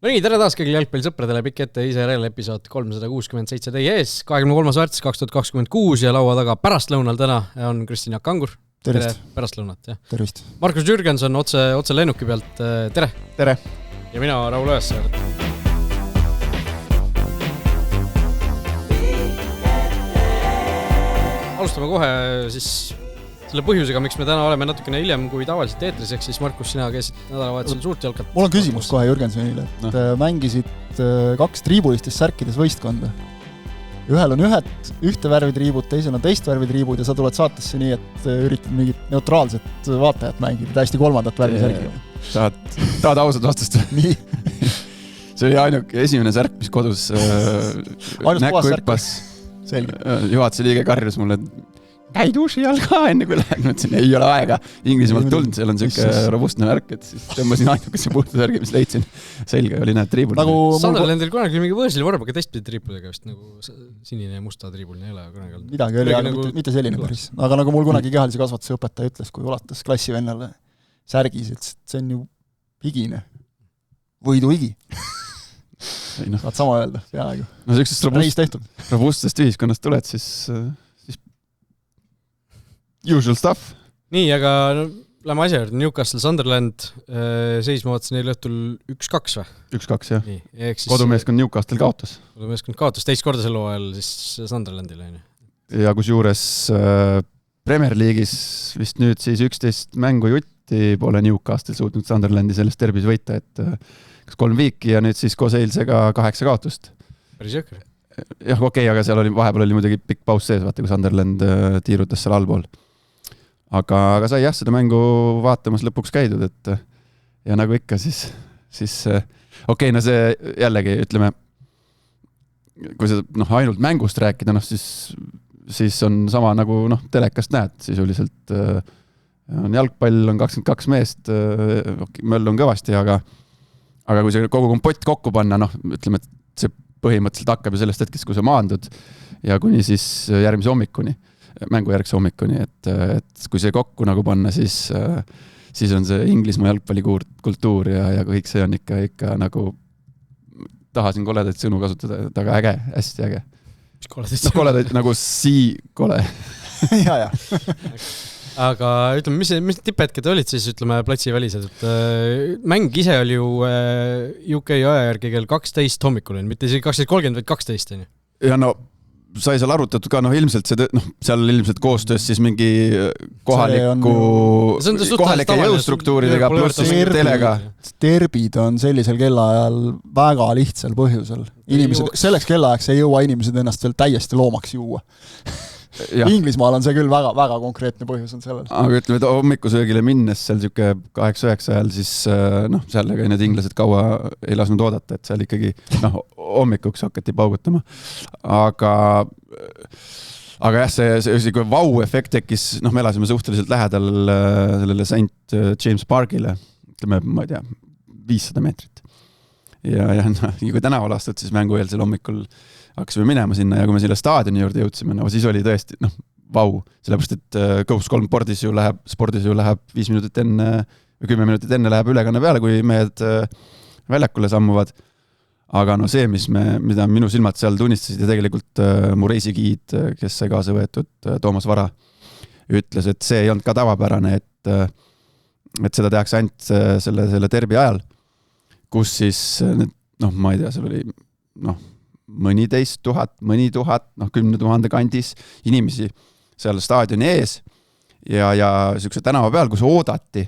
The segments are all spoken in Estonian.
No nii, tere taas kõigile jalgpallisõpradele, pikk ette ISRL episood 367 teie ees, 23. märts 2026 ja laua taga pärastlõunal täna on Kristjan Jaak Kangur. Tere pärastlõunat. Tervist. Markus Jürgenson otse lennuki pealt, tere. Tere. Ja mina, Raul Õessõerd. Alustame kohe siis selle põhjusega, miks me täna oleme natukene hiljem kui tavaliselt eetris, ehk siis Markus, sina käisid nädalavahetusel suurt jalkat. Mul on küsimus kohe Jürgensonile, et mängisid 2 triibulistes särkides võistkonda. Ühel on ühte värvi triibud, teisel on teist värvi triibud ja sa tuled saatesse nii, et üritad mingit neutraalset vaatajat mängida, täiesti kolmandat värvi särki. Tahad ausad vastust? Nii. See oli ainuke esimene särk, mis kodus näkku hüppas. Juhatuse liige karjus mulle, käi duši all ka enne kui lähen. Mõtlesin, ei ole aega. Inglismaalt tulnud, seal on selline robustne värk, et siis tõmbasin ainukese puhta särgi, mis leidsin. Selge oli näed triibul. Sunderlandil kunagi mingi võõrsil vorm, aga teistpidi triipudega vist nagu sinine ja musta triibul ei ole kunagi olnud. Midagi oli, aga mitte selline päris. Aga nagu mul kunagi kehalise kasvatuse õpetaja ütles, kui ulatas klassivennale särgis, et see on ju higine. Võidu higi. Saad sama öelda, peaaegu. No sellisest robustest ühiskonnast tuled, siis usual stuff. Nii, aga lähme asja juurde. Newcastle Sunderland seis ma vaatasin neil õhtul 1-2 või? 1-2, jah. Nii, kodumeeskond Newcastle kaotas. Kodumeeskond kaotas teist korda sel hooajal siis Sunderlandile. Ja kusjuures Premier League'is vist nüüd siis 11 mängu jutti pole Newcastle suutnud Sunderlandi selles derbis võita, et kas 3 viiki ja nüüd siis koos eilsega 8 kaotust. Päris jõkr. Jah, okei, aga seal vahepeal oli muidugi pikk paus sees, vaata, kui Sunderland tiirutas seal allpool. Aga sai jah, seda mängu vaatamas lõpuks käidud, et ja nagu ikka siis okei, no see jällegi, ütleme, kui sa ainult mängust rääkida, siis on sama nagu telekast näed, sisuliselt on jalgpall, on 22 meest, möll on kõvasti, aga kui see kogu kompott kokku panna, ütleme, et see põhimõtteliselt hakkab ju sellest hetkest, kui sa maandud ja kuni siis järgmise hommikuni, mängujärgse hommikuni, et kui see kokku nagu panna, siis on see Inglismaa jalgpallikultuur ja kõik see on ikka nagu tahasin koledaid sõnu kasutada, aga äge, hästi äge. Mis koledaid sõnu? Koledaid nagu kole. Ja. Aga ütleme, mis tipphetked olid siis, ütleme, platsi välised, et mäng ise oli ju UK aja järgi kell 12 hommikul, mitte isegi 12.30, vaid 12. Ja sai seal arutatud ka, ilmselt seal ilmselt koostöös siis mingi kohalike jõustruktuuridega pluss telega. Derbid on sellisel kellaajal väga lihtsal põhjusel. Selleks kellaajaks ei jõua inimesed ennast veel täiesti loomaks juua. Ja. Inglismaal on see küll väga konkreetne põhjus on sellel. Aga ütleme, et hommikusöögile minnes seal siuke 8-9 ajal, siis seal ega need inglased kaua ei lasnud oodata, et seal ikkagi hommikuks hakati paugutama. Aga jah, see kui vau-efekt tekkis, me elasime suhteliselt lähedal sellele St. James Parkile, ütleme, ma ei tea, 500 meetrit. Ja kui tänaval astud, siis mängueelsel hommikul hakkasime minema sinna ja kui me selle staadioni juurde jõudsime, siis oli tõesti, vau, sellepärast, et Kõus 3 spordis ju läheb 5 minutit enne või 10 minutit enne läheb ülekanne peale, kui mehed väljakule sammuvad. Aga see, mida minu silmad seal tunnistasid ja tegelikult mu reisigiid, kes sai kaasa võetud, Toomas Vara, ütles, et see ei olnud ka tavapärane, et seda tehakse ainult selle derbi ajal, kus siis, ma ei tea, seal oli, mõni 10 000, 10 000 kandis inimesi seal staadioni ees ja sükse tänava peal, kus oodati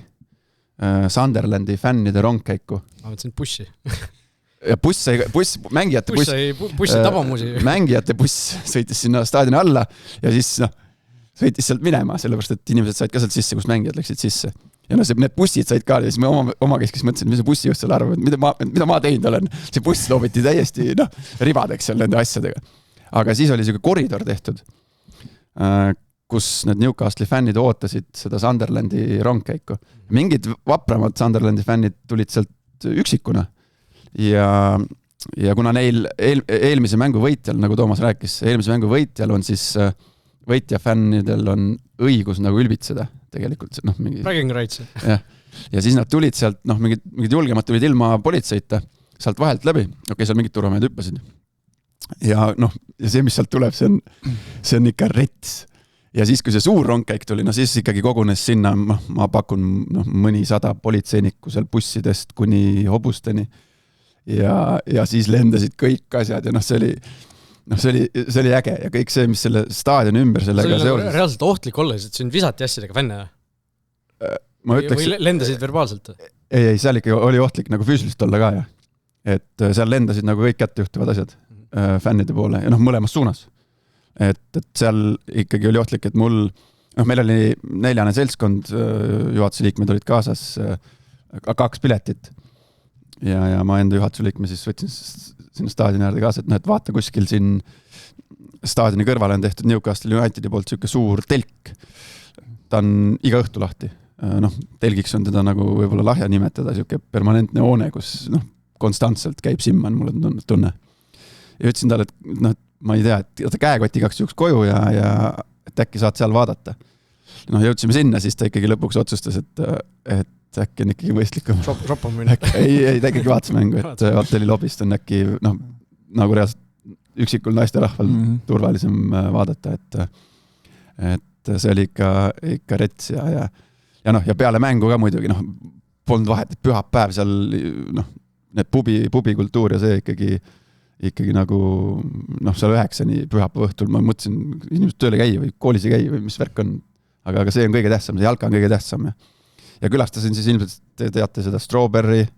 Sunderlandi fännide rongkäiku. Ma mõtlesin bussi. Ja mängijate bussi tabamusi. Mängijate buss sõitis sinna staadioni alla ja siis sõitis sealt minema, sellepärast, et inimesed said ka sealt sisse, kus mängijad läksid sisse. Ja need bussid said ka, ja siis me oma keskis mõtlesin, mis see bussi just seal arvab, mida ma teinud olen. See buss loobiti täiesti ribadeks seal nende asjadega. Aga siis oli selline koridor tehtud, kus need Newcastle'i fännid ootasid seda Sunderlandi rongkäiku. Mingid vapramad Sunderlandi fännid tulid sealt üksikuna. Ja kuna neil eelmise mängu võitjal, nagu Toomas rääkis, eelmise mängu võitjal on siis võitja fännidel on õigus nagu ülbitseda tegelikult. Bragging rights. Ja siis nad tulid sealt, mingid julgemad tulid ilma politseita sealt vahelt läbi, seal mingid turvamehed hüppasid. Ja noh, ja see, mis sealt tuleb, see on ikka rets. Ja siis, kui see suur rongkäik tuli, siis ikkagi kogunes sinna, ma pakun mõni 100 politseinikku seal bussidest kuni hobusteni. Ja siis lendasid kõik asjad ja see oli äge ja kõik see, mis selle staadioni ümber sellega seoses. Reaalselt ohtlik olla, et sind visati asjadega fänne. Või lendasid verbaalselt? Ei, seal ikka oli ohtlik nagu füüsilist olla ka, ja. Et seal lendasid nagu kõik kätte juhtuvad asjad fännide poole ja mõlemas suunas. Et seal ikkagi oli ohtlik, et meil oli 4 seltskond, juhatuse liikmed olid kaasas, 2 piletit ja ma enda juhatuse liikme siis võtsin sinna staadioni äärde kaasa, et vaata kuskil siin staadioni kõrvale on tehtud Newcastle Unitedi poolt siuke suur telk. Ta on iga õhtu lahti. Telgiks on teda nagu võib-olla lahja nimetada, siuke permanentne hoone, kus konstantselt käib simman, mulle tunne. Ja ütlesin talle, et ma ei tea, et käekott igaks juhuks koju ja et äkki saad seal vaadata. Jõudsime sinna, siis ta ikkagi lõpuks otsustas, et äkki on ikkagi võistlikum. Šop on minna. Ei, ta ikkagi vaatas mängu, et hotelli lobist on äkki nagu reaalselt üksikul naisterahval turvalisem vaadata, et see oli ikka rets ja peale mängu ka muidugi, polnud vahet, et pühapäev seal, need pubikultuur ja see ikkagi nagu, seal 9 pühapäeva õhtul, ma mõtlesin inimesed tööle käia või koolis ei käia või mis värk on, aga see on kõige tähtsam, see jalka on kõige tähtsam ja külastasin siis ilmselt, te teate seda Strawberry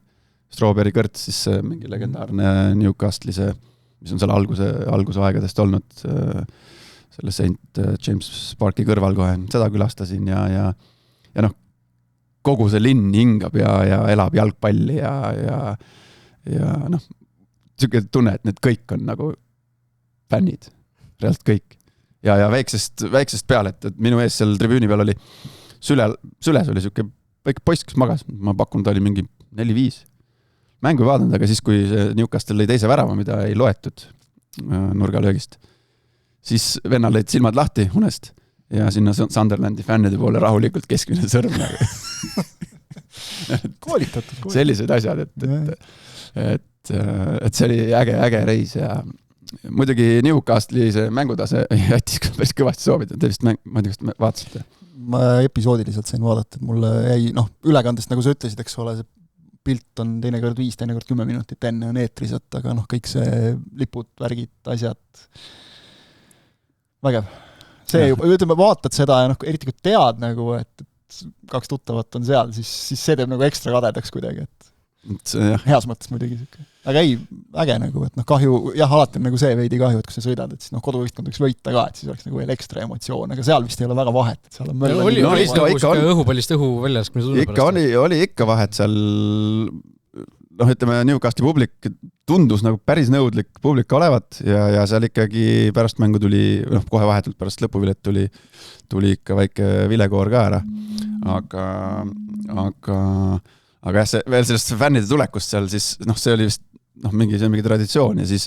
kõrts, siis mingi legendaarne Newcastle'i, mis on seal algusaegadest olnud, selle St. James Parki kõrval kohe, seda külastasin ja kogu see linn hingab ja elab jalgpalli ja siuke tunne, et need kõik on nagu fännid, reaalselt kõik. Ja väiksest peale, et minu ees seal tribüüni peal oli süles oli siuke väike poiss, kes magas, ma pakun, ta oli mingi 4-5. Mängu ei vaadanud, aga siis, kui see Newcastle lõi teise värava, mida ei loetud nurgalöögist, siis vennal lõid silmad lahti unest ja sinna Sunderlandi fännide poole rahulikult keskmine sõrm. Koolitatud. Sellised asjad, et see oli äge reis ja muidugi Newcastle'i see mängutase jättis päris kõvasti soovida. Te vist ma ei tea, kas te vaatasite? Ma episoodiliselt sain vaadata, et mulle jäi, ülekandest, nagu sa ütlesid, eks ole, see pilt on teinekord 5, teinekord 10 minutit enne on eetris, aga kõik see lipud, värgid, asjad, vägev. See juba, ütleme, vaatad seda ja eriti kui tead nagu, et 2 tuttavat on seal, siis see teeb nagu ekstra kadedaks kuidagi, et heas mõttes muidugi. Aga ei, äge nagu, et kahju, alati on nagu see veidi kahju, et kui sa sõidad, et siis koduvõistkond võiks võita ka, et siis oleks nagu veel ekstra emotsioon, aga seal vist ei ole väga vahet, et seal on oli õhupallist õhu väljas, kui me ikka oli ikka vahet seal, ütleme, Newcastle'i publik tundus nagu päris nõudlik publik olevat ja seal ikkagi pärast mängu tuli, kohe vahetult pärast lõpuvilet tuli ikka väike vilekoor ka ära, aga jah, veel sellest fännide tulekust seal, siis see oli vist mingi traditsioon ja siis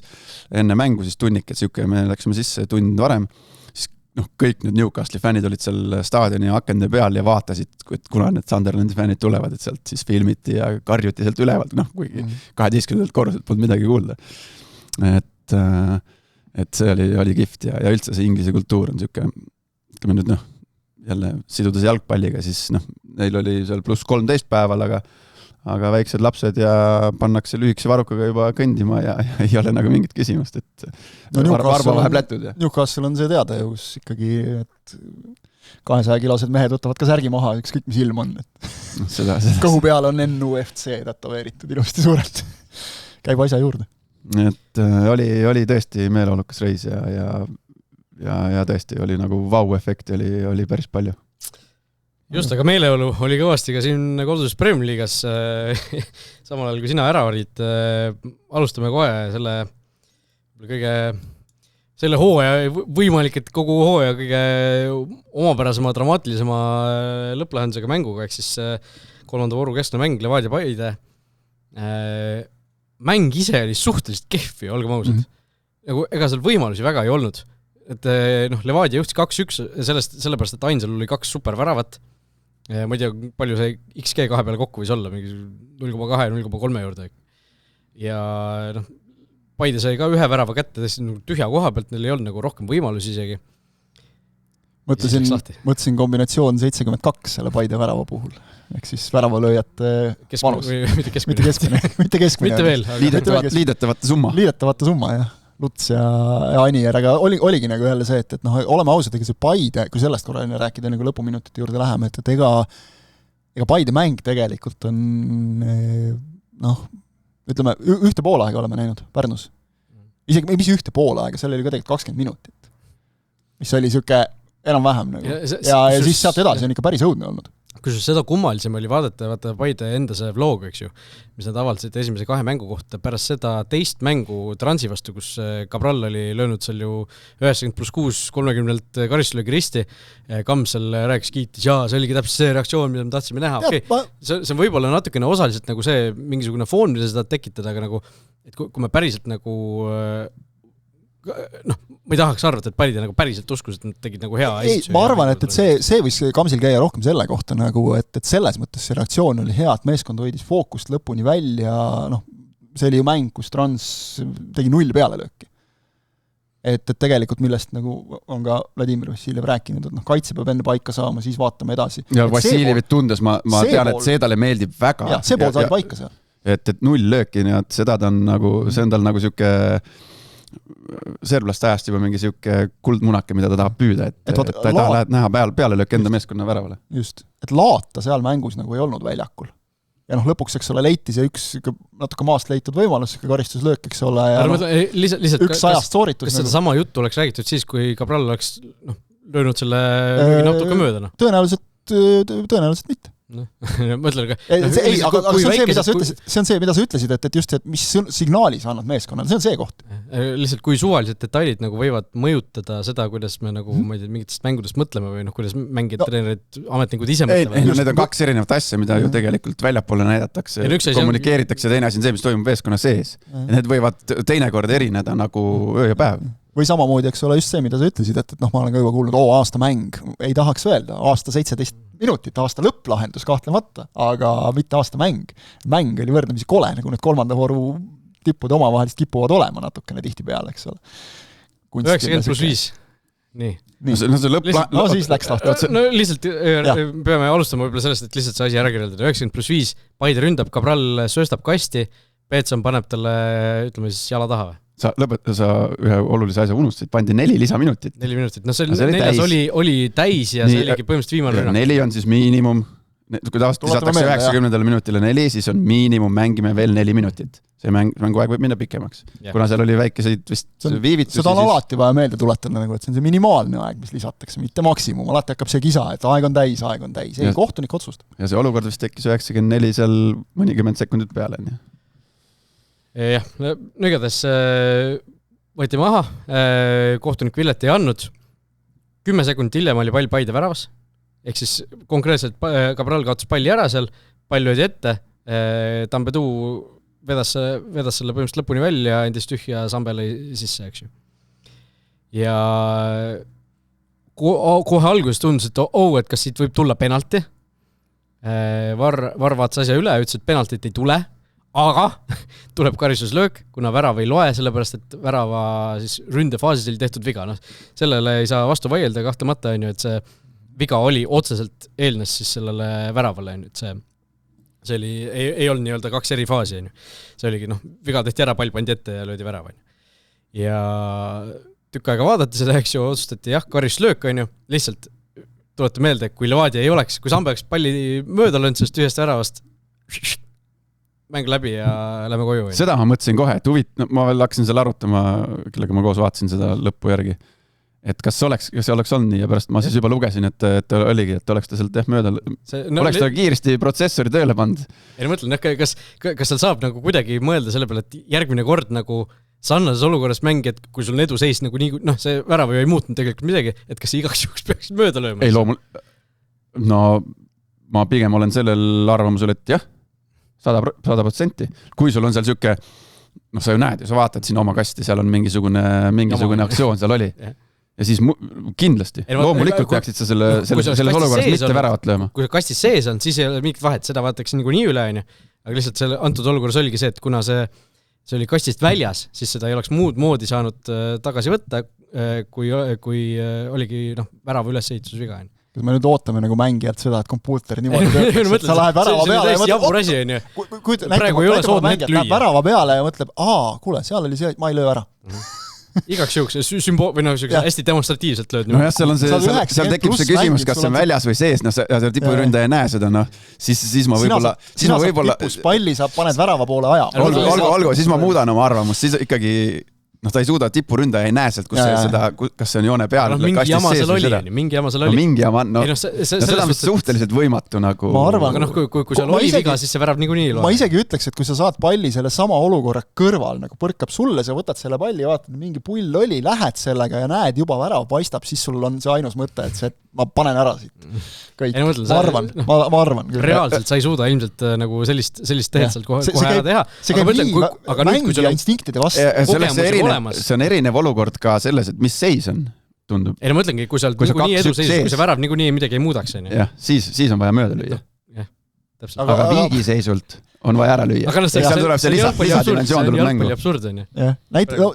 enne mängu siis tunnik, et siuke, me läksime sisse tund varem, siis kõik need Newcastle'i fännid olid seal staadioni akende peal ja vaatasid, kuna need Sunderlandi fännid tulevad, et sealt siis filmiti ja karjuti sealt ülevalt, kuigi 12. korruselt polnud midagi kuulda. Et see oli kihvt ja üldse see inglise kultuur on siuke, ütleme nüüd jälle sidudes jalgpalliga, siis neil oli seal pluss 13 päeval, aga väiksed lapsed ja pannakse lühikese varukaga juba kõndima ja ei ole nagu mingit küsimust, et varba läheb lätud. Newcastle on see teada ju, kus ikkagi, et 200-kilosed mehed võtavad ka särgi maha, ükskõik mis ilm on. Kõhu peal on NUFC tätoveeritud ilusti suurelt. Käib asja juurde. Et oli tõesti meeleolukas reis ja tõesti oli nagu vau-efekti oli päris palju. Just, aga meeleolu oli kõvasti ka siin koduses Premier League'as samal ajal, kui sina ära olid. Alustame kohe selle hooaja, võimalik, et kogu hooaja kõige omapärasema, dramaatilisema lõpplahendusega mänguga, ehk siis 3. vooru keskne mäng Levadia Paide. Mäng ise oli suhteliselt kehv, olgem ausad. Ega seal võimalusi väga ei olnud. Et Levadia juhtis 2-1 sellepärast, et Ainsal oli 2 superväravat. Ma ei tea, palju see XG 2 peale kokku võis olla, mingi 0,2 ja 0,3 juurde. ja noh, Paide sai ka ühe värava kätte tõesti nagu tühja koha pealt, neil ei olnud nagu rohkem võimalusi isegi. Mõtlesin kombinatsioon 72 selle Paide värava puhul. Ehk siis väravalööjate vanus. Mitte keskmine. Mitte veel. Liidetavate summa, jah. Luts ja Anier, aga oligi nagu jälle see, et noh, oleme ausad, ega see Paide, kui sellest korra rääkida nagu lõpuminutite juurde läheme, et ega Paide mäng tegelikult on noh, ütleme, ühte poolaega oleme näinud Pärnus. Isegi mis ühte poolaega, seal oli ka tegelikult 20 minutit. Mis oli siuke enam-vähem nagu. Ja siis sealt edasi on ikka päris õudne olnud. Kusjuures seda kummalisem oli vaadata Paide enda see vlog, eks ju, mis nad avaldasid esimese 2 mängu kohta pärast seda teist mängu Transi vastu, kus Cabral oli löönud seal ju 90+6 30 karistuslöögi risti. Kamsel rääkis kiitis, see oligi täpselt see reaktsioon, mida me tahtsime näha. Okay. See on võib-olla natukene osaliselt nagu see mingisugune foon, mida seda tekitada, aga nagu, et kui me päriselt nagu noh, ma ei tahaks arvata, et Paide nagu päriselt uskus, et nad tegid nagu hea esitu. Ma arvan, et see võis Kamsil käia rohkem selle kohta, nagu, et selles mõttes see reaktsioon oli hea, et meeskond hoidis fookust lõpuni välja, noh, see oli ju mäng, kus Trans tegi 0 pealelööki. Et tegelikult millest nagu on ka Vladimir Vassiljev rääkinud, et noh, kaitse peab enne paika saama, siis vaatame edasi. Ja Vassiljevit tundes, ma tean, et see talle meeldib väga. Ja, see pool sai paika seal. Et 0 lööki, nii et seda ta on nagu, see on tal nagu siuke serblast ajast juba mingi siuke kuldmunake, mida ta tahab püüda, et ta ei taha näha peale löök enda meeskonna väravale. Just, et laata seal mängus nagu ei olnud väljakul. Ja noh, lõpuks, eks ole, leiti see üks natuke maast leitud võimalus, karistuslöök, eks ole, ja üks ajast sooritus. Kas seda sama juttu oleks räägitud siis, kui Cabral oleks löönud selle natuke mööda? Tõenäoliselt mitte. Mõtlen ka. Aga see on see, mida sa ütlesid, et just, et mis signaali sa annad meeskonnale, see on see koht. Lihtsalt kui suvalised detailid nagu võivad mõjutada seda, kuidas me nagu, ma ei tea, mingitest mängudest mõtleme või noh, kuidas mängid treenerid, ametnikud ise mõtlevad. Need on 2 erinevat asja, mida ju tegelikult väljapoole näidatakse, kommunikeeritakse, teine asi on see, mis toimub meeskonna sees. Need võivad teinekord erineda nagu öö ja päev. Või samamoodi, eks ole, just see, mida sa ütlesid, et noh, ma olen ka juba kuulnud, aasta mäng, ei tahaks öelda, aasta 17 minutit, aasta lõpplahendus kahtlemata, aga mitte aasta mäng. Mäng oli võrdlemisi kole, nagu need 3. vooru tippud omavahelist kipuvad olema natukene tihti peale, eks ole. 90+5. Nii. Siis läks lahti. No lihtsalt peame alustama võib-olla sellest, et lihtsalt see asi ära kirjeldada. 90+5, Paide ründab, Cabral sööstab kasti, Peetson paneb talle, ütleme siis, jala taha või? Sa ühe olulise asja unustasid, pandi 4 lisaminutit. 4 minutit, no see 4 oli täis ja see oligi põhimõtteliselt viimane rünnak. 4 on siis miinimum, kui lisatakse 90. minutile 4, siis on miinimum mängime veel 4 minutit. See mänguaeg võib minna pikemaks. Kuna seal oli väikeseid vist viivitusi. Seda on alati vaja meelde tuletada, et see on see minimaalne aeg, mis lisatakse, mitte maksimum. Alati hakkab see kisa, et aeg on täis. Ei, kohtunik otsustab. Ja see olukord vist tekkis 94 seal mõnikümmend sekundit peale. Jah, igatahes võeti maha, kohtunik Villet ei andnud, 10 sekundit hiljem oli pall Paide väravas, ehk siis konkreetselt Cabral kaotas palli ära seal, pall oli ette, Tambedu vedas selle põhimõtteliselt lõpuni välja, endist tühja Sambe lõi sisse, eks ju. Ja kohe alguses tundus, et kas siit võib tulla penalti, Var vaatas asja üle, ütles, et penaltit ei tule, aga tuleb karistuslöök, kuna värav ei loe, sellepärast, et värava siis ründefaasis oli tehtud viga. No, sellele ei saa vastu vaielda, kahtlemata on ju, et see viga oli otseselt eelnes siis sellele väravale. Et see oli, ei olnud nii-öelda 2 eri faasi. See oligi, viga tehti ära, pall pandi ette ja löödi värava. Ja tükk aega vaadati seda, eks ju, otsustati, karistuslöök on ju, lihtsalt tulete meelde, kui Levadia ei oleks, kui Sambe oleks palli mööda löönud sellest ühest väravast, mäng läbi ja lähme koju. Seda ma mõtlesin kohe, et ma veel hakkasin seal arutama, kellega ma koos vaatasin seda lõppu järgi, et kas see oleks olnud nii ja pärast ma siis juba lugesin, et oligi, et oleks ta sealt mööda, oleks ta kiiresti protsessori tööle pandud. Ja mõtlen, kas seal saab nagu kuidagi mõelda selle peale, et järgmine kord nagu sarnases olukorras mängi, et kui sul on edu seis nagu nii, see värav ei muutnud tegelikult midagi, et kas igaks juhuks peaks mööda lööma? Ei, ma pigem olen sellel arvamusel, et jah, 100%. Kui sul on seal siuke, sa ju näed ja sa vaatad siin oma kasti, seal on mingisugune aktsioon seal oli. Ja siis kindlasti, loomulikult peaksid sa selles olukorras mitte väravat lööma. Kui sa kastis sees on, siis ei ole mingit vahet, seda vaataks nii üle, aga lihtsalt selle antud olukorras oligi see, et kuna see see oli kastist väljas, siis seda ei oleks muud moodi saanud tagasi võtta, kui oligi värava ülesehitusviga. Kas me nüüd ootame nagu mängijalt seda, et kompuuter niimoodi töötaks, et sa lähed värava peale ja mõtled, näitab värava peale ja mõtleb, kuule, seal oli see, ma ei löö ära. Igaks juhuks hästi demonstratiivselt lööd. No jah, seal tekib see küsimus, kas see on väljas või sees, seal tipuründaja ei näe seda, siis ma võib-olla... Sina saab tipus palli, sa paned värava poole aja. Olgu, siis ma muudan oma arvamust, siis ikkagi... ta ei suuda tipuründaja ei näe sealt, kas see on joone peal. Mingi jama seal oli. Mingi jama, seda on suhteliselt võimatu nagu... Ma arvan, aga kui seal oli viga, siis see värav niikuinii ei loe. Ma isegi ütleks, et kui sa saad palli selle sama olukorra kõrval, nagu põrkab sulle, sa võtad selle palli ja vaatad, mingi pull oli, lähed sellega ja näed, juba värav paistab, siis sul on see ainus mõte, et see, ma panen ära siit. Kõik. Ma arvan. Reaalselt sa ei suuda ilmselt nagu sellist tehed sealt kohe ära teha. See käib nii mängija instinktide vastu. See on erinev olukord ka selles, et mis seis on, tundub. Ei, ma mõtlengi, kui seal niikuinii edu seisus, kui see värav niikuinii midagi ei muudaks. Jah, siis on vaja mööda lüüa. Aga viigi seisult on vaja ära lüüa. Aga seal tuleb see lisadimensioon tuleb mängu.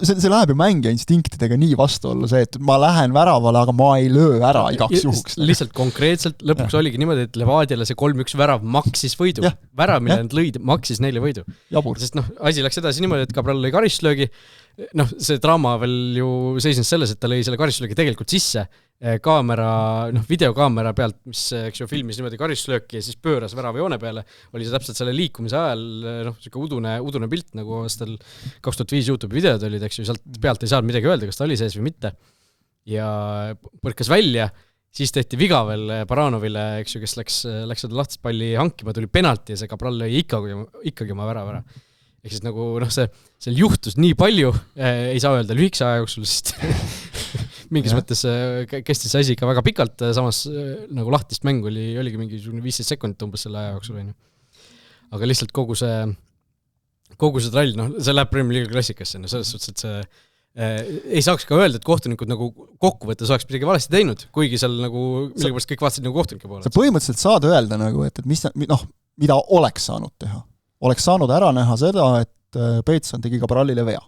See läheb ju mängija instinktidega nii vastu olla see, et ma lähen väravale, aga ma ei löö ära igaks juhuks. Lihtsalt konkreetselt lõpuks oligi niimoodi, et Levadiale see 3-1 värav maksis võidu. Värav, mille nad lõid, maksis neile võidu. Sest asi läks edasi niimoodi, et Cabral lõi karistlöögi. See draama veel ju seisnes selles, et ta lõi selle karistlöögi tegelikult sisse videokaamera pealt, mis filmis niimoodi karistlööki ja siis pööras värava joone peale, oli see täpselt selle liikumise ajal udune pilt, nagu aastal 2005 YouTube'i videod olid, sealt pealt ei saanud midagi öelda, kas ta oli sees või mitte. Ja põrkas välja, siis tehti viga veel Baranovile, kes läks seda lahtist palli hankima, tuli penalti ja see Cabral lõi ikkagi oma värava ära. Ehk siis nagu seal juhtus nii palju, ei saa öelda lühikese aja jooksul, sest mingis mõttes kestis see asi ikka väga pikalt, samas nagu lahtist mäng oligi mingi 15 sekundit umbes selle aja jooksul. Aga lihtsalt kogu see trall, see läheb Premier League klassikasse, selles suhtes, et see ei saaks ka öelda, et kohtunikud nagu kokkuvõttes oleks midagi valesti teinud, kuigi seal nagu millegipärast kõik vaatasid nagu kohtunike poole. Sa põhimõtteliselt saad öelda nagu, et mida oleks saanud teha. Oleks saanud ära näha seda, et Peetson tegi Cabralile vea.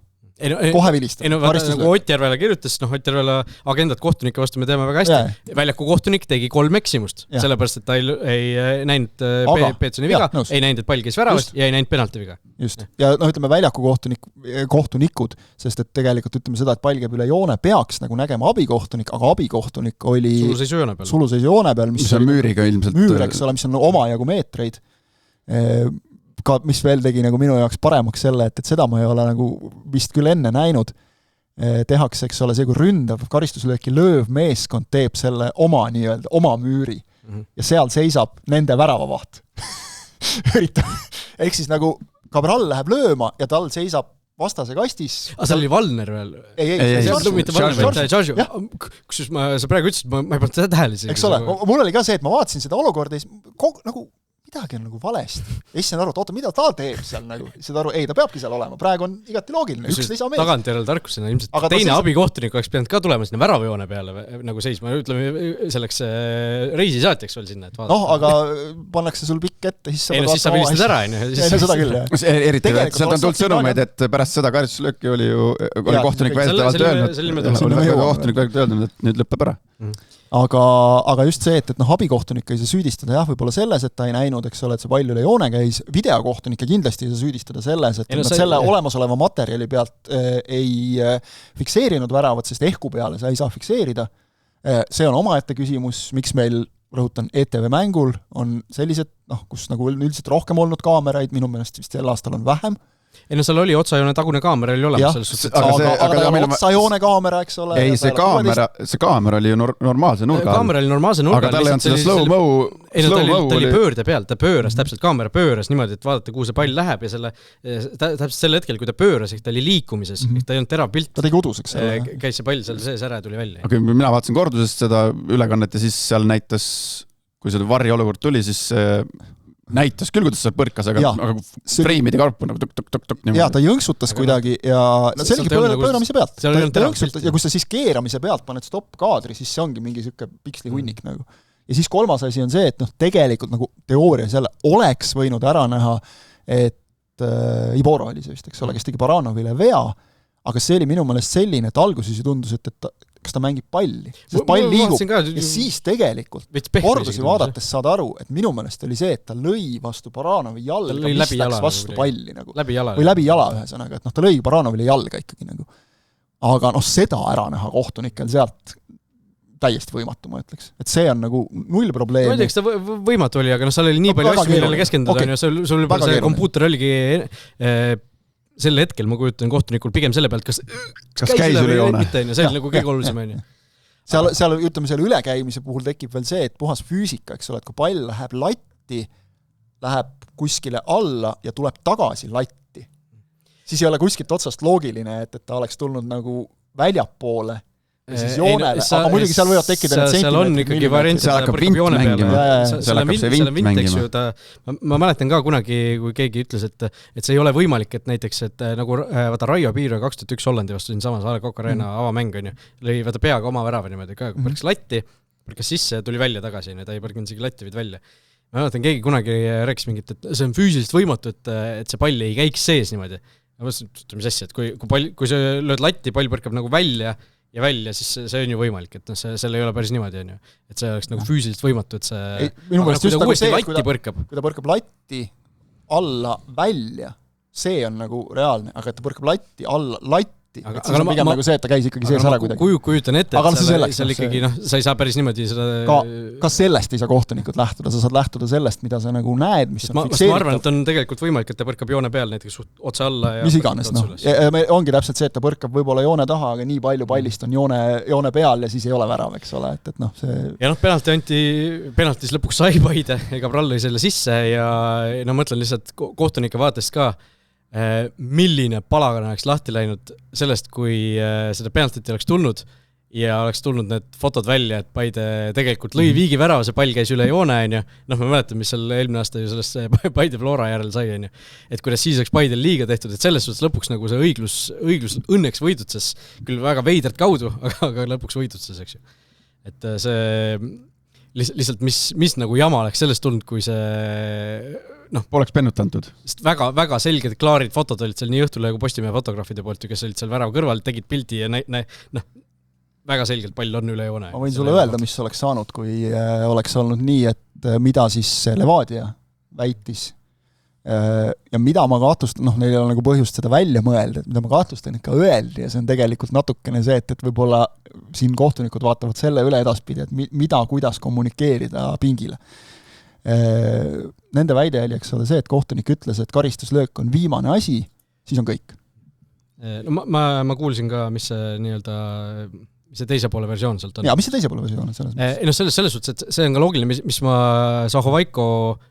Kohe vilistab. Nagu Ott Järvela kirjutas, Ott Järvela agendat kohtunike vastu me teeme väga hästi. Väljaku kohtunik tegi 3 eksimust, sellepärast, et ta ei näinud Peetsoni viga, ei näinud, et pall käis väravast ja ei näinud penalti viga. Just. Ja ütleme väljaku kohtunikud, sest et tegelikult ütleme seda, et pall käib üle joone, peaks nagu nägema abikohtunik, aga abikohtunik oli suluseisu joone peal, mis on müüriga ilmselt. Müür, eks ole, mis on omajagu meetreid. Ka, mis veel tegi nagu minu jaoks paremaks selle, et seda ma ei ole nagu vist küll enne näinud, tehakse, eks ole, see kui ründav karistuslööki lööv meeskond teeb selle oma müüri ja seal seisab nende väravavaht. Ehk siis nagu Cabral läheb lööma ja tal seisab vastase kastis. Seal oli Valner veel? Ei, Charge. Kusjuures sa praegu ütlesid, ma ei pannud seda tähele. Eks ole, mul oli ka see, et ma vaatasin seda olukorda ja nagu midagi on nagu valesti. Ja siis aru, et oota, mida ta teeb seal nagu. Seda aru, ei, ta peabki seal olema. Praegu on igati loogiline. Üks lisamees. Tagantjärele tarkusena ilmselt teine abikohtunik oleks pidanud ka tulema sinna väravajoone peale nagu seisma. Ütleme selleks reisisaatjaks veel sinna. Aga pannakse sul pikk ette, siis sa vilistad ära. Seda küll, jah. Eriti, sealt on tulnud sõnumeid, et pärast seda karistuslööki oli ju kohtunik väidetavalt öelnud, et nüüd lõpeb ära. Aga just see, et abikohtunik ei saa süüdistada võib-olla selles, et ta ei näinud, eks ole, et see pall üle joone käis, videokohtunikke kindlasti ei saa süüdistada selles, et nad selle olemasoleva materjali pealt ei fikseerinud väravat, sest ehku peale sa ei saa fikseerida. See on omaette küsimus, miks meil, rõhutan, ETV mängul on sellised, kus nagu üldiselt rohkem olnud kaameraid, minu meelest vist sel aastal on vähem. Ei seal oli otsajoone tagune kaamera oli olemas. Aga otsajoone kaamera, eks ole. Ei, see kaamera oli ju normaalse nurga. Kaamera oli normaalse nurga. Aga tal ei olnud seda slow-mo. Ta oli pöörde pealt, ta pööras täpselt, kaamera pööras niimoodi, et vaadata, kuhu see pall läheb ja täpselt sel hetkel, kui ta pööras, ta oli liikumises, ta ei olnud terav pilt. Ta tegi uduseks. Käis see pall seal sees ära ja tuli välja. Aga mina vaatasin kordusest seda ülekannet ja siis seal näitas, kui see varri olukord tuli, siis näitas küll, kuidas see põrkas, aga freimide karpu nagu tuk-tuk-tuk. Jaa, ta jõnksutas kuidagi ja see oligi pööramise pealt. Ja kui sa siis keeramise pealt paned stopp-kaadri, siis see ongi mingi siuke piksli hunnik nagu. Ja siis kolmas asi on see, et tegelikult nagu teoorias jälle oleks võinud ära näha, et Ibora oli see vist, eks ole, kes tegi Baranovile vea, aga see oli minu meelest selline, et alguses ju tundus, et kas ta mängib palli, sest pall liigub ja siis tegelikult kordusi vaadates saad aru, et minu meelest oli see, et ta lõi vastu Baranovi jalga, mis läks vastu palli nagu. Või läbi jala ühesõnaga, et ta lõi Baranovile jalga ikkagi nagu. Aga seda ära näha kohtunikel sealt täiesti võimatu, ma ütleks. Et see on nagu null probleemi. Ma ei tea, kas ta võimatu oli, aga seal oli nii palju asju, millele keskenduda, okay. Sul see kompuuter oligi sel hetkel ma kujutan kohtunikul pigem selle pealt, kas käis üle joone. See on nagu kõige olulisem. Seal ütleme, selle ülekäimise puhul tekib veel see, et puhas füüsika, eks ole, et kui pall läheb latti, läheb kuskile alla ja tuleb tagasi latti, siis ei ole kuskilt otsast loogiline, et ta oleks tulnud nagu väljapoole ja siis joonele, aga muidugi seal võivad tekkida need seal on ikkagi variant, seal hakkab vint mängima. Seal hakkab see vint mängima. Ma mäletan ka kunagi, kui keegi ütles, et see ei ole võimalik, et näiteks, et nagu Raio Piiro 2001 Hollandi vastu siin samas Coca Arena avamäng on ju, lõi peaga oma värava niimoodi, põrkas latti, põrkas sisse ja tuli välja tagasi, ta ei põrkinud isegi latti vid välja. Ma mäletan, keegi kunagi rääkis mingit, et see on füüsiliselt võimatu, et see pall ei käiks sees niimoodi. Ma mõtlesin, mis asja, et kui sa lööd latti, pall põrkab nagu välja, siis see on ju võimalik, et seal ei ole päris niimoodi, on ju. Et see oleks nagu füüsiliselt võimatu, et see... Minu meelest just nagu see, kui ta põrkab latti alla välja, see on nagu reaalne, aga et ta põrkab latti alla latti, et siis on pigem nagu see, et ta käis ikkagi sees ära kuidagi. Kujutan ette, et seal ikkagi, sa ei saa päris niimoodi seda... Ka sellest ei saa kohtunikud lähtuda, sa saad lähtuda sellest, mida sa nagu näed, mis on fikseeritud. Ma arvan, et on tegelikult võimalik, et ta põrkab joone peal näiteks otsa alla ja... Mis iganes, ongi täpselt see, et ta põrkab võib-olla joone taha, aga nii palju pallist on joone peal ja siis ei ole värav, eks ole, et see... Ja penaltis lõpuks sai Paide, ega Prall lõi selle sisse ja mõtlen lihtsalt kohtunike vaatest ka, milline palagan oleks lahti läinud sellest, kui seda penaltit oleks tulnud ja oleks tulnud need fotod välja, et Paide tegelikult lõi viigi värava, see pall käis üle joone, on ju. Ma mäletan, mis seal eelmine aasta ju sellest Paide Flora järel sai, on ju. Et kuidas siis oleks Paidel liiga tehtud, et selles suhtes lõpuks nagu see õiglus õnneks võidutses, küll väga veidrat kaudu, aga lõpuks võidutses, eks ju. Et see lihtsalt, mis nagu jama oleks sellest tulnud, kui see... poleks pennutantud. Sest väga selged, klaarid fotod olid seal nii Õhtulehe kui Postimehe fotograafide poolt, kes olid seal värava kõrval, tegid pildi ja väga selgelt pall on üle joone. Ma võin sulle öelda, mis oleks saanud, kui oleks olnud nii, et mida siis Levadia väitis ja mida ma kahtlustan, neil ei ole nagu põhjust seda välja mõelda, et mida ma kahtlustan ikka öeldi ja see on tegelikult natukene see, et võib-olla siin kohtunikud vaatavad selle üle edaspidi, et mida, kuidas kommunikeerida pingile. Nende väide oli, eks ole see, et kohtunik ütles, et karistuslöök on viimane asi, siis on kõik. Ma kuulsin ka, mis see teise poole versioon sealt on. Jaa, mis see teise poole versioon on? Selles suhtes, et see on ka loogiline, mis ma Zahovaiko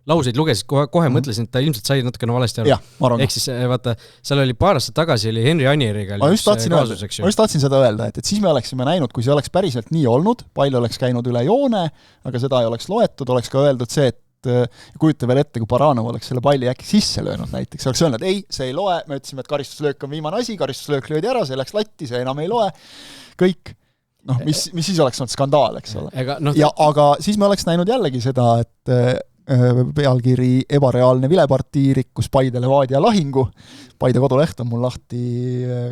lauseid lugesin, kohe mõtlesin, et ta ilmselt sai natukene valesti aru. Ehk siis, vaata, seal oli paar aastat tagasi oli Henri Anieriga. Ma just tahtsin seda öelda, et siis me oleksime näinud, kui see oleks päriselt nii olnud, palju oleks käinud üle joone, aga seda ei oleks loetud, oleks ka öeldud see, et kujuta veel ette, kui Baranov oleks selle palli äkki sisse löönud näiteks, oleks öelnud, et ei, see ei loe, me ütlesime, et karistuslöök on viimane asi, karistuslöök löödi ära, see läks latti, see enam ei loe, kõik. Mis siis oleks olnud skandaal, eks ole. Aga siis me oleks näinud jällegi seda, et pealkiri ebareaalne vilepartii rikkus Paide Levadia lahingu. Paide koduleht on mul lahti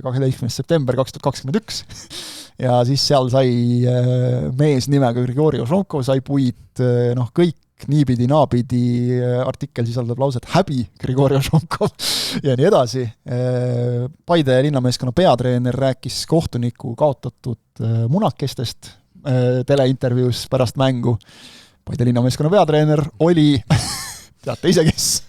12. september 2021 ja siis seal sai mees nimega Grigori Ožonkov, sai puid, kõik niipidi, naapidi, artikkel sisaldab lauset häbi, Grigori Ožonkov ja nii edasi. Paide linnameeskonna peatreener rääkis kohtuniku kaotatud munakestest teleintervjuus pärast mängu. Paide linnameeskonna peatreener oli, teate ise, kes?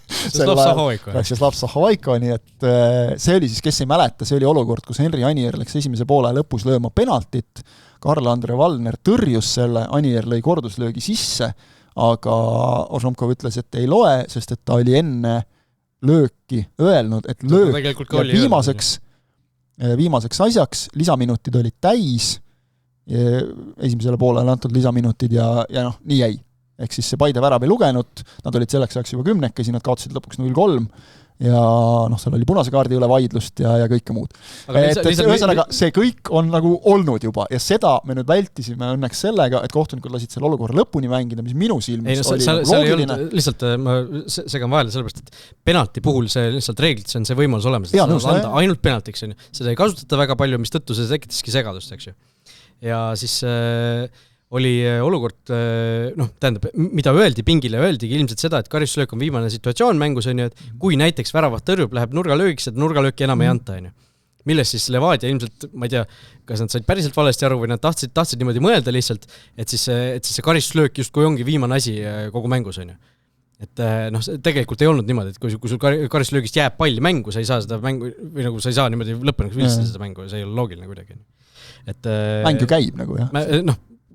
Slav Zahovaiko, nii et see oli siis, kes ei mäleta, see oli olukord, kus Henri Anier läks esimese poole lõpus lööma penaltit, Karl-Andre Valner tõrjus selle, Anier lõi korduslöögi sisse, aga Ožomkov ütles, et ei loe, sest et ta oli enne lööki öelnud, et löök ja viimaseks asjaks lisaminutid olid täis, esimesele poolele antud lisaminutid ja nii jäi. Ehk siis see Paide värav ei lugenud, nad olid selleks ajaks juba 10, nad kaotasid lõpuks 0-3, ja seal oli punase kaardi üle vaidlust ja kõike muud. Ühesõnaga, see kõik on nagu olnud juba ja seda me nüüd vältisime õnneks sellega, et kohtunikud lasid selle olukorra lõpuni mängida, mis minu silmis oli loogiline. Lihtsalt ma segan vahele sellepärast, et penalti puhul see lihtsalt reeglites on see võimalus olemas, et seda anda ainult penaltiks. Seda ei kasutata väga palju, mis tõttu see tekitaski segadust, eks ju. Ja siis oli olukord, tähendab, mida öeldi pingile, öeldigi ilmselt seda, et karistuslöök on viimane situatsioon mängus, on ju, et kui näiteks väravat tõrjub, läheb nurgalöögiks, et nurgalööki enam ei anta, on ju. Milles siis Levadia ilmselt, ma ei tea, kas nad said päriselt valesti aru või nad tahtsid niimoodi mõelda lihtsalt, et siis see karistuslöök justkui ongi viimane asi kogu mängus, on ju. Et tegelikult ei olnud niimoodi, et kui sul karistuslöögist jääb palli mängu, sa ei saa seda mängu, või nagu sa ei saa niimoodi lõppenuks vilistada seda mängu, see ei ole loogiline kuidagi. Et, mäng ju käib nagu, jah.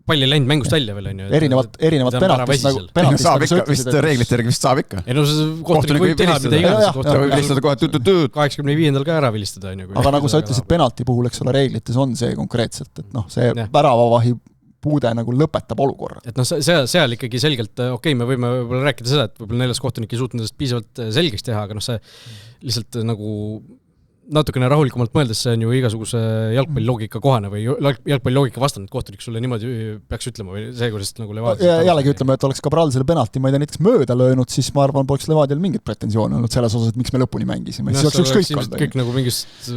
Palli ei läinud mängust välja veel, on ju. Erinevad penaltist nagu saab ikka, vist reeglite järgi vist saab ikka. Ei kohtunik võib teha, mida iganes. Võib vilistada kohe tüt-tüt-tüt. 85. ka ära vilistada, on ju. Aga nagu sa ütlesid, penalti puhul, eks ole, reeglites on see konkreetselt, et see väravavahi puude nagu lõpetab olukorra. Et seal ikkagi selgelt, me võime võib-olla rääkida seda, et võib-olla 4 kohtunik ei suutnud piisavalt selgeks teha, aga see lihtsalt nagu natukene rahulikumalt mõeldes see on ju igasuguse jalgpalliloogika kohane või jalgpalliloogika vastane, et kohtunik sulle niimoodi peaks ütlema või see, kuidas nagu Levadia... Jällegi ütleme, et oleks Cabral selle penalti, ma ei tea, näiteks mööda löönud, siis ma arvan, poleks Levadial mingit pretensiooni olnud selles osas, et miks me lõpuni mängisime. Siis oleks ükskõik olnud. Kõik nagu mingist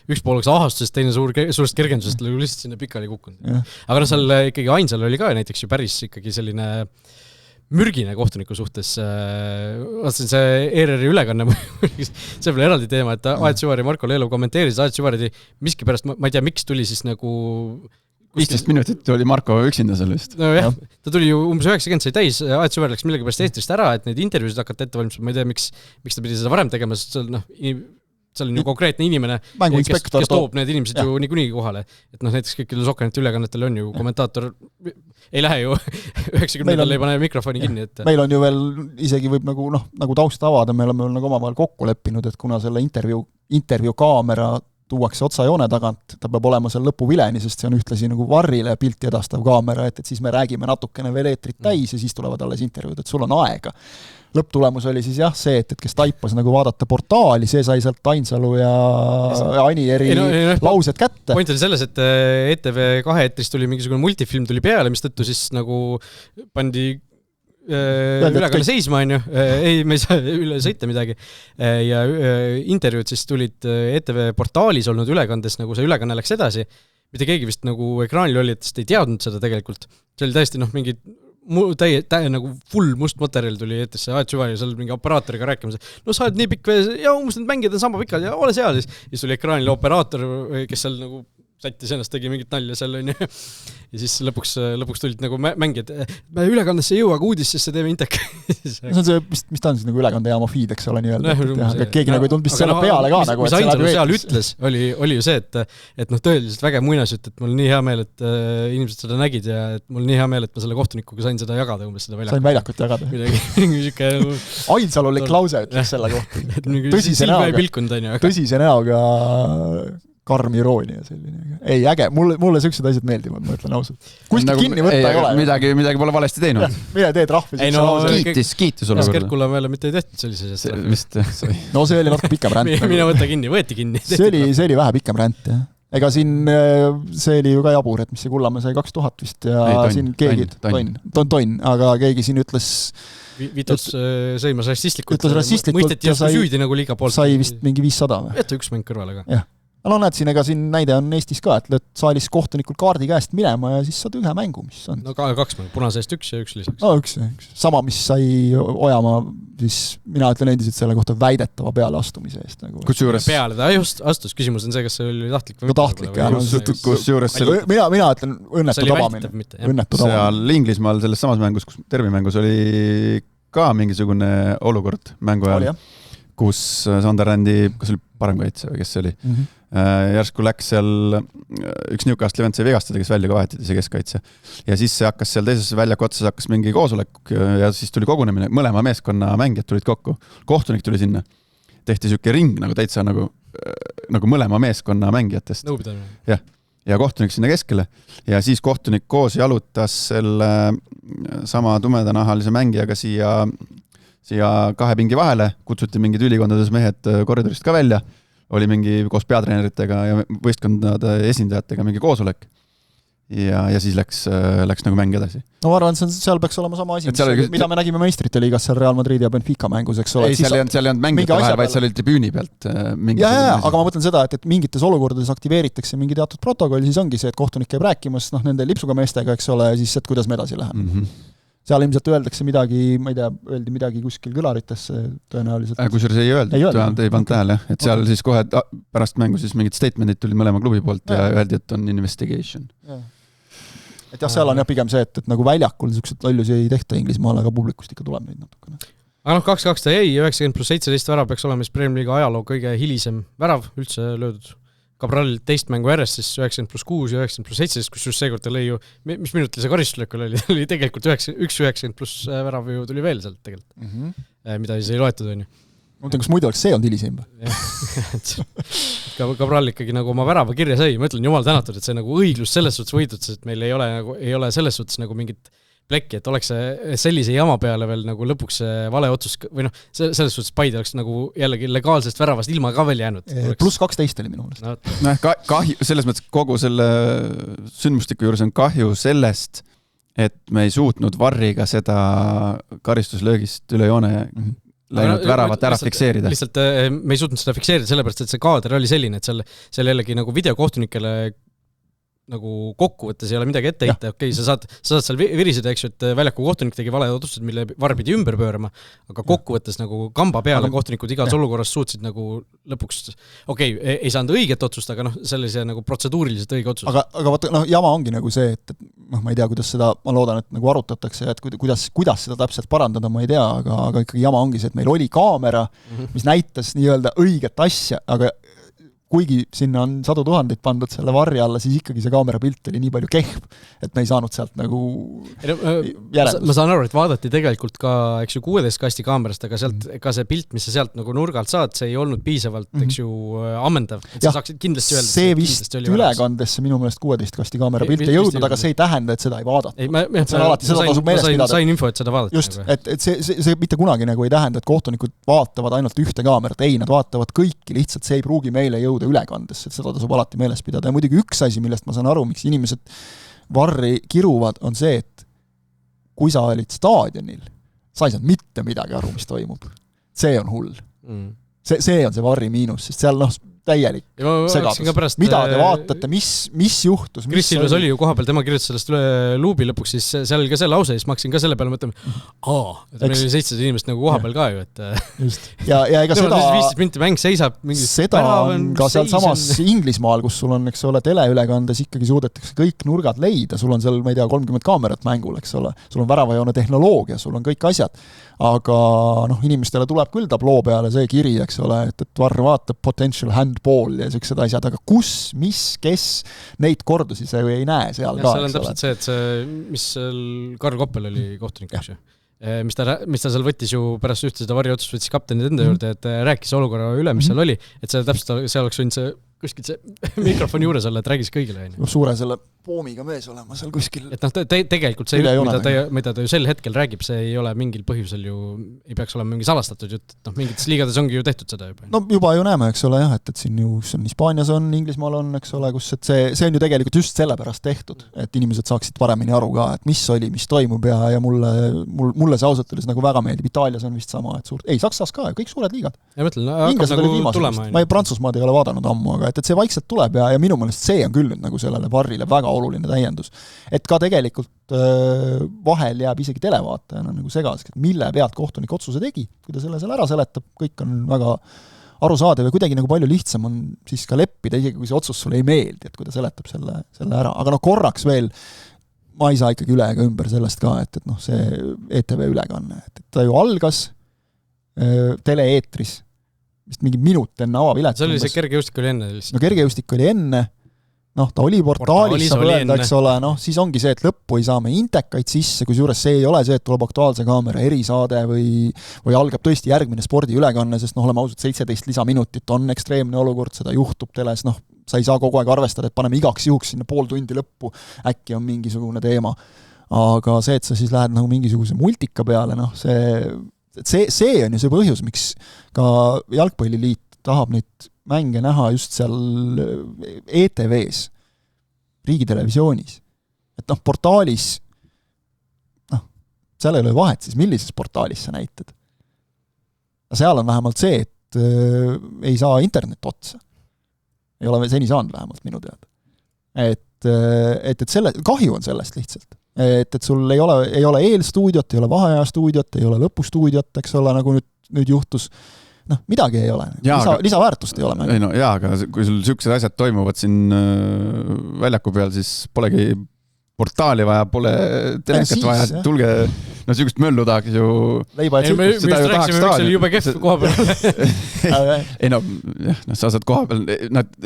üks pool oleks ahastusest, teine suurest kergendusest lihtsalt sinna pikali kukkunud. Aga seal ikkagi Ainsal oli ka näiteks ju päris ikkagi selline mürgine kohtuniku suhtes. Vaatasin see ERR-i ülekanne, see oli eraldi teema, et Aet Süvari Marko Leelu kommenteeris, Aet Süvari miski pärast, ma ei tea, miks tuli siis nagu 15 minutit oli Marko üksinda sellest. No jah, ta tuli ju umbes 90 sai täis, Aet Süvari läks millegi pärast Eestrist ära, et neid intervjuusid hakata ette valmistada, ma ei tea, miks ta pidi seda varem tegema, sest seal on ju konkreetne inimene, kes toob need inimesed ju niikuinii kohale. Et näiteks kõikidel Sokkaneti ülekannetel on ju kommentaator, ei lähe ju 90-ndal ei pane mikrofoni kinni. Et... Meil on ju veel isegi võib nagu tausta avada, me oleme nagu omavahel kokku leppinud, et kuna selle intervjuu kaamera tuuakse otsajoone tagant, ta peab olema seal lõpuvileni, sest see on ühtlasi nagu varrile pilti edastav kaamera, et siis me räägime natukene veel eetrit täis ja siis tulevad alles intervjuud, et sul on aega. Lõpptulemus oli siis jah see, et kes taipas nagu vaadata portaali, see sai sealt Ainsalu ja Anieri laused kätte. Point oli selles, et ETV2 eetrist tuli mingisugune multifilm tuli peale, mis tõttu siis nagu pandi ülekanne seisma, on ju. Ei, me ei saa üle sõita midagi. Ja intervjuud siis tulid ETV portaalis olnud ülekandes, nagu see ülekanne läks edasi. Mitte keegi vist nagu ekraanil oli, et ei teadnud seda tegelikult. See oli täiesti mingi nagu full must materjal tuli eetesse Aet Süvari ja seal mingi operaatoriga rääkimas. No sa oled nii pikk ja umbes need mängijad on sama pikad ja ole seal. Siis tuli ekraanil operaator, kes seal nagu sättis ennast, tegi mingit nalja seal on ja siis lõpuks tulid nagu mängijad. Me ülekandesse ei jõua, aga uudistesse teeme intek. See on see, mis ta on siis nagu ülekandejaama feed, eks ole nii-öelda. Keegi nagu ei tulnud vist selle peale ka. Mis Ainsalu seal ütles, oli ju see, et tõeliselt vägev muinasjutt, et mul nii hea meel, et inimesed seda nägid ja et mul nii hea meel, et ma selle kohtunikuga sain seda jagada, umbes seda väljakut. Sain väljakut jagada. Ainsalu oli klause, ütles selle kohta. Tõsise näoga karm iroonia selline. Ei, äge. Mulle sellised asjad meeldivad, ma ütlen ausalt. Kuskilt nagu, kinni võtta ei ole. Midagi pole valesti teinud. Mine teed rahvi. Kiitis olukorda. Kerkula meile mitte ei tehtud sellises. No see oli natuke pikem ränt. Mine võtta kinni, võeti kinni. See oli vähe pikem ränt, jah. Ega siin see oli ju ka jabur, et mis see Kullamäe sai 2000 vist ja siin keegi tonn, aga keegi siin ütles Vitus sõimas rassistlikult. Mõisteti ja süüdi nagu liiga poolt. Sai vist mingi 500 või? Jätta üks mäng kõrvale ka. Jah. No näed siin, ega siin näide on Eestis ka, et lööd saalis kohtunikul kaardi käest minema ja siis saad ühe mängu, mis on. No 2 mängu, punase eest 1 ja 1 lisaks. No 1. Sama, mis sai Ojamaa, siis mina ütlen endiselt selle kohta väidetava pealeastumise eest. Nagu. Kusjuures... Peale ta just astus, küsimus on see, kas see oli tahtlik või mitte. Tahtlik, jah. Kusjuures... Mina ütlen õnnetu tabamine. Seal Inglismaal selles samas mängus, kus tervimängus oli ka mingisugune olukord mängu ajal, kus Sanderlandi, kas oli parem kaitse või kes see oli? Järsku läks seal üks Newcastle event sai vigastada, kes välja ka vahetati see keskkaitse. Ja siis see hakkas seal teises väljaku otsas hakkas mingi koosolek ja siis tuli kogunemine, mõlema meeskonna mängijad tulid kokku. Kohtunik tuli sinna. Tehti siuke ring nagu täitsa nagu mõlema meeskonna mängijatest. Nõupidamine. Jah. Ja kohtunik sinna keskele ja siis kohtunik koos jalutas selle sama tumedanahalise mängijaga siia siia 2 pingi vahele, kutsuti mingid ülikondades mehed koridorist ka välja, oli mingi koos peatreeneritega ja võistkondade esindajatega mingi koosolek. Ja siis läks nagu mäng edasi. No ma arvan, seal peaks olema sama asi, mida me nägime meistrite liigas seal Real Madrid ja Benfica mängus, eks ole. Ei, seal ei olnud mängijate vahel, vaid seal oli tribüüni pealt. Aga ma mõtlen seda, et mingites olukordades aktiveeritakse mingi teatud protokoll, siis ongi see, et kohtunik käib rääkimas nende lipsuga meestega, eks ole, siis et kuidas me edasi läheme. Seal ilmselt öeldakse midagi, ma ei tea, öeldi midagi kuskil kõlaritesse tõenäoliselt. Kusjuures ei öeldud, ei pannud tähele, et seal siis kohe pärast mängu siis mingid statementid tulid mõlema klubi poolt ja öeldi, et on investigation. Et jah, seal on pigem see, et nagu väljakul niisugused lollusi ei tehta Inglismaal, aga publikust ikka tuleb neid natukene. Aga 2-2 ta jäi, 90+17 värav peaks olema Premier League ajaloo kõige hilisem värav üldse löödud. Cabral teist mängu järjest, siis 90+6 ja 90+17, kus just seekord ta lõi ju, mis minutil see karistuslöökul oli tegelikult 1-90+ värav ju tuli veel sealt tegelikult, mida siis ei loetud, on ju. Ma mõtlen, kas muidu oleks see olnud hilisim? Cabral ikkagi nagu oma värava kirja sai, ma ütlen jumal tänatud, et see nagu õiglus selles suhtes võidud, sest meil ei ole selles suhtes nagu mingit plekki, et oleks sellise jama peale veel nagu lõpuks vale otsus, või noh, selles suhtes Paide oleks nagu jällegi legaalsest väravast ilma ka veel jäänud. Plus 12 oli minu mõelest. Kahju, selles mõttes kogu selle sündmustiku juures on kahju sellest, et me ei suutnud varriga seda karistuslöögist üle joone läinud väravat ära fikseerida. Lihtsalt me ei suutnud seda fikseerida, sellepärast, et see kaader oli selline, et seal jällegi nagu videokohtunikele nagu kokkuvõttes ei ole midagi ette heita, okei, sa saad seal viriseda, eks ju, et väljaku kohtunik tegi vale otsused, mille VAR pidi ümber pöörama, aga kokkuvõttes nagu kamba peale kohtunikud igas olukorras suutsid nagu lõpuks, ei saanud õiget otsust, aga sellise nagu protseduuriliselt õige otsus. Aga vaata, jama ongi nagu see, et ma ei tea, kuidas seda, ma loodan, et nagu arutatakse, et kuidas seda täpselt parandada, ma ei tea, aga ikkagi jama ongi see, et meil oli kaamera, mis näitas nii-öelda õiget asja, aga kuigi sinna on 100 000 pandud selle varri alla, siis ikkagi see kaamera pilt oli nii palju kehv, et me ei saanud sealt nagu järeldust. Ma saan aru, et vaadati tegelikult ka, eks ju, 16 kasti kaamerast, aga sealt, ka see pilt, mis sa sealt nagu nurgalt saad, see ei olnud piisavalt, eks ju, ammendav. Et sa saaksid kindlasti öelda. See vist ülekandesse minu meelest 16 kasti kaamera pilt ei jõudnud, aga see ei tähenda, et seda ei vaadata. Ma sain info, et seda vaadata. Just, et see mitte kunagi nagu ei tähenda, et kohtunikud vaatavad ainult ühte kaamerat. Ei, nad vaatavad kõiki, lihtsalt see ei pruugi meile jõuda ülekandesse, et seda tasub alati meeles pidada. Ja muidugi üks asi, millest ma saan aru, miks inimesed varri kiruvad, on see, et kui sa olid staadionil, sa ei saanud mitte midagi aru, mis toimub. See on hull. See on see varri miinus, sest seal täielik segadus. Mida te vaatate, mis juhtus? Kristil oli ju koha peal, tema kirjutas sellest luubi lõpuks, siis seal oli ka see lause, siis ma hakkasin ka selle peale mõtlema, et meil oli 700 inimest nagu koha peal ka ju, et just. Ja ega seda 15 minti mäng seisab seda on ka seal samas Inglismaal, kus sul on, eks ole, teleülekandes ikkagi suudetakse kõik nurgad leida, sul on seal, ma ei tea, 30 kaamerat mängul, eks ole, sul on väravajoone tehnoloogia, sul on kõik asjad, aga inimestele tuleb küll tabloo peale see kiri, eks ole, et varr vaatab potential handball ja sellised asjad, aga kus, mis, kes neid kordusi see ei näe seal ka. Seal on täpselt see, et mis Karl Koppel oli kohtunik, eks ju. Mis ta seal võttis ju pärast ühte seda varjootsust, võttis kaptenid enda juurde, et rääkis olukorra üle, mis seal oli, et seal täpselt seal oleks võinud see kuskil see mikrofoni juures olla, et räägis kõigile. Suure selle poomiga mees olema seal kuskil. Et tegelikult see mida ta ju sel hetkel räägib, see ei ole mingil põhjusel ju, ei peaks olema mingi salastatud jutt, et mingites liigades ongi ju tehtud seda juba. No juba ju näeme, eks ole, jah, et siin ju Hispaanias on, Inglismaal on, eks ole, kus et see on ju tegelikult just sellepärast tehtud, et inimesed saaksid paremini aru ka, et mis oli, mis toimub ja mulle see ausalt oli nagu väga meeldib. Itaalias on vist sama, et Saksas ka, kõik suured liigad. Ja mõtlen, hakkab nagu tulema. Ma Prantsusmaad ei ole vaadanud ammu, aga et see vaikselt tuleb ja minu meelest see on küll nüüd nagu sellele varrile väga oluline täiendus. Et ka tegelikult vahel jääb isegi televaatajana nagu segaseks, et mille pealt kohtunik otsuse tegi, kui ta selle seal ära seletab, kõik on väga arusaadav ja kuidagi nagu palju lihtsam on siis ka leppida, isegi kui see otsus sulle ei meeldi, et kui ta seletab selle ära. Aga korraks veel, ma ei saa ikkagi üle ega ümber sellest ka, et see ETV ülekanne, et ta ju algas tele-eetris vist mingi minut enne avavilet. See oli see kergejõustik oli enne. No kergejõustik oli enne, ta oli portaalis saab öelda, eks ole, siis ongi see, et lõppu ei saa me intekaid sisse, kui juures see ei ole see, et tuleb Aktuaalse kaamera erisaade või algab tõesti järgmine spordiülekanne, sest oleme ausalt 17 lisaminutit on ekstreemne olukord, seda juhtub teles, sa ei saa kogu aeg arvestada, et paneme igaks juhuks sinna pool tundi lõppu, äkki on mingisugune teema. Aga see, et sa siis lähed nagu mingisuguse multika peale, see on ju see põhjus, miks ka Jalgpalliliit tahab neid mänge näha just seal ETV-s, riigitelevisioonis. Et portaalis, seal ei ole vahet siis, millises portaalis sa näitad. Seal on vähemalt see, et ei saa internet otsa. Ei ole seni saanud vähemalt minu teada. Et selle, kahju on sellest lihtsalt. Et sul ei ole eelstuudiot, ei ole vaheaja stuudiot, ei ole lõpustuudiot, eks ole, nagu nüüd juhtus. Midagi ei ole. Lisaväärtust ei ole. Ei no jaa, aga kui sul siuksed asjad toimuvad siin väljaku peal, siis polegi portaali vaja, pole telekat vaja, tulge, siukest möllu tahaks ju... Leiba, et me just rääksime, miks oli jube kehv koha peal. Ei sa saad koha peal,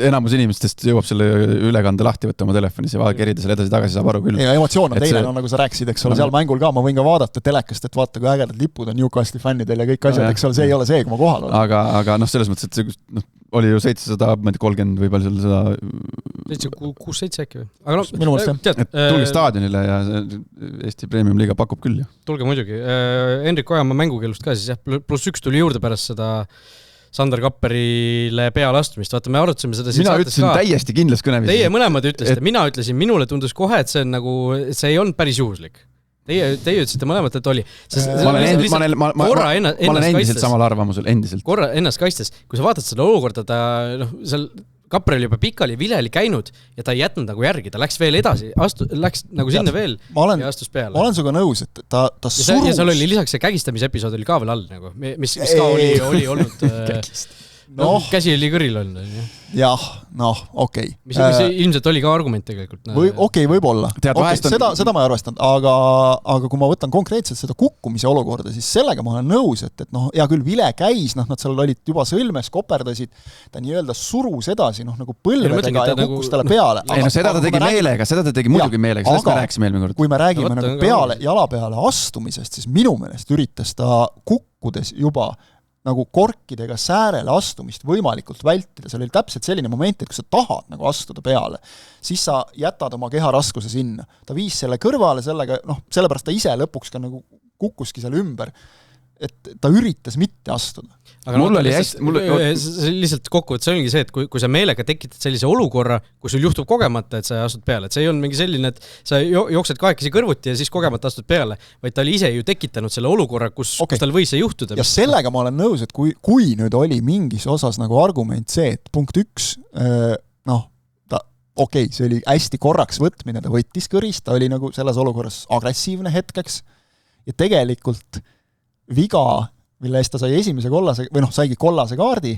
enamus inimestest jõuab selle ülekande lahti võtta oma telefonis ja kerida selle edasi-tagasi, saab aru küll. Ja emotsioon on teine, nagu sa rääksid, eks ole, seal mängul ka, ma võin ka vaadata telekast, et vaata, kui ägedad lipud on Newcastli fännidel ja kõik asjad, eks ole, see ei ole see, kui ma kohal olen. Aga selles mõttes, et oli ju 730 või palju seda 6-7 äkki või? Aga minu mõttes jah. Tulge staadionile ja Eesti Premium Liiga pakub küll ju. Tulge muidugi. Henrik Ojamaa mängukeelust ka siis jah, +1 tuli juurde pärast seda Sander Kapperile peale astumist. Vaata, me arutasime seda mina ütlesin ka. Täiesti kindlas kõneviisis. Teie mõlemad ütlesite, mina ütlesin, minule tundus kohe, et see on nagu, see ei olnud päris juhuslik. Teie ütlesite mõlemad, et oli. Ma olen endiselt samal arvamusel, endiselt. Korra ennast kaistes, kui sa vaatad seda olukorda, ta seal Kapper oli juba pikali, Vileli käinud ja ta ei jätnud nagu järgi, ta läks veel edasi, läks nagu sinna veel ja astus peale. Ma olen suga nõus, et ta surus. Ja seal oli lisaks see kägistamise episood oli ka veel all, nagu, mis ka oli olnud... käsi oli kõril olnud. Jah, okei. Mis ilmselt oli ka argument tegelikult. Võib-olla. Seda ma ei arvestanud, aga kui ma võtan konkreetselt seda kukkumise olukorda, siis sellega ma olen nõus, et hea küll, Vile käis, nad seal olid juba sõlmes, koperdasid, ta nii-öelda surus edasi, nagu põlvedega ja kukkus talle peale. Seda ta tegi muidugi meelega, sellest me rääksime eelmine kord. Kui me räägime nagu jala peale astumisest, siis minu meelest üritas ta kukkudes juba nagu korkidega säärele astumist võimalikult vältida. See oli täpselt selline moment, et kui sa tahad nagu astuda peale, siis sa jätad oma keha raskuse sinna. Ta viis selle kõrvale, sellepärast ta ise lõpuks ka nagu kukkuski seal ümber, et ta üritas mitte astuda. Aga lihtsalt kokkuvõttes see ongi see, et kui sa meelega tekitad sellise olukorra, kui sul juhtub kogemata, et sa astud peale, et see ei on mingi selline, et sa jooksed kahekesi kõrvuti ja siis kogemata astud peale, vaid ta oli ise ju tekitanud selle olukorra, kus tal võis see juhtuda. Ja sellega ma olen nõus, et kui nüüd oli mingis osas nagu argument see, et punkt 1, see oli hästi korraks võtmine, ta võttis kõrist, ta oli nagu selles olukorras agressiivne hetkeks ja tegelikult viga, mille eest ta sai esimese kollase, või saigi kollase kaardi,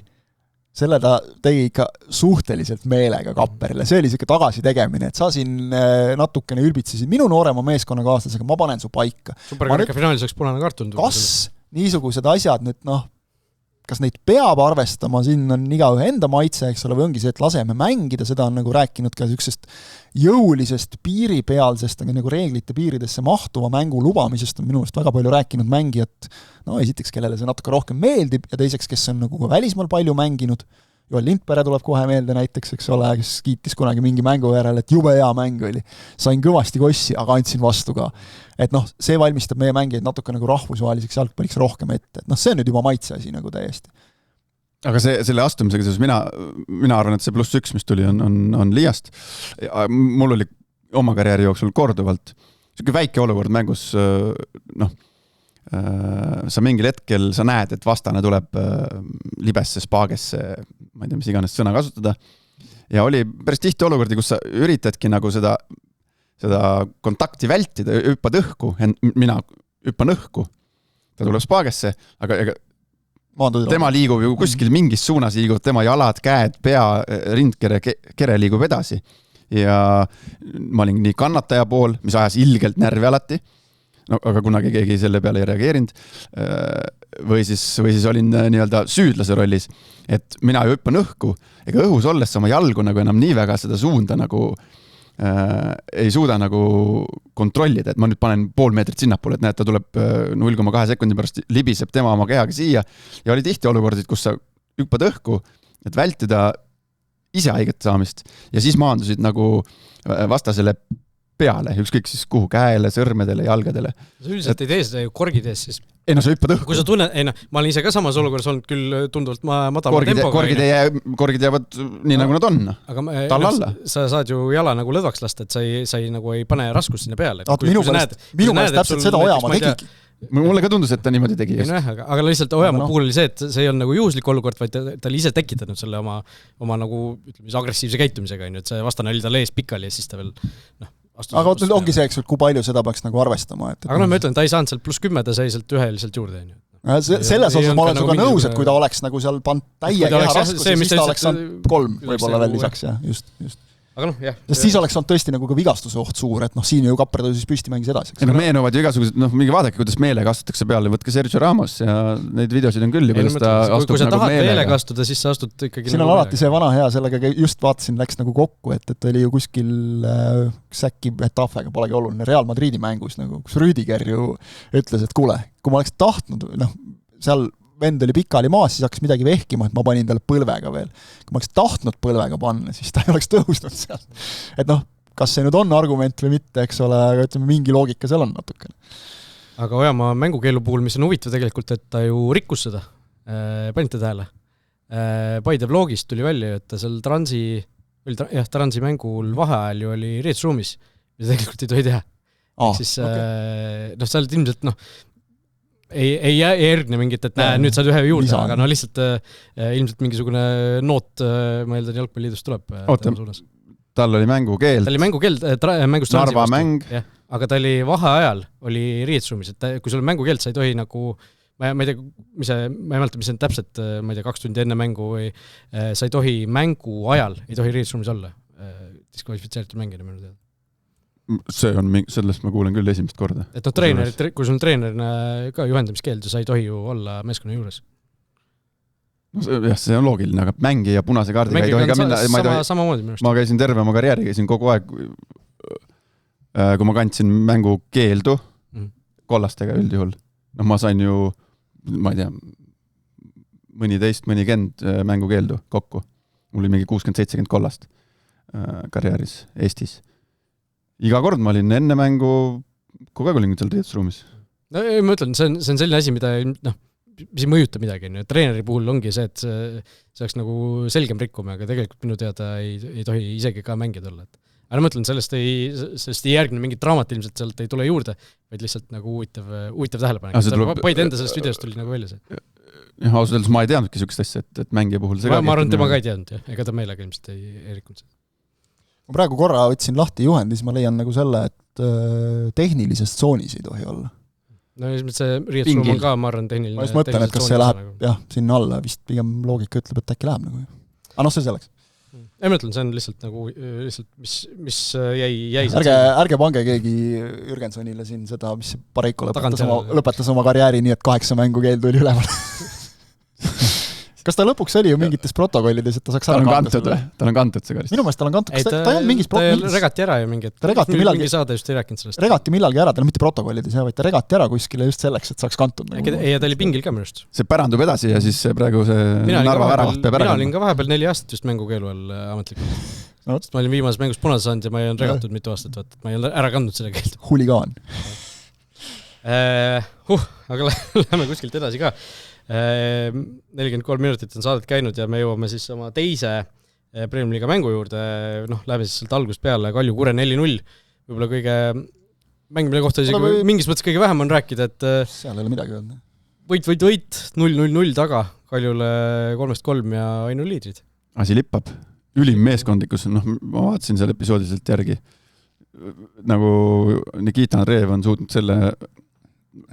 selle ta tegi ikka suhteliselt meelega Kapperile. See oli siuke tagasi tegemine, et sa siin natukene ülbitsesid minu noorema meeskonnakaaslasega, ma panen su paika. Superkarika finaalis oleks punane kaart tundnud. Kas niisugused asjad nüüd, kas neid peab arvestama, siin on igaühe enda maitse, eks ole, või ongi see, et laseme mängida, seda on nagu rääkinud ka niisugusest jõulisest piiripealsest, nagu reeglite piiridesse mahtuva mängu lubamisest on minu meelest väga palju rääkinud mängijad, esiteks, kellele see natuke rohkem meeldib ja teiseks, kes on nagu ka välismaal palju mänginud. Joel Lindpere tuleb kohe meelde näiteks, eks ole, kes kiitis kunagi mingi mängu järel, et jube hea mäng oli. Sain kõvasti kossi, aga andsin vastu ka. Et see valmistab meie mängijaid natuke nagu rahvusvaheliseks jalgpalliks rohkem ette. Et see on nüüd juba maitse asi nagu täiesti. Aga selle astumisega, siis mina arvan, et see +1, mis tuli, on liiast. Mul oli oma karjääri jooksul korduvalt selline väike olukord mängus, sa mingil hetkel sa näed, et vastane tuleb libesse, spaagesse, ma ei tea, mis iganes sõna kasutada. Ja oli päris tihti olukordi, kus sa üritadki nagu seda kontakti vältida, hüppad õhku, mina hüppan õhku, ta tuleb spaagesse, aga tema liigub ju kuskil mingis suunas, liigub tema jalad, käed, pea, rindkere liigub edasi. Ja ma olin nii kannataja pool, mis ajas ilgelt närvi alati, aga kunagi keegi selle peale ei reageerinud, või siis olin nii-öelda süüdlase rollis, et mina hüppan õhku, ega õhus olles oma jalgu nagu enam nii väga seda suunda nagu ei suuda nagu kontrollida, et ma nüüd panen pool meetrit sinnapoole, et näed, ta tuleb 0,2 sekundi pärast, libiseb tema oma kehaga siia ja oli tihti olukordid, kus sa hüppad õhku, et vältida ise haiget saamist ja siis maandusid nagu vastasele peale, ükskõik siis kuhu, käele, sõrmedele, jalgadele. Sa üldiselt ei tee seda ju korgides siis. Ei no sa hüppad õhku. Kui sa tunned, ma olen ise ka samas olukorras olnud küll tunduvalt madalama tempoga. Korgid jäävad nii nagu nad on. Tal alla. Sa saad ju jala nagu lõdvaks lasta, et sa ei nagu ei pane raskust sinna peale. Minu meelest täpselt seda Ojamaa tegigi. Mulle ka tundus, et ta niimoodi tegi. Aga lihtsalt Ojamaa puhul oli see, et see ei on nagu juhuslik olukord, vaid ta oli ise tekitanud selle oma nagu agressiivse käitumisega, et see vastane oli tal ees pikali ja siis ta veel aga ongi see, eks, kui palju seda peaks nagu arvestama. Aga ma ütlen, ta ei saanud sealt +10, ta sai sealt üheliselt juurde. Selles osas ma olen suga nõus, et kui ta oleks nagu seal pannud täie keha raskusi, siis ta oleks saanud 3 võib-olla veel lisaks. Just. Aga jah. Siis oleks olnud tõesti nagu ka vigastuse oht suur, et siin ju Kapper tõusis püsti mängis edasi. Meenuvad ju igasugused, mingi vaadake, kuidas meelega astutakse peale, võtke Sergio Ramos ja neid videosid on küll. Kui sa tahad meelega astuda, siis sa astud ikkagi siin on alati see vana hea, sellega just vaatasin, läks nagu kokku, et oli ju kuskil säki etafega, polegi oluline, Real Madridi mängus, kus Rüdiger ju ütles, et kuule, kui ma oleks tahtnud, seal vend oli pikali maas, siis hakkas midagi vehkima, et ma panin talle põlvega veel. Kui ma oleks tahtnud põlvega panna, siis ta ei oleks tõusnud seal. Et kas see nüüd on argument või mitte, eks ole, aga ütleme, mingi loogika seal on natukene. Aga Ojamaa mängukeelu puhul, mis on huvitav tegelikult, et ta ju rikkus seda. Panite tähele? Paide vlogist tuli välja, et ta seal Transi mängul vaheajal ju oli riietusruumis, mida tegelikult ei tohi teha. Siis sa oled ilmselt, ei järgne mingit, et nüüd saad ühe juurde, aga lihtsalt ilmselt mingisugune noot, ma eeldan, Jalgpalliliidust tuleb. Tal oli mängukeeld. Ta oli mängukeeld, mängust Narva mäng. Aga ta oli vaheajal, oli riietusruumis, et kui sul on mängukeeld, sa ei tohi nagu, ma ei tea, ma ei mäleta, mis on täpselt, ma ei tea, 2 tundi enne mängu või sa ei tohi mängu ajal, ei tohi riietusruumis olla. Diskvalifitseeritud mängida minu teada. See on sellest ma kuulen küll esimest korda. Et kui sul on treenerina ka juhendamiskeeld, sa ei tohi ju olla meeskonna juures. Jah, see on loogiline, aga mängija punase kaardiga ei tohi ka minna. Samamoodi minu arust. Ma käisin terve oma karjääri, käisin kogu aeg, kui ma kandsin mängu keeldu kollastega üldjuhul. Ma sain ju, ma ei tea, mõnikend mängu keeldu kokku. Mul oli mingi 60-70 kollast karjääris Eestis. Iga kord ma olin enne mängu, kogu aeg olin seal riietusruumis. Ma ütlen, see on selline asi, mida mis ei mõjuta midagi. Treeneri puhul ongi see, et see oleks nagu selgem rikkume, aga tegelikult minu teada ei tohi isegi ka mängida olla. Aga ma ütlen, sellest ei järgne mingit draamat, ilmselt sealt ei tule juurde, vaid lihtsalt nagu huvitav tähelepanek. Paide enda sellest videost tuli nagu välja see. Jah, ausalt öeldes ma ei teadnudki sükest asja, et mängija puhul see ma arvan, tema ka ei teadnud, ega ta meelega ilmselt ei rikkunud seda. Ma praegu korra võtsin lahti juhendi, siis ma leian nagu selle, et tehnilisest tsoonis ei tohi olla. No see riietusruum on ka, ma arvan, tehniline. Ma just mõtlen, et kas see läheb sinna alla, vist pigem loogika ütleb, et äkki läheb nagu. Aga see selleks. Ei mõtlen, see on lihtsalt nagu, mis jäi ärge pange keegi Jürgensonile siin seda, mis Pareiko lõpetas oma karjääri nii, et 8 mängukeel tuli üleval. Kas ta lõpuks oli ju mingites protokollides, et ta saaks ära kanda? Tal on kantud see karist. Minu meelest tal on kantud. Ta ei olnud mingis protokollides. Ta regati ära ju mingi saade just ei rääkinud sellest. Regati millalgi ära, tal mitte protokollides, vaid ta regati ära kuskile just selleks, et saaks kantud. Ja ta oli pingil ka minust. See pärandub edasi ja siis praegu see Narva väravaht peab ära. Mina olin ka vahepeal 4 aastat just mängukeelu all ametlikult. Ma olin viimases mängus punase saanud ja ma ei olnud regatud mitu aastat. Ma ei olnud ära kandnud selle keelt. Huligaan. Aga lähme kuskilt edasi ka. 43 minutit on saadet käinud ja me jõuame siis oma teise Premium Liiga mängu juurde, lähme siis sealt algust peale, Kalju Kure 4-0, võib-olla kõige mängimine kohta isegi mingis mõttes kõige vähem on rääkida, et seal ei ole midagi öelda. Võit, 0-0-0 taga, Kaljule 3-3 ja Ainu liidrid. Asi lippab, ülim meeskondlikkus, ma vaatasin seal episoodiselt järgi, nagu Nikita Andreev on suutnud selle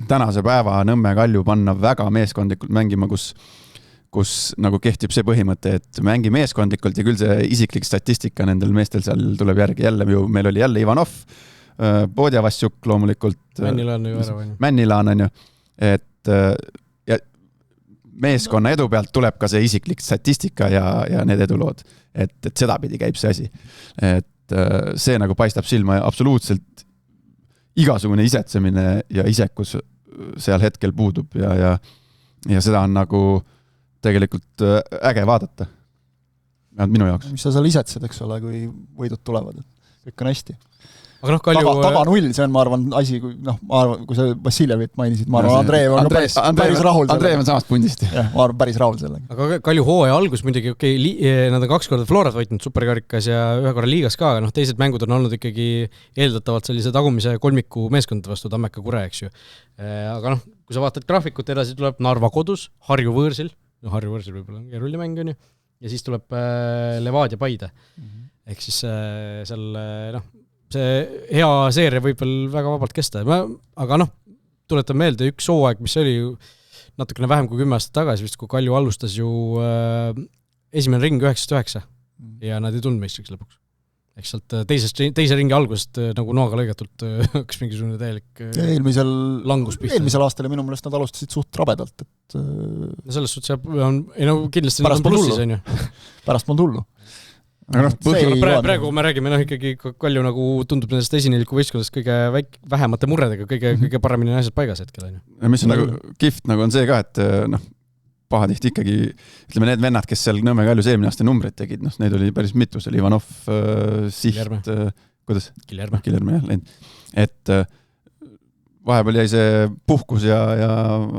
tänase päeva Nõmme Kalju panna väga meeskondlikult mängima, kus nagu kehtib see põhimõte, et mängi meeskondlikult ja küll see isiklik statistika nendel meestel seal tuleb järgi jälle ju, meil oli jälle Ivanov, Podjavassjuk loomulikult. Männilaan on ju, et ja meeskonna edu pealt tuleb ka see isiklik statistika ja need edulood, et seda pidi käib see asi. Et see nagu paistab silma absoluutselt igasugune isetsemine ja isekus seal hetkel puudub ja seda on nagu tegelikult äge vaadata. Minu jaoks. Mis sa seal isetsed, eks ole, kui võidud tulevad. Kõik on hästi. aga noh, Kalju taga null, see on, ma arvan, asi, kui sa Vassiljevit mainisid, ma arvan, Andreev on päris rahul sellega. Andreev on samast pundist. Jah, ma arvan, päris rahul sellega. Aga Kalju hooaja algus muidugi, nad on 2 korda Florat võitnud superkarikas ja 1 korra liigas ka, aga teised mängud on olnud ikkagi eeldatavalt sellise tagumise kolmiku meeskondade vastu Tammeka Kure, eks ju. Aga kui sa vaatad graafikut, edasi tuleb Narva kodus, Harju võõrsil, Harju võõrsil võib-olla on keeruline mäng, ja siis tuleb Levadia Paide. Ehk siis seal, see hea seeria võib veel väga vabalt kesta. Aga tuletan meelde üks hooaeg, mis oli natukene vähem kui 10 aastat tagasi, vist kui Kalju alustas ju esimene ring 9-9 ja nad ei tulnud meistriks lõpuks. Ehk sealt teise ringi algusest nagu noaga lõigatult hakkas mingisugune täielik langus pihta. Eelmisel aastal ja minu meelest nad alustasid suht rabedalt. Et, selles suhtes kindlasti pärast plussis on ju. Pärast mul tullu. Praegu me räägime ikkagi Kalju nagu tundub nendest esineliku võistkondest kõige vähemate murredega, kõige paremini asjad paigas hetkel. Mis on nagu kihvt nagu on see ka, et pahatihti ikkagi, ütleme need vennad, kes seal Nõmme Kaljus eelmine aasta numbreid tegid, neid oli päris mitu, see oli Ivanov, Siht, kuidas? Kiljerme jah, läinud. Et vahepeal jäi see puhkus ja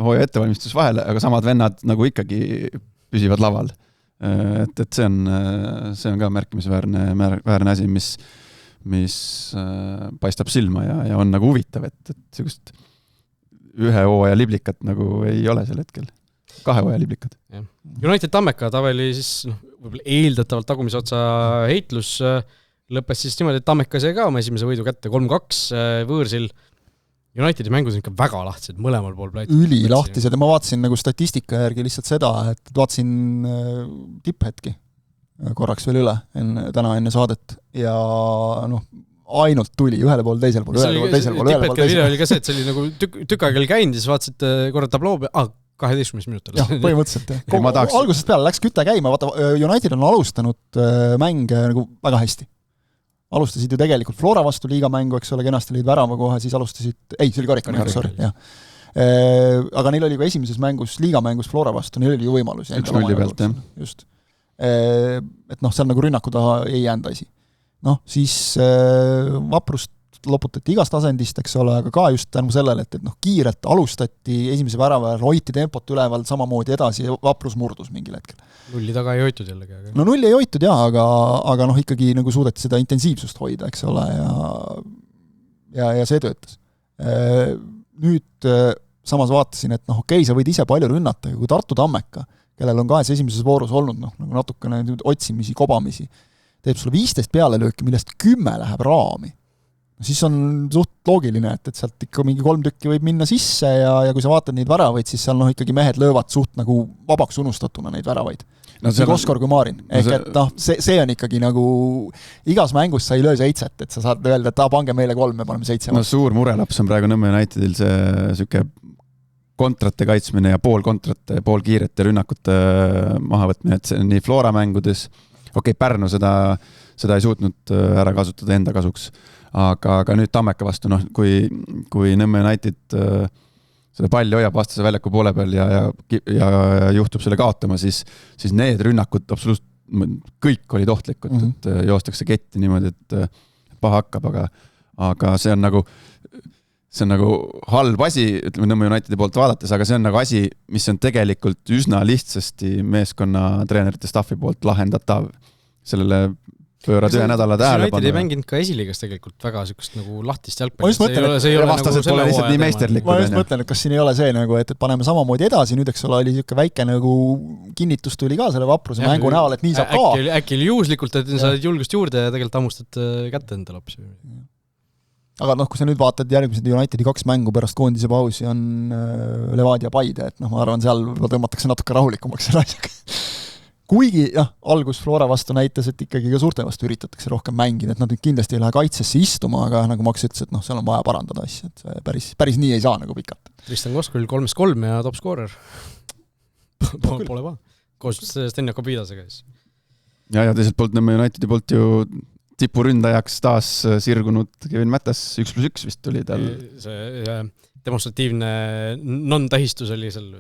hooja ettevalmistus vahele, aga samad vennad nagu ikkagi püsivad laval. Et see on ka märkimisväärne asi, mis paistab silma ja on nagu huvitav, et sellist ühe hooaja liblikat nagu ei ole sel hetkel. 2 hooaja liblikad. United Tammeka tabeli siis võib-olla eeldatavalt tagumise otsa heitlus lõppes siis niimoodi, et Tammeka sai ka oma esimese võidu kätte 3-2 võõrsil. Unitedi mängud on ikka väga lahtised, mõlemal pool pläid. Ülilahtised ja ma vaatasin nagu statistika järgi lihtsalt seda, et vaatasin tipphetki korraks veel üle täna enne saadet ja ainult tuli ühele pool, teisel pool, teisel pool. Tipphetke video oli ka see, et see oli nagu tükk aega käinud ja siis vaatasid korra tabloo 12 minutil. Jah, põhimõtteliselt. Algusest peale läks küte käima, vaata, United on alustanud mänge nagu väga hästi. Alustasid ju tegelikult Flora vastu liigamängu, eks ole, kenasti olid värava kohe, siis alustasid, see oli karikamäng, sorry, jah. Aga neil oli ka esimeses mängus, liigamängus Flora vastu, neil oli ju võimalus. 1-0 pealt, jah. Just. Et seal nagu rünnaku taha ei jäänud asi. Siis Vaprust loputati igast asendist, eks ole, aga ka just tänu sellele, et kiirelt alustati esimese värava, hoiti tempot üleval samamoodi edasi ja Vaprus murdus mingil hetkel. Nulli taga ei hoitud jällegi. Nulli ei hoitud jah, aga ikkagi nagu suudeti seda intensiivsust hoida, eks ole, ja see töötas. Nüüd samas vaatasin, et sa võid ise palju rünnata, kui Tartu Tammeka, kellel on 2 esimeses voorus olnud nagu natukene otsimisi, kobamisi, teeb sulle 15 pealelööki, millest 10 läheb raami. Siis on suht loogiline, et sealt ikka mingi 3 tükki võib minna sisse ja kui sa vaatad neid väravaid, siis seal ikkagi mehed löövad suht nagu vabaks unustatuna neid väravaid. Nii Koskor kui Maarin. Ehk see on ikkagi nagu igas mängus sa ei löö 7, et sa saad öelda, et pange meile 3, me paneme 7. Suur murelaps on praegu Nõmme Unitedil see süke kontrate kaitsmine ja pool kiirete rünnakute mahavõtmine, et see on nii Flora mängudes, Pärnu seda ei suutnud ära kasutada enda kasuks. Aga nüüd Tammeka vastu, kui Nõmme United seda palli hoiab vastase väljaku poole peal ja juhtub selle kaotama, siis need rünnakud absoluutselt kõik olid ohtlikud, et joostakse ketti niimoodi, et paha hakkab, aga see on nagu halb asi, ütleme Nõmme Unitedi poolt vaadates, aga see on nagu asi, mis on tegelikult üsna lihtsasti meeskonna treenerite staffi poolt lahendatav. Sellele pöörad ühe nädala tähelepanu. United ei mänginud ka esiliigas tegelikult väga sükust nagu lahtist jalgpalli. Vastased pole lihtsalt nii meisterlik. Ma just mõtlen, et kas siin ei ole see, et paneme samamoodi edasi, nüüd eks ole oli niisugune väike nagu kinnitus tuli ka selle Vapruse mängu näol, et nii saab ka. Äkki oli juhuslikult, et sa oled julgust juurde ja tegelikult hammustad kätte enda laps. Aga kui sa nüüd vaatad järgmised Unitedi 2 mängu pärast koondise pausi on Levadia Paide, et ma arvan, seal tõmmatakse natuke rahulikumaks selle asjaga. Kuigi algus Flora vastu näitas, et ikkagi ka suurte vastu üritatakse rohkem mängida, et nad kindlasti ei lähe kaitsesse istuma, aga nagu Maks ütles, et seal on vaja parandada asja, et päris nii ei saa nagu pikalt. Tristan Koskol 3-3 ja top scorer. Pole vaja. Koos Stenja Kopidasega. Ja teiselt poolt Nõmme Unitedi poolt ju tipuründajaks taas sirgunud Kevin Mätas 1+1 vist tuli tal. See demonstratiivne non-tähistus oli seal,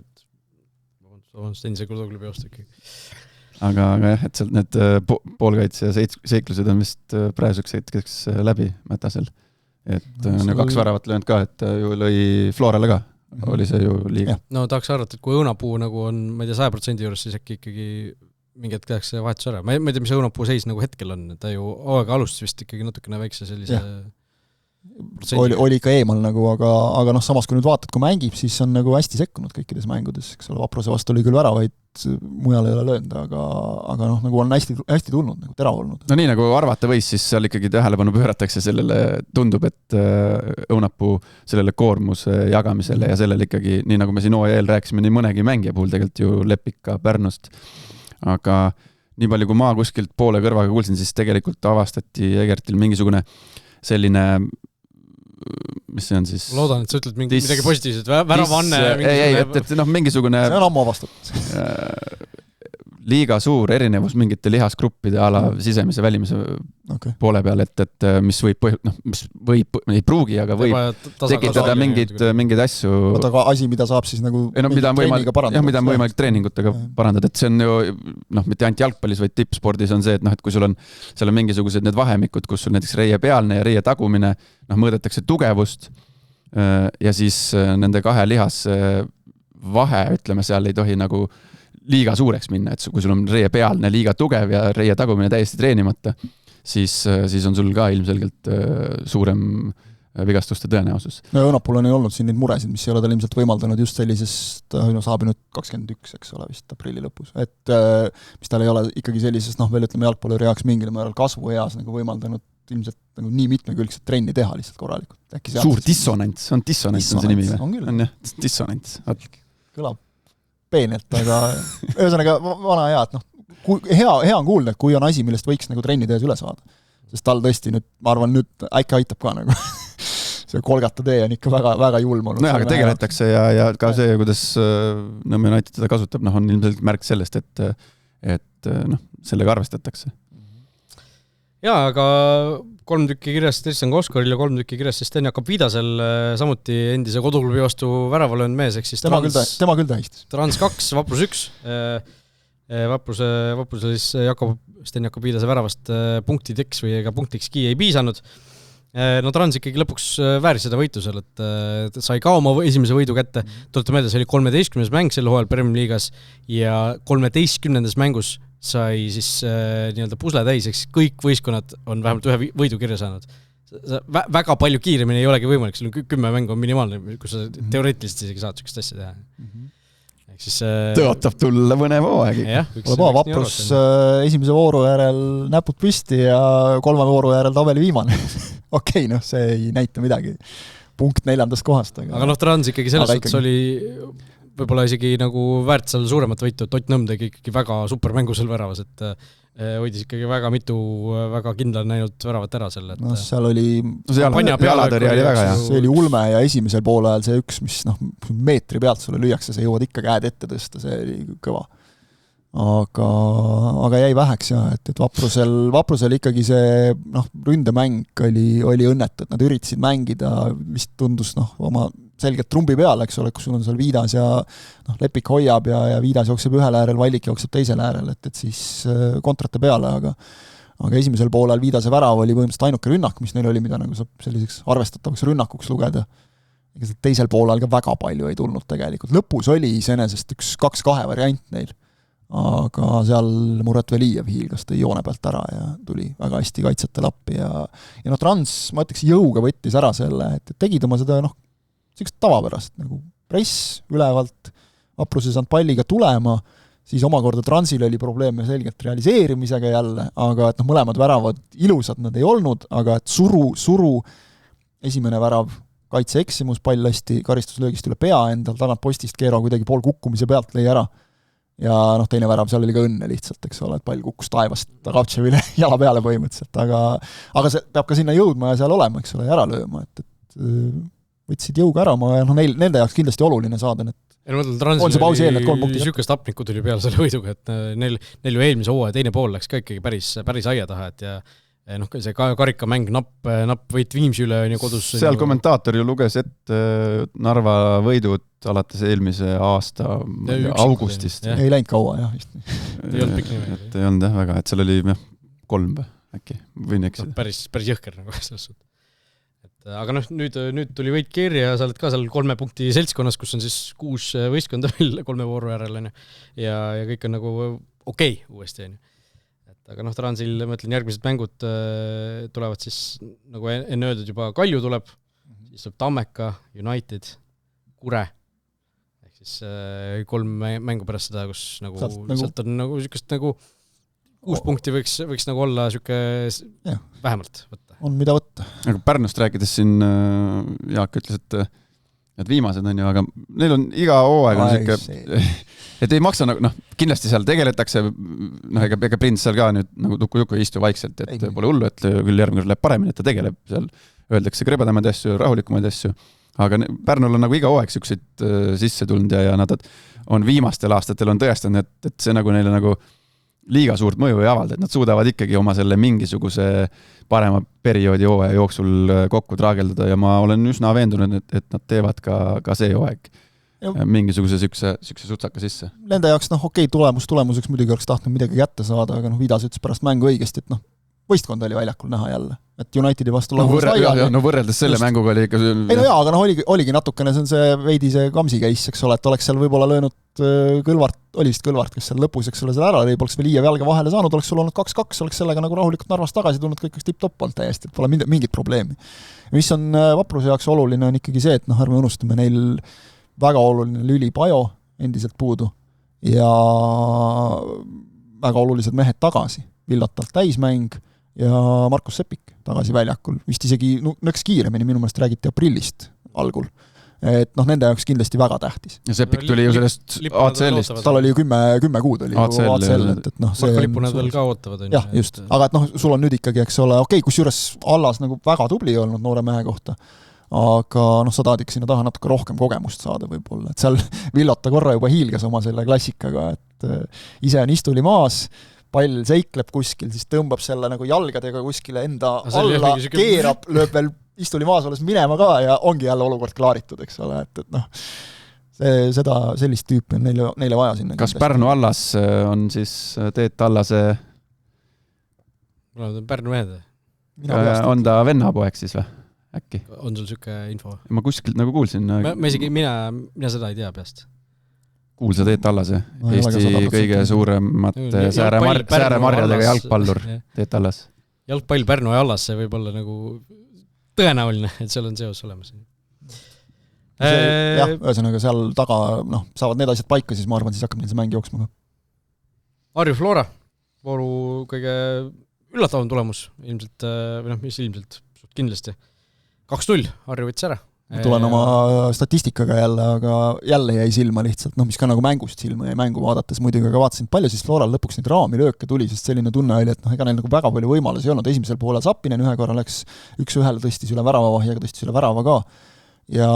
Stenise Kurdoklubi osta ikkagi. Aga jah, et sealt need poolkaitse ja seiklused on vist praeguseks hetkeks läbi Mätasel. et no 2 väravat löönud ka, et ju lõi Florale ka, oli see ju liiga. No tahaks arvata, et kui õunapuu nagu on, ma ei tea, 100% juures, siis äkki ikkagi mingi hetk tehakse vahetus ära. Ma ei tea, mis õunapuu seis nagu hetkel on, ta ju hooaega alustas vist ikkagi natukene väikse sellise oli ikka eemal nagu, aga samas kui nüüd vaatad, kui mängib, siis on nagu hästi sekkunud kõikides mängudes, eks ole, Vapruse vastu oli küll väravaid, mujal ei ole löönud, aga nagu on hästi tulnud, nagu terav olnud. No nii nagu arvata võis, siis seal ikkagi tähelepanu pööratakse sellele, tundub, et õunapuu sellele koormuse jagamisele ja sellele ikkagi, nii nagu me siin OEL rääkisime, nii mõnegi mängija puhul tegelikult ju Lepika Pärnust, aga nii palju kui ma kuskilt poole kõrvaga kuulsin, siis tegelikult avastati Egertil mingisugune selline, mis see on siis? Loodan, et sa ütled midagi positiivset, väravanne. Et mingisugune see on ammu avastatud. Liiga suur erinevus mingite lihasgruppide ala sisemise välimise poole peal, et mis võib, ei pruugi, aga võib tekitada mingeid asju. Oota, aga asi, mida saab siis nagu mida on võimalik treeningutega parandada, et see on ju, mitte ainult jalgpallis, vaid tippspordis on see, et kui sul on seal mingisugused need vahemikud, kus sul näiteks reie pealne ja reie tagumine, mõõdetakse tugevust ja siis nende 2 lihas vahe, ütleme, seal ei tohi nagu liiga suureks minna, et kui sul on reie pealne liiga tugev ja reie tagumine täiesti treenimata, siis on sul ka ilmselgelt suurem vigastuste tõenäosus. No õunapul on ju olnud siin neid muresid, mis ei ole tal ilmselt võimaldanud just sellisest, saab nüüd 21, eks ole, vist aprilli lõpus, et mis tal ei ole ikkagi sellisest, veel ütleme jalgpalluri jaoks mingil määral kasvueas nagu võimaldanud ilmselt nagu nii mitmekülgset trenni teha lihtsalt korralikult. Suur dissonants, on see nimi või? On küll. On jah, dissonants. Kõlab peenelt, aga ühesõnaga vana hea, et hea on kuulda, kui on asi, millest võiks nagu trenni tehes üle saada. Sest tal tõesti nüüd, ma arvan, nüüd äkki aitab ka nagu see kolgata tee on ikka väga, väga julm olnud. No aga tegeletakse ja ka see, kuidas Nõmme United teda kasutab, on ilmselt märk sellest, et sellega arvestatakse. Jaa, aga 3 tükki kirjas Tristan Koskoril ja 3 tükki kirjas Sten Jakob Viidasel, samuti endise koduklubi vastu värava löönud mees, ehk siis tema küll tähistas. Trans 2, Vaprus 1. Vapruse siis Sten Jakob Viidase väravast punktiks või ega punktikski ei piisanud. No Trans ikkagi lõpuks vääris seda võitu seal, et sai ka oma esimese võidu kätte. Tuletan meelde, see oli 13. mäng sel hooajal Premier Liigas ja 13. mängus sai siis nii-öelda pusle täis, eks kõik võistkonnad on vähemalt ühe võidu kirja saanud. Väga palju kiiremini ei olegi võimalik, sul on 10 mängu on minimaalne, kus sa teoreetiliselt isegi saad sellist asja teha. Tõotab tulla mõnev hooagi. Vaprus esimese vooru järel näpud püsti ja 3. vooru järel tabeli viimane. Okei, see ei näita midagi. Punkt 4. kohast. Aga Trans ikkagi selles suhtes oli võib-olla isegi nagu väärt seal suuremat võitu, et Ott Nõmm tegi ikkagi väga super mängu seal väravas, et hoidis ikkagi väga mitu väga kindlal näinud väravat ära selle. Seal oli jalatõrje oli väga hea. See oli ulme ja esimesel poole ajal see üks, mis meetri pealt sulle lüüakse, sa jõuad ikka käed ette tõsta, see oli kõva. Aga jäi väheks ja, et Vaprusel ikkagi see ründemäng oli õnnetu, et nad üritasid mängida, vist tundus oma selgelt trumbi peal, eks ole, kus sul on seal Viidas ja Lepik hoiab ja Viidas jookseb ühel äärel, Vallik jookseb teisel äärel, et siis kontrate peale, aga esimesel poolel Viidase värav oli põhimõtteliselt ainuke rünnak, mis neil oli, mida nagu saab selliseks arvestatavaks rünnakuks lugeda. Ega teisel poolel ka väga palju ei tulnud tegelikult. Lõpus oli iseenesest 1-2 variant neil, aga seal Murat Velijev hiilgas tõi joone pealt ära ja tuli väga hästi kaitsjatel appi ja Trans, ma ütleks, jõuga võttis ära selle, et tegid oma seda sellist tavapärast, nagu press ülevalt, Vaprus ei saanud palliga tulema, siis omakorda Transil oli probleeme selgelt realiseerimisega jälle, aga et mõlemad väravad ilusad nad ei olnud, aga et suru esimene värav, kaitseeksimus, pall lasti karistuslöögist üle pea endal, Tanat postist Keero kuidagi pool kukkumise pealt lõi ära ja teine värav, seal oli ka õnne lihtsalt, eks ole, et pall kukkus taevast Ravtševile jala peale põhimõtteliselt, aga see peab ka sinna jõudma ja seal olema, eks ole, ära lööma, et võtsid jõuga ära, nende jaoks kindlasti oluline saada need. On see pausi eelne, 3 punkti? Sükast apnikku tuli peale selle võiduga, et neil ju eelmise hooaja teine pool läks ka ikkagi päris aia taha, et ja see karikamäng napp võit Viimsi üle on ju kodus. Seal kommentaator ju luges ette Narva võidud alates eelmise aasta augustist. Ei läinud kaua, jah. Ei olnud pikk nime. Ei olnud jah väga, et seal oli 3 äkki, võin eksida. Päris jõhker nagu selles suhtes. aga nüüd tuli võit kirja ja sa oled ka seal 3 punkti seltskonnas, kus on siis 6 võistkonda veel 3 vooru järel, ja kõik on nagu okei uuesti, aga Transil, ma ütlen, järgmised mängud tulevad siis, nagu enne öeldud juba, Kalju tuleb, siis tuleb Tammeka, United, Kure, ehk siis 3 mängu pärast seda, kus sealt on nagu sükest nagu 6 punkti võiks nagu olla süke vähemalt võtta. On mida võtta. Aga Pärnust rääkides siin Jaak ütles, et viimased on ju, aga neil on iga hooaeg on süke, et ei maksa nagu, kindlasti seal tegeletakse, ega Prins seal ka nüüd nagu tuku istu vaikselt, et pole hullu, et küll järgmine läheb paremini, et ta tegeleb seal, öeldakse krõbedamaid asju, rahulikumaid asju, aga Pärnul on nagu iga hooaeg sükseid sisse tulnud ja nad on viimastel aastatel on tõestanud, et see nagu neile nagu liiga suurt mõju ei avalda, et nad suudavad ikkagi oma selle mingisuguse parema perioodi hooaja jooksul kokku traageldada ja ma olen üsna veendunud, et nad teevad ka see hooaeg mingisuguse sükse sutsaka sisse. Nende jaoks tulemuseks muidugi oleks tahtnud midagi kätte saada, aga Vidas ütles pärast mängu õigesti, et võistkond oli väljakul näha jälle. Et Unitedi vastu võrreldes selle mänguga oli ikka... Ei no jaa, aga oligi natukene, see on see veidi see Kamsi case, eks ole, et oleks seal võib-olla löönud Kõlvart, kes seal lõpus, eks ole, seal ära oli, poleks veel Iiev jalga vahele saanud, oleks sul olnud 2-2, oleks sellega nagu rahulikult Narvast tagasi tulnud, kõik üks tipp-topp olnud täiesti, et pole mingit probleemi. Mis on Vapruse jaoks oluline, on ikkagi see, et ärme unustame, neil väga oluline lüli Pajo endiselt puudu ja väga olulised mehed tagasi, Villatalt täismäng ja Markus Sepik tagasi väljakul, vist isegi nõks kiiremini, minu meelest räägiti aprillist algul. Et nende jaoks kindlasti väga tähtis. Ja Sepik tuli ju sellest ACL-ist. Tal oli ju 10 kuud oli ACL, et Marko Lippunad veel ka ootavad. Jah, just. Aga et sul on nüüd ikkagi, eks ole, kusjuures Allas nagu väga tubli olnud noore mehe kohta, aga sa tahad ikka sinna taha natuke rohkem kogemust saada võib-olla, et seal Villota korra juba hiilgas oma selle klassikaga, et ise on istuli maas, pall seikleb kuskil, siis tõmbab selle nagu jalgadega kuskile enda alla, keerab, lööb veel istuli maas olles minema ka ja ongi jälle olukord klaaritud, eks ole, et sellist tüüpi on neile vaja sinna. Kas Pärnu Allas on siis Teet Allase Pärnu mehed? On ta vennapoeg siis või? Äkki? On sul süke info? Ma kuskilt nagu kuulsin. Mina seda ei tea peast. Kuulsa Teet Allase, Eesti kõige suuremat sääremarjadega jalgpallur Teet Allas. Jalgpall Pärnu ja Allas, see võib olla nagu tõenäoline, et seal on seos olemas. Jah, ühesõnaga seal taga saavad need asjad paika, siis ma arvan, siis hakkab neil see mäng jooksma. Harju Flora, vooru kõige üllatavam tulemus, ilmselt, mis ilmselt kindlasti. 2-0, Harju võttis ära. Tulen oma statistikaga jälle, aga jälle jäi silma lihtsalt, mis ka nagu mängust silma jäi mängu vaadates muidugi, aga vaatasin, palju siis Floral lõpuks neid raamilööke tuli, sest selline tunne oli, et ega neil nagu väga palju võimalusi ei olnud, esimesel poolel Sapinen ühe korra läks 1-1 tõstis üle värava tõstis üle värava ka ja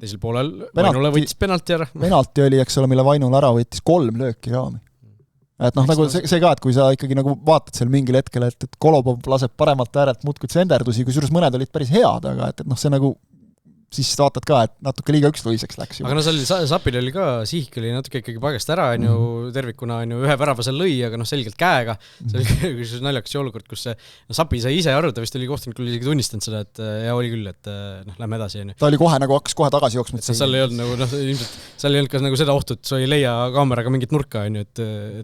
teisel poolel Vainule võttis penalti ära. Penalti oli, eks ole, mille Vainule ära võttis 3 lööki raami. Et nagu see ka, et kui sa ikkagi nagu vaatad seal mingil hetkel, et Kolobov laseb paremalt äärelt muudkui tsenderdusi, kusjuures mõned olid päris head, aga et see nagu siis vaatad ka, et natuke liiga ükslõiseks läks juba. Aga Sapil oli ka, Sihik oli natuke ikkagi paigast ära, tervikuna ühe värava seal lõi, aga selgelt käega. See oli naljakas olukord, kus Sapi sai ise aru, ta vist oli kohtunikul isegi tunnistanud seda, et ja oli küll, et lähme edasi. Ta oli kohe nagu hakkas kohe tagasi jooksma. Seal ei olnud ilmselt, seal ei olnud ka nagu seda ohtu, et sa ei leia kaameraga mingit nurka, et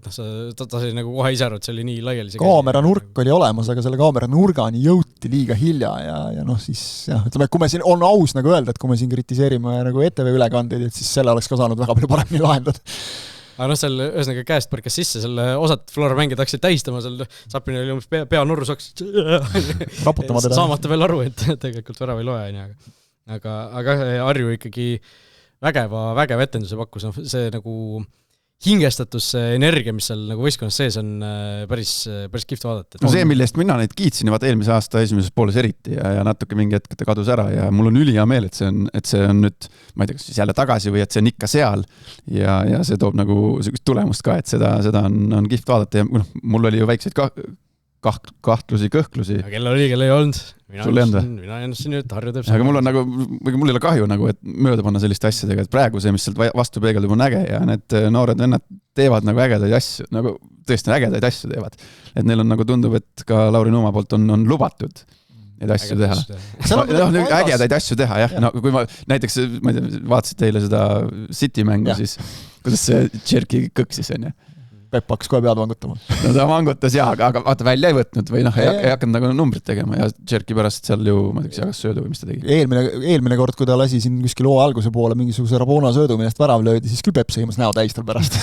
ta sai nagu kohe ise aru, et see oli nii laiali. Kaamera nurk oli olemas, aga selle kaamera nurgani jõuti liiga hilja ja siis ütleme, kui me siin on aus nagu öelda, et kui me siin kritiseerime nagu ETV ülekandeid, et siis selle oleks ka saanud väga palju paremini lahendada. Aga seal ühesõnaga käest põrkas sisse, selle osad Flora mängid hakkasid tähistama, seal Sapine oli umbes pea nurrus saamata veel aru, et tegelikult värav ei loe. Aga Harju ikkagi vägev etenduse pakkus, see nagu hingestatus, energia, mis seal nagu võistkonnas sees on päris kihvt vaadata. See, millest mina neid kiitsin, vaat eelmise aasta esimeses pooles eriti ja natuke mingi hetk ta kadus ära ja mul on ülihea meel, et see on nüüd, ma ei tea, kas siis jälle tagasi või et see on ikka seal ja see toob nagu sellist tulemust ka, et seda on kihvt vaadata ja mul oli ju väikseid kahtlusi, kõhklusi. Kelle ei olnud? Mina ennustasin nüüd, Harju teeb aga mul on nagu, mul ei ole kahju nagu, et mööda panna selliste asjadega, et praegu see, mis sealt vastu peegeldub, on äge ja need noored vennad teevad nagu ägedaid asju, nagu tõesti ägedaid asju teevad. Et neil on nagu tundub, et ka Lauri Nuuma poolt on lubatud neid asju teha. Ägedaid asju teha, jah. No, kui ma näiteks, ma ei tea, vaatasid teile seda City mängu, siis kuidas see Tšerki kõksis, on ju? Pepp hakkas kohe pead vangutama. No ta vangutas aga vaata välja ei võtnud või ei hakanud nagu numbrit tegema ja Tšerki pärast seal ju, ma teaks, jagas söödu või mis ta tegi. Eelmine kord, kui ta lasi siin kuskil hoo alguse poole mingisuguse Rabona söödu, millest värav löödi, siis küll Pepp sõimas näo täis tal pärast.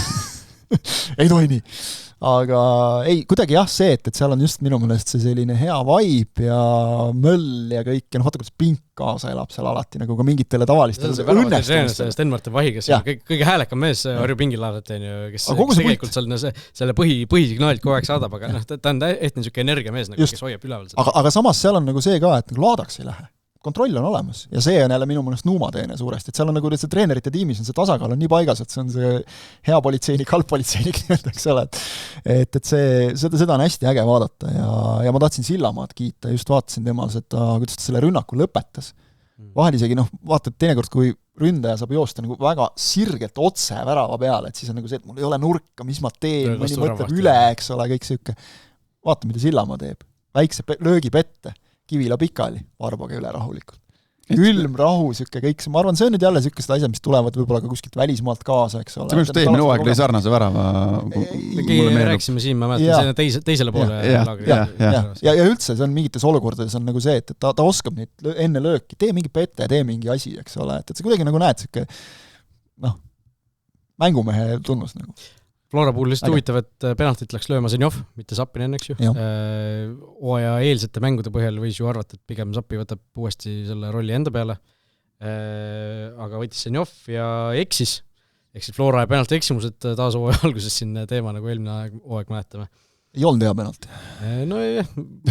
Ei tohi nii. Aga ei, kuidagi jah see, et seal on just minu meelest see selline hea vibe ja möll ja kõik, ja vaata, kuidas Pink kaasa elab seal alati, nagu ka mingitele tavalistele õnnestumistele. Sten-Martin Vahi, kes on kõige häälekam mees Harju Pingil alati, kes tegelikult selle põhisignaalit kogu aeg saadab, aga ta on ehti niisugune energiamees, kes hoiab üleval. Aga samas seal on nagu see ka, et laadaks ei lähe. Kontroll on olemas ja see on jälle minu mõnest nuumateene suuresti, et seal on nagu see treenerite tiimis on see tasakaal on nii paigas, et see on see hea politseinik, halb politseinik, eks ole, et seda on hästi äge vaadata ja ma tahtsin Sillamaad kiita, just vaatasin temal seda, kuidas ta selle rünnaku lõpetas. Vahel isegi, vaatad teinekord, kui ründaja saab joosta nagu väga sirgelt otse värava peale, et siis on nagu see, et mul ei ole nurka, mis ma teen, mõni mõtleb üle, eks ole, kõik siuke. Vaata, mida Sillamaa teeb. Väikse löögi pette. Kivila pikali, Varboga üle rahulikult. Külm, rahu, siuke kõik. Ma arvan, see on nüüd jälle siukesed asjad, mis tulevad võib-olla ka kuskilt välismaalt kaasa, eks ole. See on just eelmine hooaeg lõi sarnase värava. Rääkisime siin, ma mäletan, teisele poole laagri. Ja üldse, see on mingites olukordades on nagu see, et ta oskab neid enne lööki, tee mingi pette, tee mingi asi, eks ole. Et see kuidagi nagu näed, siuke mängumehe tunnus nagu. Flora puhul lihtsalt huvitav, et penaltit läks lööma Zenjov, mitte Sappinen, eks ju. Hooaja eelsete mängude põhjal võis ju arvata, et pigem Sappi võtab uuesti selle rolli enda peale. Aga võitis Zenjov ja eksis. Ehk siis Flora ja penalti eksimused taas hooaja alguses siin teema, nagu eelmine hooaeg mäletame. Ei olnud hea penalti. No jah,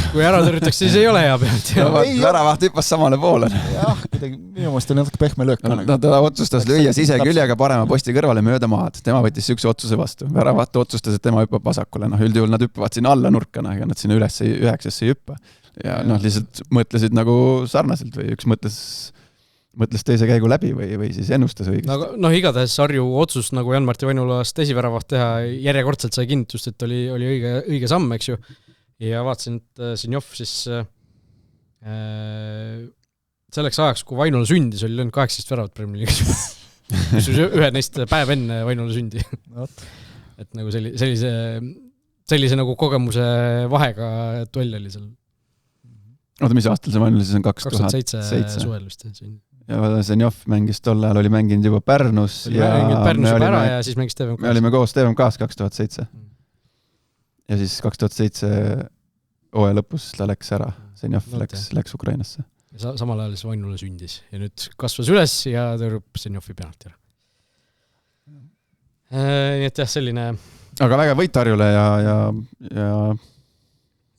kui ära tõrjutakse, siis ei ole hea penalti. Väravaht hüppas samale poole. Jah, minu mõelest on natuke pehme löök. Ta otsustas lüüa siseküljega parema posti kõrvale mööda maad. Tema võttis üks otsuse vastu. Väravaht otsustas, et tema hüppab vasakule. Üldjuhul nad hüppavad sinna alla nurkana, ega nad sinna üles 9-sse ei hüppa. Ja lihtsalt mõtlesid nagu sarnaselt või üks mõtles teise käigu läbi või siis ennustas õigesti. Igatahes Harju otsus nagu Jan-Marti Vainulast esiväravast teha järjekordselt sai kinnitust, et oli õige samm, eks ju. Ja vaatasin, et Zenjov siis selleks ajaks, kui Vainula sündis, oli 18 väravat Premier League'is. Ühe neist päev enne Vainula sündi. Et nagu sellise nagu kogemuse vahega duell oli seal. Oota, mis aastal see Vainula siis on 2007 suvel vist sündi. Ja Zenjov mängis tol ajal, oli mänginud juba Pärnus ja siis mängis TVMK. Me olime koos TVMK-s 2007. Ja siis 2007 hooaja lõpus ta läks ära. Zenjov läks Ukrainasse. Ja samal ajal see Vainula sündis ja nüüd kasvas üles ja tõrjub Zenjovi penalti ära. Nii et jah, selline... Aga väga võit Harjule ja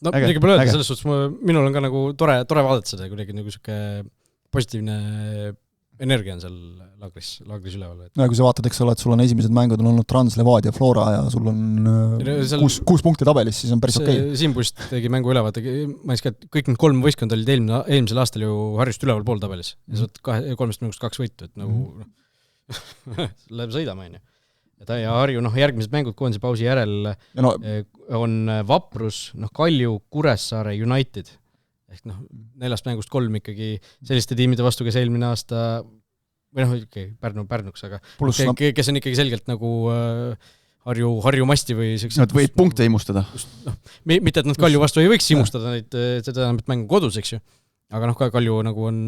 midagi pole öelda, selles suhtes minul on ka nagu tore vaadata seda, kuidagi nagu siuke positiivne energia on seal laagris üleval. No kui sa vaatad, eks ole, et sul on esimesed mängud on olnud Trans, Levadia, Flora ja sul on 6 punkti tabelis, siis on päris okei. Simbust tegi mängu ülevaat, ma iska, et kõik need 3 võistkond olid eelmisel aastal ju Harjust üleval pool tabelis. Ja sa oled 3 mängust 2 võitu, et nagu läheb sõidama, on ju. Ja Harju, järgmised mängud koondise pausi järel on Vaprus, Kalju, Kuressaare, United. Ehk 4 mängust 3 ikkagi selliste tiimide vastu, kes eelmine aasta või Pärnuks, aga kes on ikkagi selgelt nagu Harju masti või nad võib punkte imustada. Mitte, et nad Kalju vastu ei võiks imustada neid, seda enam, et mängu kodus, eks ju. Aga ka Kalju nagu on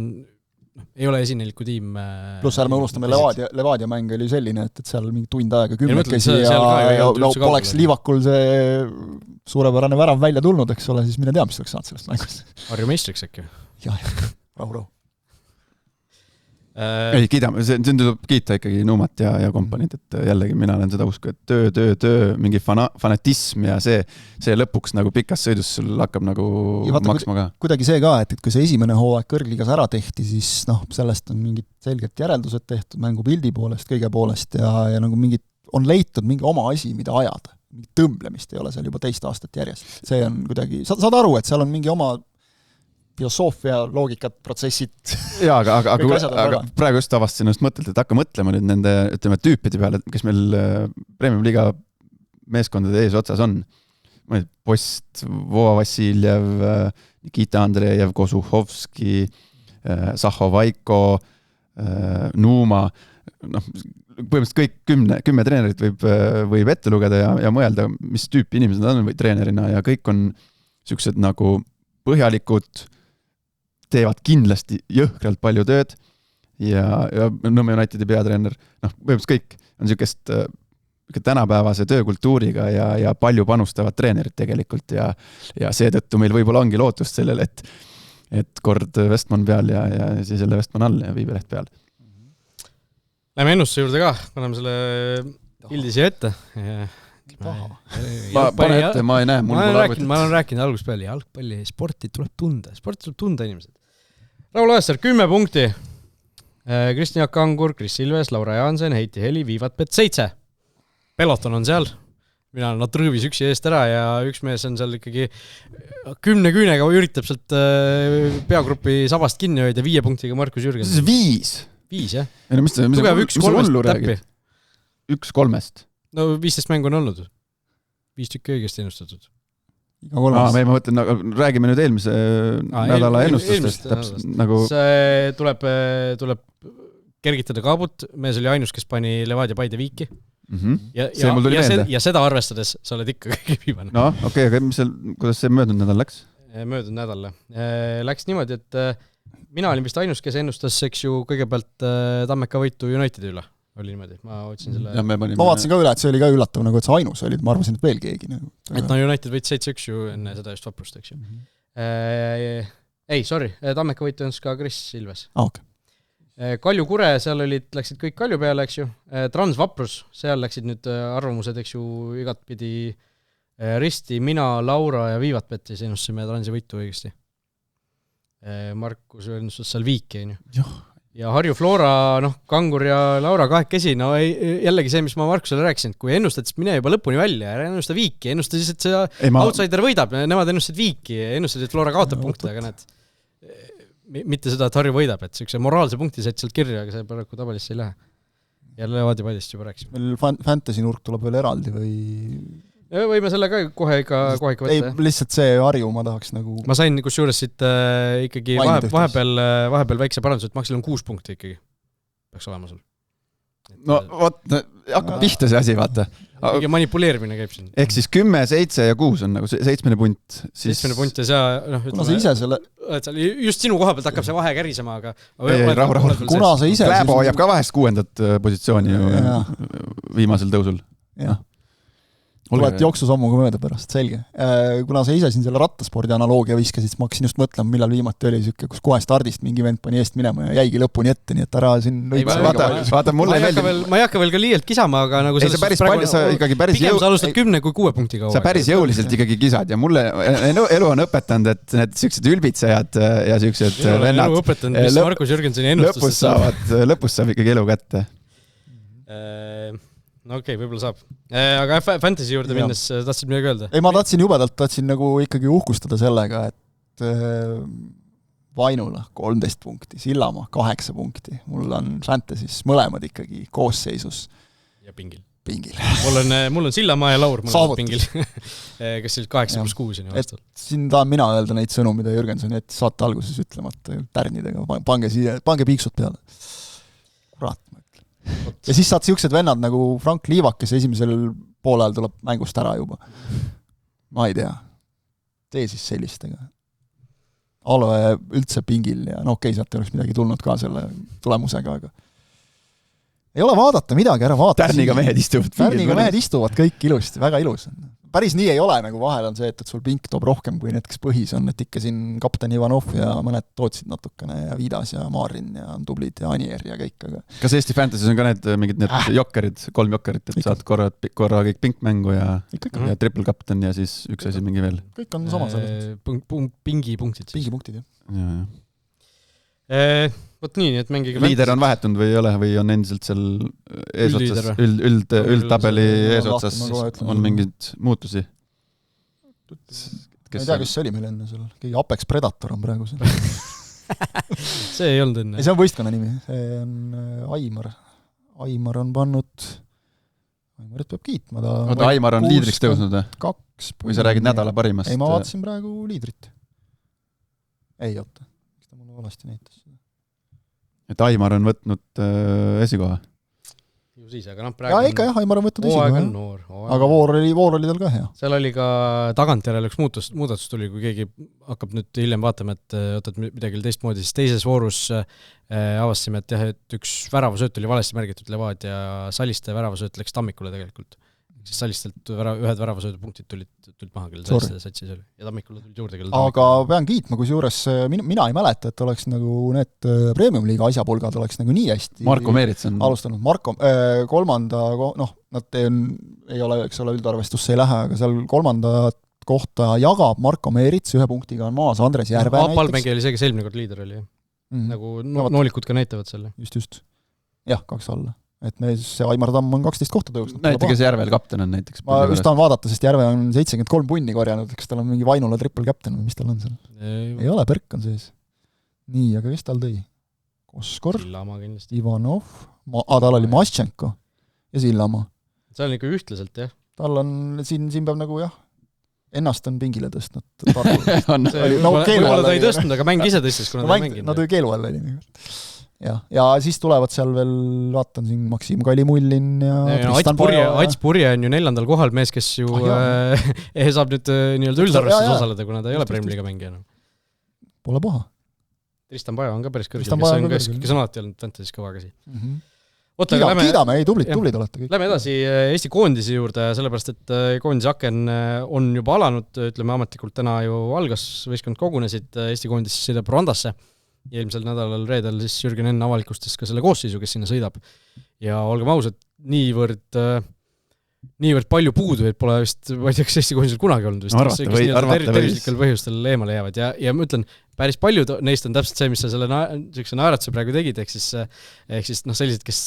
ei ole esineliku tiim. Pluss ärme unustame, Levadia mäng oli selline, et seal mingi tund aega 10 ja poleks Liivakul see suurepärane värav välja tulnud, eks ole, siis mine tea, mis oleks saanud sellest mängust. Harju meistriks äkki? Jah, rahu. Ei, kiidame, see tuleb kiita ikkagi Nuumat ja kompaniid, et jällegi mina olen seda usku, et töö, mingi fanatism ja see lõpuks nagu pikas sõidus sul hakkab nagu maksma ka. Kuidagi see ka, et kui see esimene hooaeg kõrgligas ära tehti, siis sellest on mingid selged järeldused tehtud mängupildi poolest, kõige poolest ja nagu on leitud mingi oma asi, mida ajada. Mingi tõmblemist ei ole seal juba 2 aastat järjest. See on kuidagi, saad aru, et seal on mingi oma filosoofia, loogikat, protsessid. Jaa, aga praegu just avastasin just mõttelt, et hakka mõtlema nüüd nende, ütleme, tüüpide peale, kes meil Premium Liiga meeskondade ees otsas on. Post, Vova Vassiljev, Nikita Andreev, Kosuhovski, Saho Vaiko, Nuuma, põhimõtteliselt kõik 10 treenerit võib ette lugeda ja mõelda, mis tüüpi inimesed on või treenerina ja kõik on siuksed nagu põhjalikud, teevad kindlasti jõhkralt palju tööd ja Nõmme Unitedi peatreener, põhimõtteliselt kõik on siukest tänapäevase töökultuuriga ja palju panustavad treenerid tegelikult ja seetõttu meil võib-olla ongi lootust sellele, et kord Vestman peal ja siis jälle Vestman all ja Viibeleht peal. Lähme ennustuse juurde ka, paneme selle pildi siia ette. Pane ette, ma ei näe. Ma olen rääkinud algusest peale, jalgpalli sporti tuleb tunda inimesed. Raul Aesser, 10 punkti. Kristjan Jaak Kangur, Kris Ilves, Laura Jaansen, Heiti Heli, Viivatpet 7. Peloton on seal. Mina olen Natrõvis üksi eest ära ja üks mees on seal ikkagi 10 küünega üritab sealt peagrupi sabast kinni hoida 5 punktiga Markus Jürgen. See on 5, jah? Tugev 1-3 täppi. 1-3. No 15 mängu on olnud. 5 tükki õigesti ennustatud. Ma mõtlen, räägime nüüd eelmise nädala ennustustest. Nagu... See tuleb kergitada kaabut. Mees oli ainus, kes pani Levadia Paide Viiki. Ja seda arvestades sa oled ikka kõige viimane. No, okei, aga kuidas see möödunud nädal läks? Möödunud nädal läks niimoodi, et mina olin vist ainus, kes ennustas, eks ju, kõigepealt Tammeka võitu Unitedi üle. Oli niimoodi, ma otsin selle... ma vaatasin ka üle, et see oli ka üllatav, nagu et see ainus oli, ma arvasin, et veel keegi. Et United võit 7-1 ju enne seda just vaprust, eks ju. Tammeka võit on ka Kris Ilves. Okay. Kalju Kure, seal läksid kõik Kalju peale, eks ju. Trans Vaprus, seal läksid nüüd arvamused, eks ju, igatpidi risti, mina, Laura ja Viivatpeti ennustasime Transi võitu õigesti. Markus ennustas seal Viiki, on ju. Ja Harju Flora, Kangur ja Laura kahekesi, jällegi see, mis ma Markusele rääkisin, et kui ennustad, siis mine juba lõpuni välja, ennusta Viiki, ennusta siis, et see outsider võidab, nemad ennustasid Viiki, ennustasid, et Flora kaotab punkte, aga need mitte seda, et Harju võidab, et see moraalse punkti said sealt kirja, aga see paraku tabelisse ei lähe. Ja Levadia Paidest juba rääkisime. Meil fantasy nurk tuleb veel eraldi või... Võime selle ka kohe ikka võtta. Ei, lihtsalt see Harju ma tahaks nagu... Ma sain kusjuures siit ikkagi vahepeal väikse parandus, et Maksil on 6 punkti ikkagi. Peaks olema sul. No, hakkab pihta see asi, vaata. Mingi manipuleerimine käib siin. Ehk siis 10, 7 ja 6 on nagu 7 punt. 7 punt ja see... Kuna sa ise selle... Just sinu koha pealt hakkab see vahe kärisema, aga... Rahu. Kuna sa ise... Kläbo hoiab ka vahest 6. positsiooni ju viimasel tõusul. Jah. Oled jooksusammuga mööda pärast, selge. Kuna sa ise siin selle rattaspordi analoogia viskasid, siis ma hakkasin just mõtlema, millal viimati oli süke, kus kohe stardist mingi vend pani eest minema ja jäigi lõpuni ette, nii et ära siin... Vaata, mulle ei meeldi... Ma ei hakka veel ka liialt kisama, aga nagu... Ei, see päris palju, sa ikkagi päris pigem sa alustad 10 kui 6 punkti kauga. Sa päris jõuliselt ikkagi kisad ja mulle elu on õpetanud, et need süksed ülbitsejad ja süksed vennad... Elu õpetanud, mis Markus Jürgensoni ennustused lõpus saab ikkagi elu kätte. No okei, võib-olla saab. Aga fantasy juurde minnes tahtsid midagi öelda? Ei, ma tahtsin nagu ikkagi uhkustada sellega, et Vainula 13 punkti, Sillamaa 8 punkti. Mul on fantasys mõlemad ikkagi koosseisus. Ja pingil. Mul on Sillamaa ja Laur mõlemad pingil. Kes siis 8+6 on aastal. Siin tahan mina öelda neid sõnu, mida Jürgenson jättis saate alguses ütlemata tärnidega. Pange piiksud peale. Kurat. Ja siis saad siuksed vennad nagu Frank Liivak, kes esimesel poolel tuleb mängust ära juba. Ma ei tea. Tee siis sellistega. Aloe üldse pingil ja okei, sealt ei oleks midagi tulnud ka selle tulemusega, aga ei ole vaadata midagi, ära vaata. Tärniga mehed istuvad kõik ilusti, väga ilus. Päris nii ei ole, nagu vahel on see, et sul pink toob rohkem kui need, kes põhis on, et ikka siin kapten Ivanov ja mõned tootsid natukene ja Viidas ja Maarin ja tublid ja Anier ja kõik. Aga... Kas Eesti Fantasys on ka mingid jokkerid, 3 jokkerid, et saad korra kõik pink mängu ja triple kapten ja siis üks asi mingi veel? Kõik on sama sellest. Pingipunktid. Pingipunktid, jah. Võt nii, et mängige... Liider on vahetunud või ei ole, või on endiselt seal eesotsas, üldtabeli eesotsas on mingid muutusi? Ma ei tea, kes see oli meil enne seal. Keegi Apex Predator on praegu seal. See ei olnud enne. See on võistkonna nimi. See on Aimar. Aimar on pannud Aimarit peab kiitma. Oota, Aimar on liidriks tõusnud või? 2. Või sa räägid nädala parimast? Ei, ma vaatasin praegu liidrit. Ei, oota. Miks ta mulle valesti näitas seda? Et Aimar on võtnud esikoha? Ju siis, aga praegu ja ikka jah, Aimar on võtnud esikoha. Aga voor oli tal ka hea. Seal oli ka tagantjärele üks muudatus tuli, kui keegi hakkab nüüd hiljem vaatama, et midagi teistmoodi, siis teises voorus avastasime, et jah, et üks väravasööt oli valesti märgitud Levadia Saliste väravasööt läks Tammikule tegelikult. Siis Salistelt ühed väravasöödu punktid tulid maha, kell Saliste satsis oli. Ja Tammikule tulid juurde kell Tammikule. Aga pean kiitma, kus juures mina ei mäleta, et oleks nagu need Premium-liiga asjapulgad oleks nagu nii hästi Marko Meerits on alustanud. Marko, kolmanda, nad ei ole, eks ole, üldarvestusse ei lähe, aga seal kolmandat kohta jagab Marko Meerits, 1 punktiga on maas Andres Järve näiteks. Palmängi oli see, kes eelmine kord liider oli. Nagu noolikud ka näitavad selle. Just. Jah, 2 alla. Et see Aimar Tamm on 12 kohta tõusnud. Näite, kes Järvel kapten on näiteks. Ma just tahan vaadata, sest Järve on 73 punni korjanud, kas tal on mingi Vainula triple captain või mis tal on seal? Ei ole, Perk on sees. Nii, aga kes tal tõi? Koskor, Ivanov, tal oli Maschenko ja Sillamaa. See on ikka ühtlaselt, jah. Tal on, siin peab nagu jah, ennast on pingile tõstnud. Võib-olla ta ei tõstnud, aga mäng ise tõstis, kuna ta ei mänginud. Nad oli keelu all oli. Ja siis tulevad seal veel, vaatan siin Maksim Kalimullin ja Ats Purje on ju 4. kohal mees, kes ju saab nüüd nii-öelda üldarvestus osaleda, kuna ta ei ole Premier League'i mängija. Pole paha. Tristan Paja on ka päris kõrgel, kes on alati olnud Fantasy's kõva käsi. Kiidame, tublid olete kõik. Lähme edasi Eesti koondise juurde, sellepärast, et koondise aken on juba alanud, ütleme ametlikult täna ju algas, võistkond kogunesid, Eesti koondis sõidab Rwandasse. Ja eelmisel nädalal reedel siis Jürgen Enn avalikustas ka selle koosseisu, kes sinna sõidab. Ja olgem ausad, niivõrd palju puudujaid pole vist, ma ei tea, kas Eesti koondisel kunagi olnud vist, tervislikel põhjustel eemale jäävad. Ja ma ütlen, päris paljud neist on täpselt see, mis sa selle naeratuse praegu tegid, ehk siis sellised, kes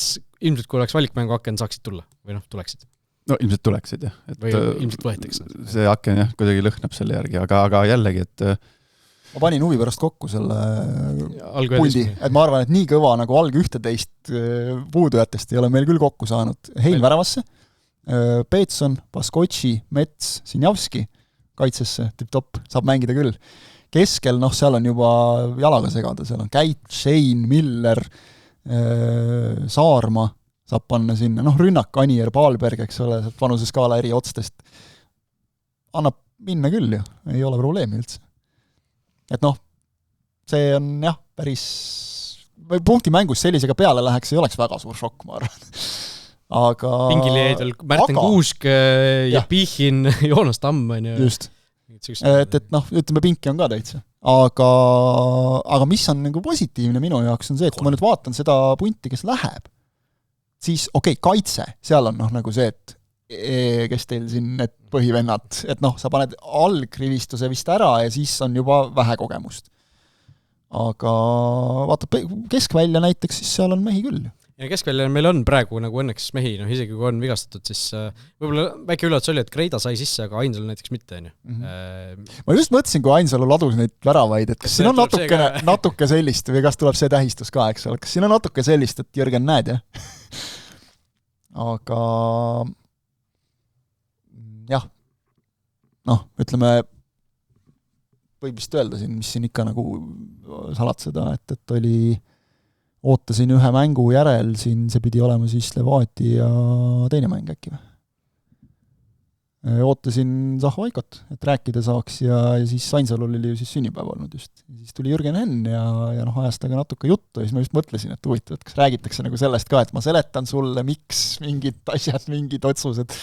ilmselt kui oleks valikmängu aken, saaksid tulla või tuleksid. No ilmselt tuleksid, jah. Või ilmselt võetakse. See aken, jah, kuidagi lõhnab selle järgi, aga jällegi, et ma panin huvi pärast kokku selle puldi, et ma arvan, et nii kõva nagu alg 11 puudujatest ei ole meil küll kokku saanud. Hein väravasse, Peetson, Baskotši, Mets, Sinjavski kaitsesse, tip-top, saab mängida küll. Keskel, seal on juba jalaga segada, seal on Käit, Shane, Miller, Saarma saab panna sinna, rünnak, Anier, Paalberg, eks ole, vanuseskaala eri otstest. Annab minna küll ju, ei ole probleemi üldse. Et see on jah, päris punkti mängus sellisega peale läheks, ei oleks väga suur šokk, ma arvan. Aga pingil jäid veel Märten Kuusk ja Pihin, Joonas Tamm on ju. Just. Et ütleme, pinki on ka täitsa. Aga mis on nagu positiivne minu jaoks on see, et kui ma nüüd vaatan seda punti, kes läheb, siis kaitse, seal on nagu see, et kes teil siin need põhivennad, et sa paned algrivistuse vist ära ja siis on juba vähe kogemust. Aga vaata, keskvälja näiteks, siis seal on mehi küll. Ja keskvälja meil on praegu nagu õnneks mehi, isegi kui on vigastatud, siis võib-olla väike üllatus oli, et Kreida sai sisse, aga Ainsalu näiteks mitte. Ma just mõtlesin, kui Ainsalu ladus neid väravaid, et kas siin on natuke sellist või kas tuleb see tähistus ka, eks ole, kas siin on natuke sellist, et Jürgen näed, jah? Aga jah, ütleme, võib vist öelda siin, mis siin ikka nagu salatseda, et ootasin ühe mängu järel, siin see pidi olema siis Levaati ja teine mäng äkki või? Ootasin Zahvaikot, et rääkida saaks ja siis Ainsalul oli ju siis sünnipäev olnud just. Siis tuli Jürgen Henn ja ajast aga natuke juttu ja siis ma just mõtlesin, et huvitav, et kas räägitakse nagu sellest ka, et ma seletan sulle, miks mingid asjad, mingid otsused.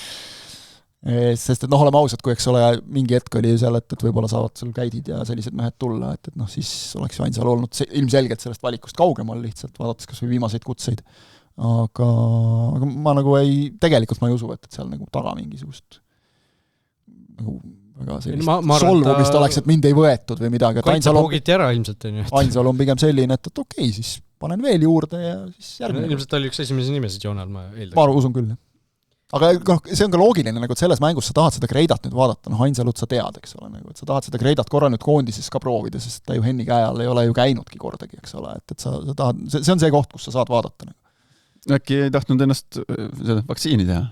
Sest et oleme ausad, kui eks ole, mingi hetk oli seal, et võib-olla saavad sul käidid ja sellised mehed tulla, et siis oleks ju Ainsal olnud ilmselgelt sellest valikust kaugemal lihtsalt, vaadates kas või viimaseid kutseid. Aga ma nagu tegelikult ma ei usu, et seal nagu taga mingisugust nagu väga sellist solvumist oleks, et mind ei võetud või midagi. Kaitsa poogiti ära ilmselt. Ainsal on pigem selline, et siis panen veel juurde ja siis järgmine. Ilmselt oli üks esimese nimesid joonal, ma eeldaks. Ma usun küll, jah. Aga see on ka loogiline, nagu et selles mängus sa tahad seda Kreidat nüüd vaadata, Ainsalut sa tead, eks ole, nagu, et sa tahad seda Kreidat korra nüüd koondises ka proovida, sest ta ju Henni käe all ei ole ju käinudki kordagi, eks ole, et sa tahad, see on see koht, kus sa saad vaadata. Äkki ei tahtnud ennast vaktsiini teha?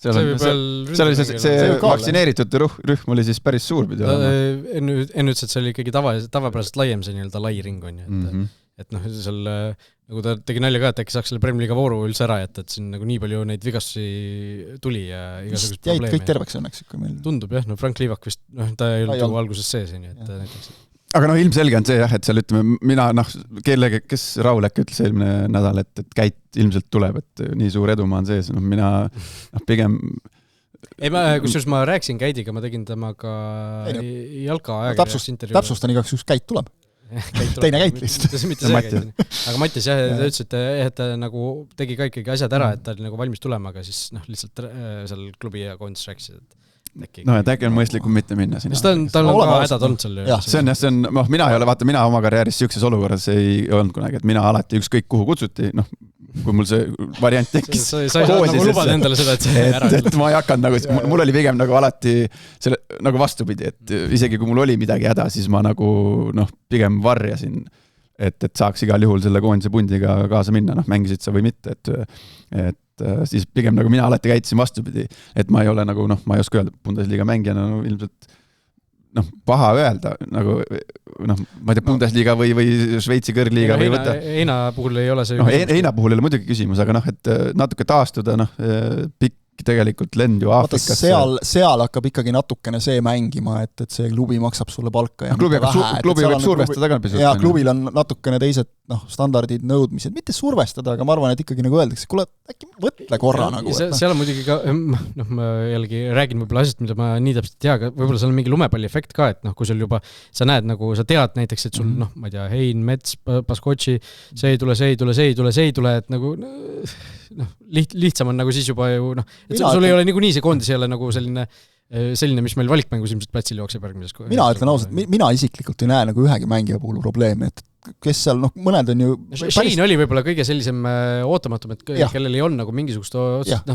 seal oli see vaktsineeritud rühm oli siis päris suur pidi olema. Enne ütles, et see oli ikkagi tavapäraselt laiem see nii-öelda lai ring on ju, et noh, seal nagu ta tegi nalja ka, et äkki saaks selle Premier League vooru üldse ära jätta, et siin nagu nii palju neid vigastusi tuli ja igasugust probleemi. Jäid kõik terveks õnneks ikka meil. Tundub jah, no Frank Liivak vist, ta ei olnud alguses sees, et näiteks. Aga noh, ilmselge on see jah, et seal ütleme, mina kes Raul äkki ütles eelmine nädal, et Käit ilmselt tuleb, et nii suur edumaa on sees, mina pigem... Ei, kusjuures ma rääkisin Käidiga, ma tegin temaga jalka ajakirjas intervjuu. Täpsustan igaks üks Käit tuleb. Teine Käit lihtsalt. Aga Mattis jah, ta ütles, et ta nagu tegi ka ikkagi asjad ära, et ta oli nagu valmis tulema, aga siis lihtsalt seal klubi ja koondis rääkisid, et no, et äkki on mõistlikum mitte minna sinna. Ta on ka hädad olnud seal. See on, mina oma karjääris siukses olukorras ei olnud kunagi, et mina alati ükskõik kuhu kutsuti, kui mul see variant tekkis. Sa ei saa nagu lubada endale seda, et see ära. Et ma ei hakanud nagu, mul oli pigem nagu alati selle, nagu vastupidi, et isegi kui mul oli midagi häda, siis ma nagu pigem varjasin, et saaks igal juhul selle koondise pundiga kaasa minna, mängisid sa või mitte, et siis pigem nagu mina alati käitsin vastupidi, et ma ei ole nagu, ma ei oska öelda Bundesliga mängijana, ilmselt paha öelda, nagu ma ei tea, Bundesliga või Šveitsi kõrgliiga või võtta. Heina puhul ei ole see Heina puhul ei ole muidugi küsimus, aga et natuke taastuda, pikk tegelikult lend ju Aafrikasse. Seal hakkab ikkagi natukene see mängima, et see klubi maksab sulle palka ja klubi võib survestada ka pisut. Ja klubil on natukene teised standardid, nõudmised, mitte survestada, aga ma arvan, et ikkagi nagu öeldakse, kuule, äkki võtle korra nagu. Seal on muidugi ka, ma jällegi räägin võib-olla asjast, mida ma nii täpselt ei tea, aga võib-olla seal on mingi lumepalli efekt ka, et kui sul juba, sa näed nagu, sa tead näiteks, et sul, ma ei tea, Hein, Mets, Baskotši, see ei tule, et nagu lihtsam on nagu siis juba ju, et sul ei ole niikuinii see koondis ei ole nagu selline, mis meil valikmängus ilmselt platsil jookseb järgmises. Mina ütlen ausalt, mina isiklikult ei näe nagu ühegi mängija puhul probleemi, et kes seal, mõned on ju... Shane oli võib-olla kõige sellisem ootamatum, et kellel ei on nagu mingisugust otsust,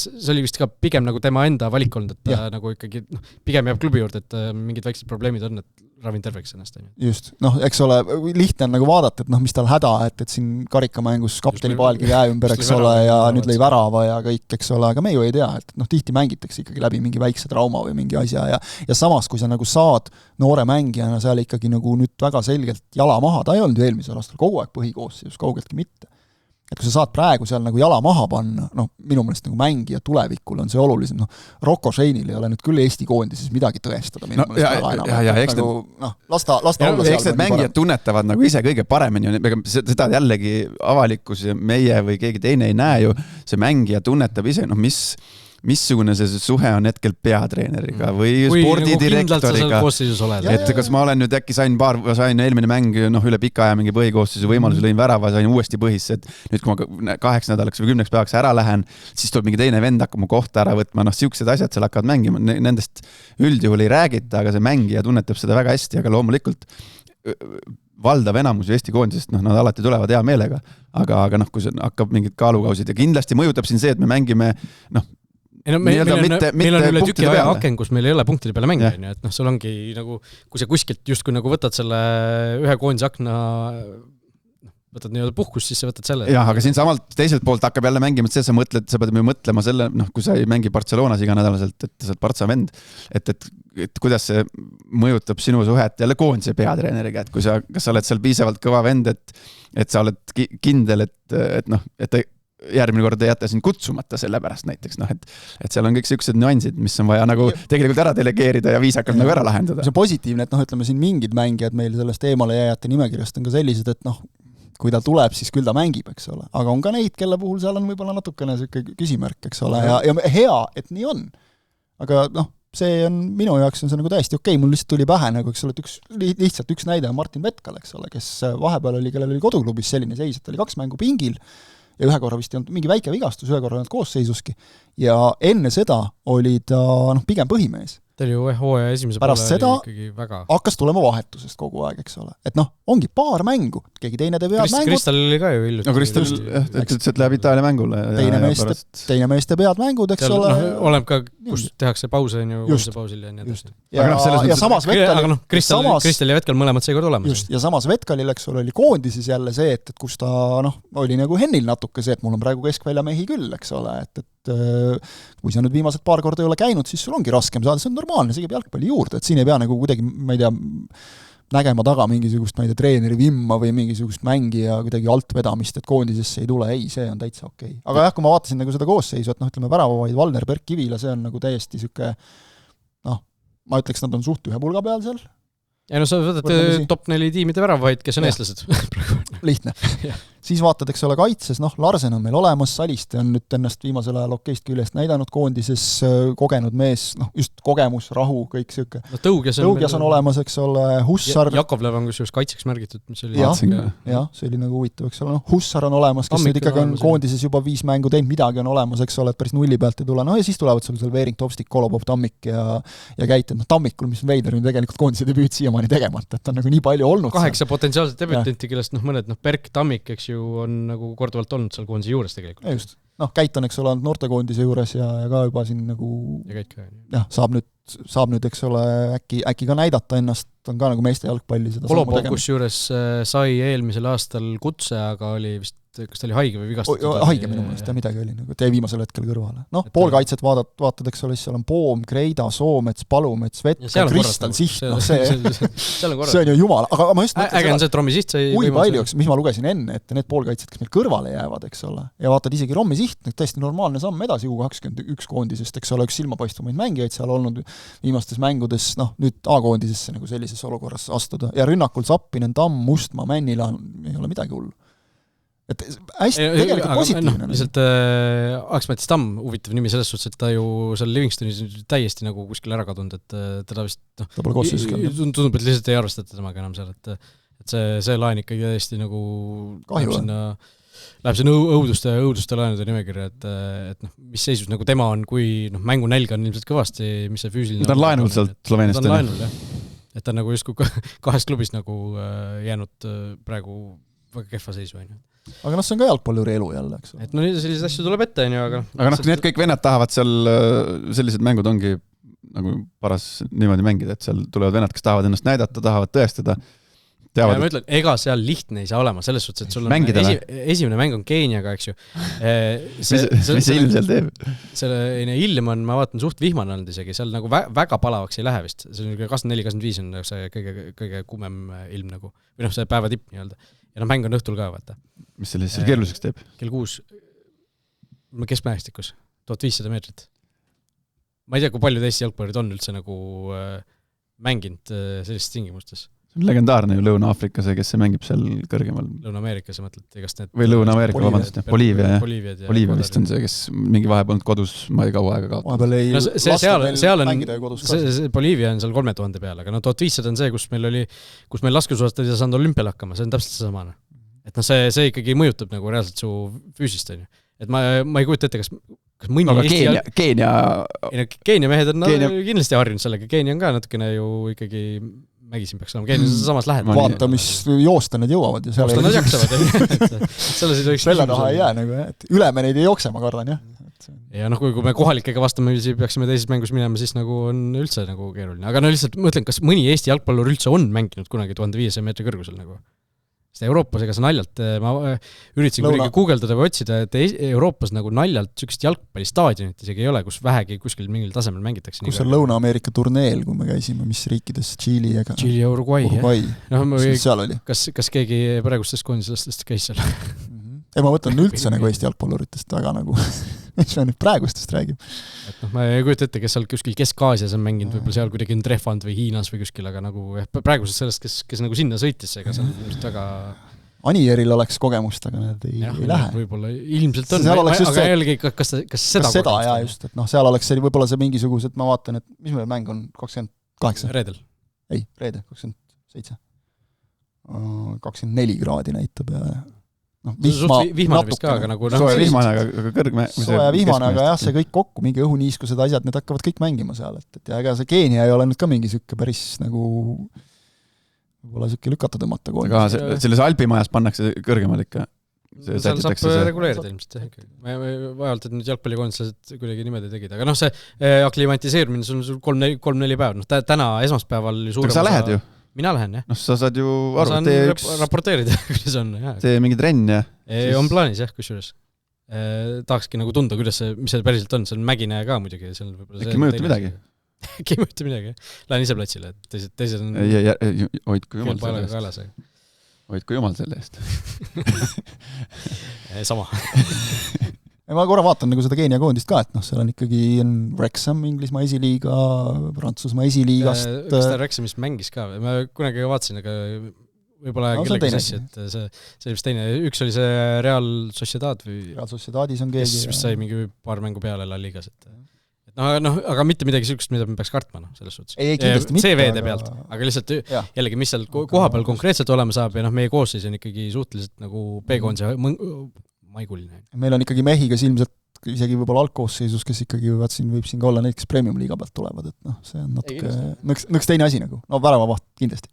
see oli vist ka pigem nagu tema enda valik olnud, et ta nagu ikkagi pigem jääb klubi juurde, et mingid väiksed probleemid on, et ravin terveks ennast. Just, eks ole, lihtne on nagu vaadata, et mis tal häda, et siin karikamängus kapteni paelgi käe ümber, eks ole, ja nüüd lõi värava ja kõik, eks ole, aga me ju ei tea, et tihti mängitakse ikkagi läbi mingi väikse trauma või mingi asja ja samas, kui sa nagu saad noore mängijana seal ikkagi nagu nüüd väga selgelt jala maha, ta ei olnud ju eelmisel aastal kogu aeg põhikoosseisus, kaugeltki mitte. Et kui sa saad praegu seal nagu jala maha panna, minu meelest nagu mängija tulevikul on see olulisem, Rocco Shane'il ei ole nüüd küll Eesti koondises midagi tõestada minu meelest väga enam. Nagu, lasta olla seal. Eks need mängijad tunnetavad nagu ise kõige paremini, seda jällegi avalikkus ja meie või keegi teine ei näe ju, see mängija tunnetab ise, missugune see suhe on hetkel peatreeneriga või spordidirektoriga. Et kas ma olen nüüd äkki sain eelmine mäng üle pika aja mingi põhikoosseisu võimaluse, lõin värava, sain uuesti põhisse, et nüüd kui ma 8 nädalaks või 10 päevaks ära lähen, siis tuleb mingi teine vend hakkab mu kohta ära võtma, siuksed asjad seal hakkavad mängima, nendest üldjuhul ei räägita, aga see mängija tunnetab seda väga hästi, aga loomulikult valdav enamus Eesti koondisest, nad alati tulevad hea meelega, aga kui see hakkab mingid kaalukausid ja kindlasti mõjutab siin see, et me mängime meil on üle tüki aja aken, kus meil ei ole punktide peale mänge, et sul ongi nagu, kui sa kuskilt justkui nagu võtad selle ühe koondise akna, võtad nii-öelda puhkust, siis sa võtad selle. Jah, aga siin samalt teiselt poolt hakkab jälle mängima, et sa pead mõtlema selle, kui sa ei mängi Barcelonas iganädalaselt, et sa oled Partsa vend, et kuidas see mõjutab sinu suhet jälle koondise peatreeneriga, et kas sa oled seal piisavalt kõva vend, et sa oled kindel, et järgmine kord ei jäta sind kutsumata selle pärast näiteks, et seal on kõik sellised nüansid, mis on vaja nagu tegelikult ära delegeerida ja viisakalt nagu ära lahendada. See on positiivne, et ütleme siin mingid mängijad meil sellest eemale jääjate nimekirjast on ka sellised, et kui ta tuleb, siis küll ta mängib, eks ole. Aga on ka neid, kelle puhul seal on võib-olla natukene selline küsimärk, eks ole, ja hea, et nii on. Aga see on, minu jaoks on see nagu täiesti okei, mul lihtsalt tuli pähe nagu, eks ole, lihtsalt üks näide on Martin Vetkal, eks ole, kes vahepeal oli, kellel oli koduklubis selline seis, et oli 2 mängu pingil ja ühe korra vist ei olnud mingi väike vigastus, ühe korra olnud koosseisuski ja enne seda oli ta pigem põhimees. Ta oli ju hooaja esimese pärast poole seda ikkagi väga... hakkas tulema vahetusest kogu aeg, eks ole. Et ongi paar mängu, keegi teine teeb head mängud. Kristal oli ka ju hiljuti. No Kristal ütles, et läheb Itaalia mängule. Teine mees teeb head mängud, eks ole. Oleb ka, kus tehakse pause, on ju uudse pausil ja nii edasi. Ja samas Vetkal... Kristal ja Vetkal mõlemad seekord olemas. Ja samas Vetkalil, eks ole, oli koondises jälle see, et kus ta oli nagu Hennil natuke see, et mul on praegu keskvälja mehi küll, eks ole, et kui sa nüüd viimased paar korda ei ole käinud, siis sul ongi raskem saada, see on normaalne, see käib jalgpalli juurde, et siin ei pea nagu kuidagi, ma ei tea, nägema taga mingisugust, ma ei tea, treeneri vimma või mingisugust mängija kuidagi altvedamist, et koondisesse ei tule, ei, see on täitsa okei. Aga jah, kui ma vaatasin nagu seda koosseisu, et ütleme väravavaid Valner, Berk, Kivila, see on nagu täiesti sihuke, ma ütleks, nad on suht ühe pulga peal seal. Ja no sa võtad top 4 tiimide väravavaid, kes on eestlased. Lihtne. Siis vaatad, eks ole, kaitses, Larsen on meil olemas, Saliste on nüüd ennast viimasel ajal okeist küljest näidanud koondises, kogenud mees, just kogemus, rahu, kõik siuke. No Tõugjas on olemas, eks ole, Hussar. Jakovlev on kusjuures kaitseks märgitud, mis oli. Jah, see oli nagu huvitav, eks ole, Hussar on olemas, kes nüüd ikkagi on koondises juba 5 mängu teinud, midagi on olemas, eks ole, et päris nulli pealt ei tule. Ja siis tulevad sul seal Veering, Tovstik, Kolopov, Tammik ja Käited. Tammikul, mis on veider, tegelikult koondise debüüt siiamaani tegemata, et on nagu nii palju olnud. 8 potentsiaalset debütanti, kellest mõned, Berk, Tammik, eks ju, on nagu korduvalt olnud seal koondise juures tegelikult. Ja just. Käit on, eks ole, noortekoondise juures ja ka juba siin nagu saab nüüd, eks ole, äkki ka näidata ennast, on ka nagu meeste jalgpalli seda Kolopov kusjuures sai eelmisel aastal kutse, aga oli vist, kas ta oli haige või vigastatud? Haige minu mõelest, midagi oli nagu, tee viimasel hetkel kõrvale. Poolkaitset vaatad, eks ole, seal on Poom, Kreida, Soomets, Palumets, Vetka, Kristal, Siht, see on ju jumal, aga ma just mõtlen äge on see, et Rommi Siht sai kui palju, mis ma lugesin enne, et need poolkaitsed, kes meil kõrvale jäävad, eks ole, ja vaatad isegi Rommi Siht, täiesti normaalne samm edasi U21 koondisest, eks ole, üks silmapaistvumaid mängijaid seal olnud viimastes mängudes, nüüd A-koondisesse nagu sellises olukorras astuda, ja rünnakul Zappinen, Tamm, Mustma, Männila, ei ole midagi hullu. Et hästi tegelikult positiivne. Lihtsalt Aks-Mätis Tamm, huvitav nimi selles suhtes, et ta ju seal Livingstonis täiesti nagu kuskil ära kadunud, et teda vist ta pole kossus tundub, et lihtsalt ei arvestata temaga enam seal, et see laen ikkagi täiesti nagu läheb sinna õuduste laenude nimekirja, et mis seisus nagu tema on, kui mängu nälga on ilmselt kõvasti, mis see füüsiline ta on laenul sealt Sloveeniast. Ta on laenul, jah. Et ta on nagu justkui 2 klubist nagu jäänud praegu väga kehva seisu, on ju. Aga see on ka jalgpalluri elu jälle, eks. Et sellised asju tuleb ette, on ju, aga need kõik vennad tahavad seal, sellised mängud ongi nagu paras niimoodi mängida, et seal tulevad vennad, kes tahavad ennast näidata, tahavad tõestada. Ja ma ütlen, ega seal lihtne ei saa olema, selles suhtes, et sul on esimene mäng on Keeniaga, eks ju. Mis see ilm seal teeb? Selle ilm on, ma vaatan, suht vihmane olnud isegi, seal nagu väga palavaks ei lähe vist. See on 24-25 on see kõige kuumem ilm nagu, või see päeva tipp nii-öelda. Ja mäng on õhtul ka, vaata. Mis selle keeruliseks teeb? Kell 6, keskmäestikus, 1500 meetrit. Ma ei tea, kui paljud Eesti jalgpallurid on üldse nagu mänginud sellistes tingimustes. See on legendaarne ju Lõuna-Afrika, see, kes see mängib seal kõrgemal. Lõuna-Ameerika, sa mõtled, igast need... Või Lõuna-Ameerika, vabandust, Boliivia vist on see, kes mingi vahepeal kodus ma ei kaua aega kaotab. Seal on, Boliivia on seal 3000 peal, aga 1500 on see, kus meil laskesuusatad ei saanud olümpial hakkama, see on täpselt see samane. Et see ikkagi mõjutab nagu reaalselt su füüsist, on ju. Et ma ei kujuta ette, kas mõni Eesti... Keenia mehed on kindlasti harjunud sellega, Keenia on ka natukene ju ikkagi... Mägisin peaks olema, Keenias samas lähedal. Vaata, mis joosta need jõuavad. Joosta nad jaksavad. Selle taha ei jää, et üleme neid ei jookse, ma kardan, jah. Ja kui me kohalikega vastame, siis peaksime teises mängus minema, siis nagu on üldse nagu keeruline. Aga lihtsalt mõtlen, kas mõni Eesti jalgpallur üldse on mänginud kunagi 1500 meetri kõrgusel nagu? Seda Euroopas ega see naljalt, ma üritasin kuidagi guugeldada või otsida, et Euroopas nagu naljalt sükest jalgpallistaadionit isegi ei ole, kus vähegi kuskil mingil tasemel mängitakse. Kus on Lõuna-Ameerika turneel, kui me käisime, mis riikides, Tšiili ja Uruguay. Seal oli. Kas keegi praegustest koondislastest käis seal? Ei, ma võtan üldse nagu Eesti jalgpalluritest väga nagu, mis me nüüd praegustest räägib. Et ma ei kujuta ette, kes seal kuskil Kesk-Aasias on mänginud, võib-olla seal kuidagi on trehvanud või Hiinas või kuskil, aga nagu praegusest sellest, kes nagu sinna sõitis, ega see on väga... Anieril oleks kogemust, aga need ei lähe. Võib-olla ilmselt on, aga jällegi, kas seda kogemust? Just, et seal oleks võib-olla see mingisugused, ma vaatan, et mis meil mäng on, 28? Reedel. Ei, reede, 27. 24 kraadi näitab ja... vihmane vist ka, aga nagu... Soe vihmane, aga kõrgme... Soe vihmane, aga jah, see kõik kokku, mingi õhuniiskused asjad, need hakkavad kõik mängima seal, et ega see Keenia ei ole nüüd ka mingi sükke päris nagu võib-olla sükke lükata tõmmata kooli. Aga selles Alpimajas pannakse kõrgemal ikka. Seal saab reguleerida ilmselt. Vajalt, et nüüd jalgpallikoondislased kuidagi niimoodi tegid, aga see aklimatiseerumine, sul on 3-4 päev, täna esmaspäeval suurem sa lähed ju? Mina lähen, jah. Sa saad ju aru, raporteerida, kuidas on. Tee mingi trenn, jah? On plaanis, jah, kusjuures. tahakski nagu tunda, mis see päriselt on, see on mägine ka muidugi. Äkki mõjuta midagi? Äkki mõjuta midagi. Lähen ise platsile, et teised on hoidku jumal selle eest. Sama. Ma korra vaatan nagu seda Keenia koondist ka, et seal on ikkagi Wrexham Inglismaa esiliiga, Prantsusmaa esiliigast. Kas ta Wrexhamist mängis ka? Ma kunagi vaatasin, aga võib-olla kellegi sassi, et see vist teine. Üks oli see Real Sociedad või Real Sociedadis on keegi. Kes sai mingi paar mängu peale La Ligas. Aga mitte midagi sellist, mida me peaks kartma selles suhtes. Ei, kindlasti mitte. CV-de pealt, aga lihtsalt jällegi, mis seal koha peal konkreetselt olema saab ja meie koosseis on ikkagi suhteliselt nagu B-koondise maiguline. Meil on ikkagi mehi, kes ilmselt isegi võib-olla algkoosseisus, kes ikkagi võib siin ka olla neid, kes premium-liiga pealt tulevad, et see on natuke nõks teine asi nagu. No väravavaht kindlasti.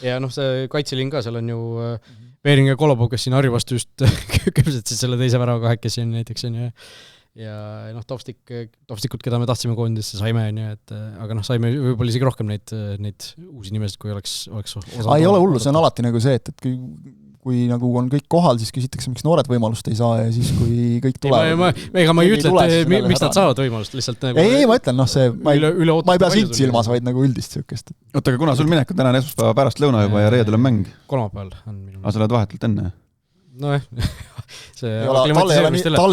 Ja see kaitseliin ka, seal on ju Veering ja Kolobov, kes siin Harju vastu just küpsetsid selle teise värava kahekesi näiteks on ju. Ja Topstikut, keda me tahtsime koondisse, saime, aga saime võib-olla isegi rohkem neid uusi nimesid, kui oleks osa. Ei ole hullu, see on alati nagu see, et kui nagu on kõik kohal, siis küsitakse, miks noored võimalust ei saa ja siis, kui kõik tulevad. Ega ma ei ütle, et miks nad saavad võimalust lihtsalt nagu... Ei, ma ütlen, ma ei pea sind silmas, vaid nagu üldist sükest. Oota, aga kuna sul minek on täna esmaspäeva pärast lõuna juba ja reedel on mäng? Kolmapäeval on minu. Aga sa oled vahetult enne? Tal ei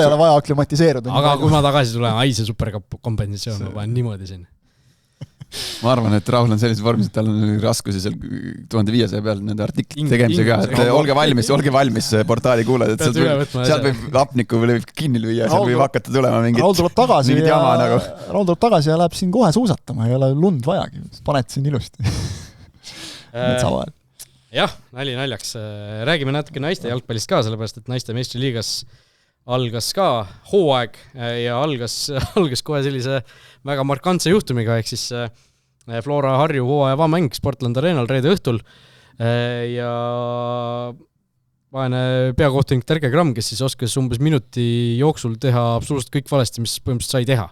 ole vaja aklimatiseeruda. Aga kui ma tagasi tulen, see superkompensatsioon, ma panen niimoodi siin. Ma arvan, et Rahul on sellises vormis, et tal on raskusi seal 1500 peal nende artiklite tegemisega, et olge valmis portaali kuuled, et sealt võib hapniku või kinni lüüa, seal võib hakata tulema mingit jama nagu. Raul tuleb tagasi ja läheb siin kohe suusatama, ei ole lund vajagi, paned siin ilusti. Metsavahel. Jah, naljaks. Räägime natuke naiste jalgpallist ka, sellepärast, et naiste meistriliigas algas ka hooaeg ja algas kohe sellise väga markantse juhtumiga, ehk siis Flora Harju hooaja avamäng Sportland Arenal reede õhtul ja vaene peakohtunik Terke Gramm, kes siis oskas umbes minuti jooksul teha absoluutselt kõik valesti, mis põhimõtteliselt sai teha.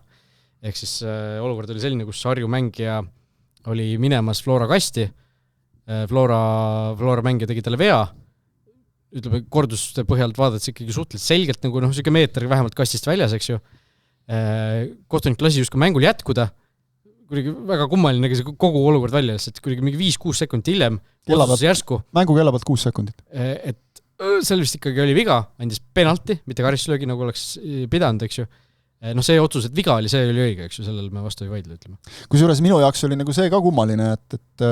Ehk siis olukord oli selline, kus Harju mängija oli minemas Flora kasti, Flora mängija tegi talle vea, ütleme, korduste põhjalt vaadates ikkagi suhteliselt selgelt, nagu selline meeter vähemalt kastist väljas, eks ju. Kohtunik lasi justkui mängul jätkuda, kuidagi väga kummaline kogu olukord välja, et kuidagi mingi 5-6 sekundit hiljem otsus järsku. Mängu kella pealt 6 sekundit. Et seal vist ikkagi oli viga, andis penalti, mitte karistuslöögi, nagu oleks pidanud, eks ju. See otsus, et viga oli, see oli õige, eks ju, sellel me vastu ei vaidle, ütleme. Kusjuures minu jaoks oli nagu see ka kummaline, et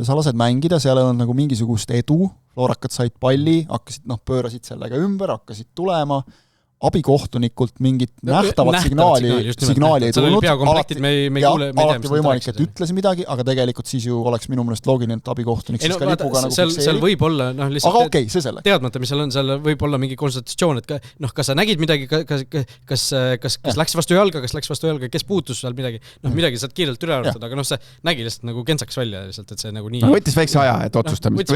sa lased mängida, seal on nagu mingisugust edu, Florakad said palli, pöörasid sellega ümber, hakkasid tulema, abikohtunikult mingit nähtavat signaali ei tulnud, alati võimalik, et ütles midagi, aga tegelikult siis ju oleks minu meelest loogiline, et abikohtunik siis ka lipuga nagu fikseerib. Seal võib olla, aga okei, see selleks. Teadmata, mis seal võib olla mingi konsultatsioon, et kas sa nägid midagi, kas läks vastu jalga, kes puutus seal midagi, midagi saad kiirelt üle arutada, aga see nägi lihtsalt nagu kentsaks välja lihtsalt, et see nagu nii... Võttis väikse aja, et otsustamist.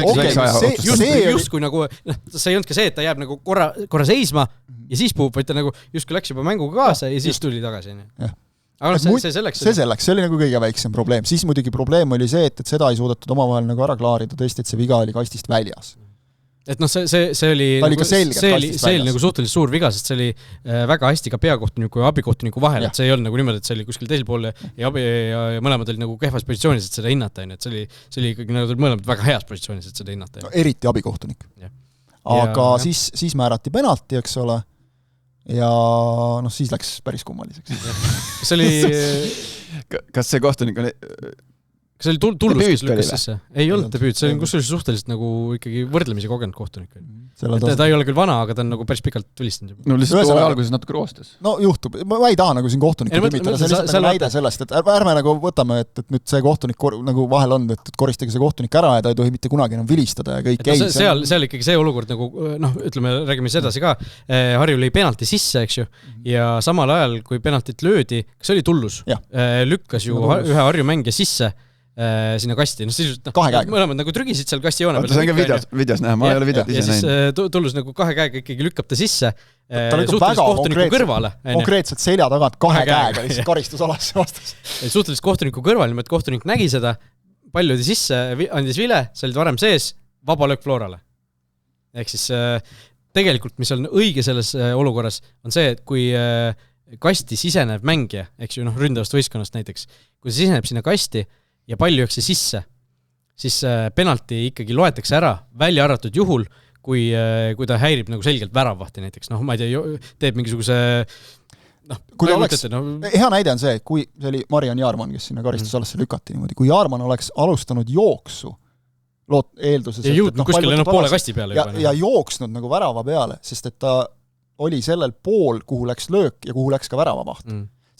Justkui nagu, see ei olnud ka see, et ta jääb nagu korra seisma ja siis puhub, vaid ta nagu justkui läks juba mänguga kaasa ja siis tuli tagasi. Aga see selleks. See oli nagu kõige väiksem probleem. Siis muidugi probleem oli see, et seda ei suudetud omavahel nagu ära klaarida, tõesti, et see viga oli kastist väljas. Et see oli nagu suhteliselt suur viga, sest see oli väga hästi ka peakohtuniku ja abikohtuniku vahel, et see ei olnud nagu niimoodi, et see oli kuskil teisel pool ja mõlemad olid nagu kehvas positsioonis, et seda hinnata, et see oli ikkagi nagu mõlemad väga heas positsioonis, et seda hinnata. Eriti abikohtunik. Aga siis määrati penalti, eks ole, ja siis läks päris kummaliseks. Kas see kohtunik on... Kas see oli Tullus, kes lükkas sisse? Ei olnud debüüt, see on kusjuures suhteliselt nagu ikkagi võrdlemisi kogenud kohtunik. Ta ei ole küll vana, aga ta on nagu päris pikalt tulistanud juba. No lihtsalt hooaja alguses natuke roostes. No juhtub, ma ei taha nagu siin kohtunikku tümitada, see on lihtsalt nagu näide sellest, et ärme nagu võtame, et nüüd see kohtunik nagu vahel on, et koristage see kohtunik ära ja ta ei tohi mitte kunagi enam vilistada ja kõik ei. Seal ikkagi see olukord nagu, ütleme, räägime sedasi ka, Harju lõi penalti sisse, eks ju, ja samal ajal, kui penaltit löödi, kas oli Tullus, lükkas ju ühe Harju mängija sisse sinna kasti, mõlemad nagu trügisid seal kasti joone peal. See on ka videos näha, ma ei ole videot ise näinud. Ja siis Tullus nagu kahe käega ikkagi lükkab ta sisse suhteliselt kohtuniku kõrvale. Konkreetselt selja tagant kahe käega lihtsalt karistusalasse vastas. Suhteliselt kohtuniku kõrval, nimelt kohtunik nägi seda, palju oli sisse, andis vile, see oli varem sees, vaba löök Florale. Ehk siis tegelikult, mis on õige selles olukorras, on see, et kui kasti sisenev mängija, eks ju, ründavast võistkonnast näiteks, kui see siseneb sinna kasti ja pall jookseb sisse, siis penalti ikkagi loetakse ära, välja arvatud juhul, kui ta häirib nagu selgelt väravvahti näiteks, ma ei tea, teeb mingisuguse kui ta oleks, hea näide on see, et kui see oli Marian Jaarman, kes sinna karistusalasse lükati niimoodi, kui Jaarman oleks alustanud jooksu eelduses, ja jõudnud kuskile poole kasti peale ja jooksnud nagu värava peale, sest et ta oli sellel pool, kuhu läks löök ja kuhu läks ka väravavaht.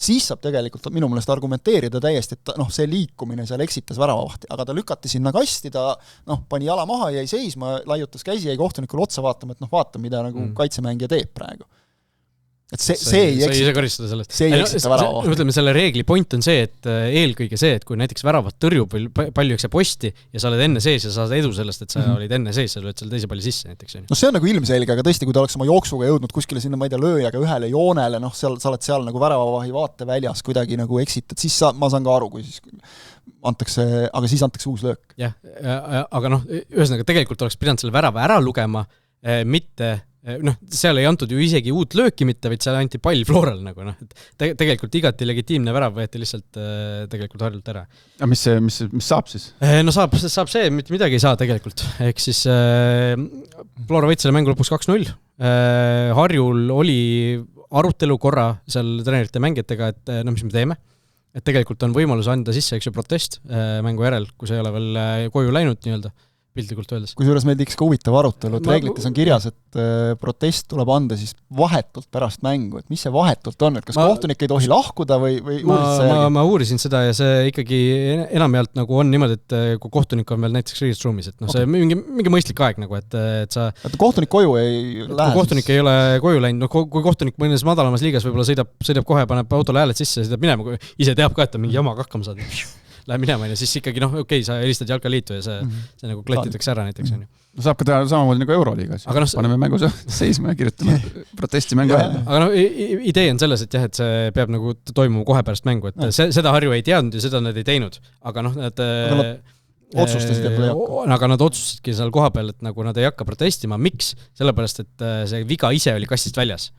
Siis saab tegelikult minu meelest argumenteerida täiesti, et see liikumine seal eksitas väravavahti, aga ta lükati sinna kasti, ta pani jala maha, jäi seisma, laiutas käsi, jäi kohtunikul otsa vaatama, et vaata, mida nagu kaitsemängija teeb praegu. Et see ei eksita väravavahti. Ütleme, selle reegli point on see, et eelkõige see, et kui näiteks väravat tõrjub või palju jõkse posti ja sa oled enne sees ja saad edu sellest, et sa olid enne sees, sa lööd selle teise palli sisse näiteks. See on nagu ilmselge, aga tõesti, kui ta oleks oma jooksuga jõudnud kuskile sinna, ma ei tea, lööjaga ühele joonele, sa oled seal nagu väravavahi vaateväljas kuidagi nagu eksitad, siis ma saan ka aru, kui siis antakse uus löök. Jah, aga ühesõnaga tegelikult oleks pidanud selle värava ära lugema, mitte seal ei antud ju isegi uut lööki mitte, vaid seal anti pall Floral nagu, tegelikult igati legitiimne värav võeti lihtsalt tegelikult harjult ära. Ja mis saab siis? Saab see, mitte midagi ei saa tegelikult. Ehk siis Flora võit selle mängu lõpuks 2-0. Harjul oli arutelu korra seal treenerite mängijatega, et mis me teeme. Et tegelikult on võimalus anda sisse üks protest mängu järel, kui see ei ole veel koju läinud nii-öelda. Piltlikult öeldes. Kusjuures meil tiks ka huvitav arutelu, et reeglites on kirjas, et protest tuleb anda siis vahetult pärast mängu, et mis see vahetult on, et kas kohtunik ei tohi lahkuda või ma uurisin seda ja see ikkagi enamjaolt nagu on niimoodi, et kui kohtunik on veel näiteks riisturuumis, et see mingi mõistlik aeg nagu, et sa et kohtunik koju ei lähe. Kui kohtunik ei ole koju läinud, kui kohtunik mõnes madalamas liigas võib-olla sõidab kohe, paneb autole hääled sisse ja sõidab minema, kui ise teab ka, et on mingi jamaga hakkama saada. Läheb minema ja siis ikkagi okei, sa helistad jalkaliitu ja see nagu klatitakse ära näiteks. No saab ka teha samamoodi nagu Euroliigas. Paneme mängu seisma ja kirjutame protesti mängu ajal. Aga idee on selles, et jah, et see peab nagu toimuma kohe pärast mängu, et seda Harju ei teadnud ja seda nad ei teinud. Aga nad otsustasid, et ei hakka. Aga nad otsustasidki seal koha peal, et nagu nad ei hakka protestima. Miks? Sellepärast, et see viga ise oli kastist väljas.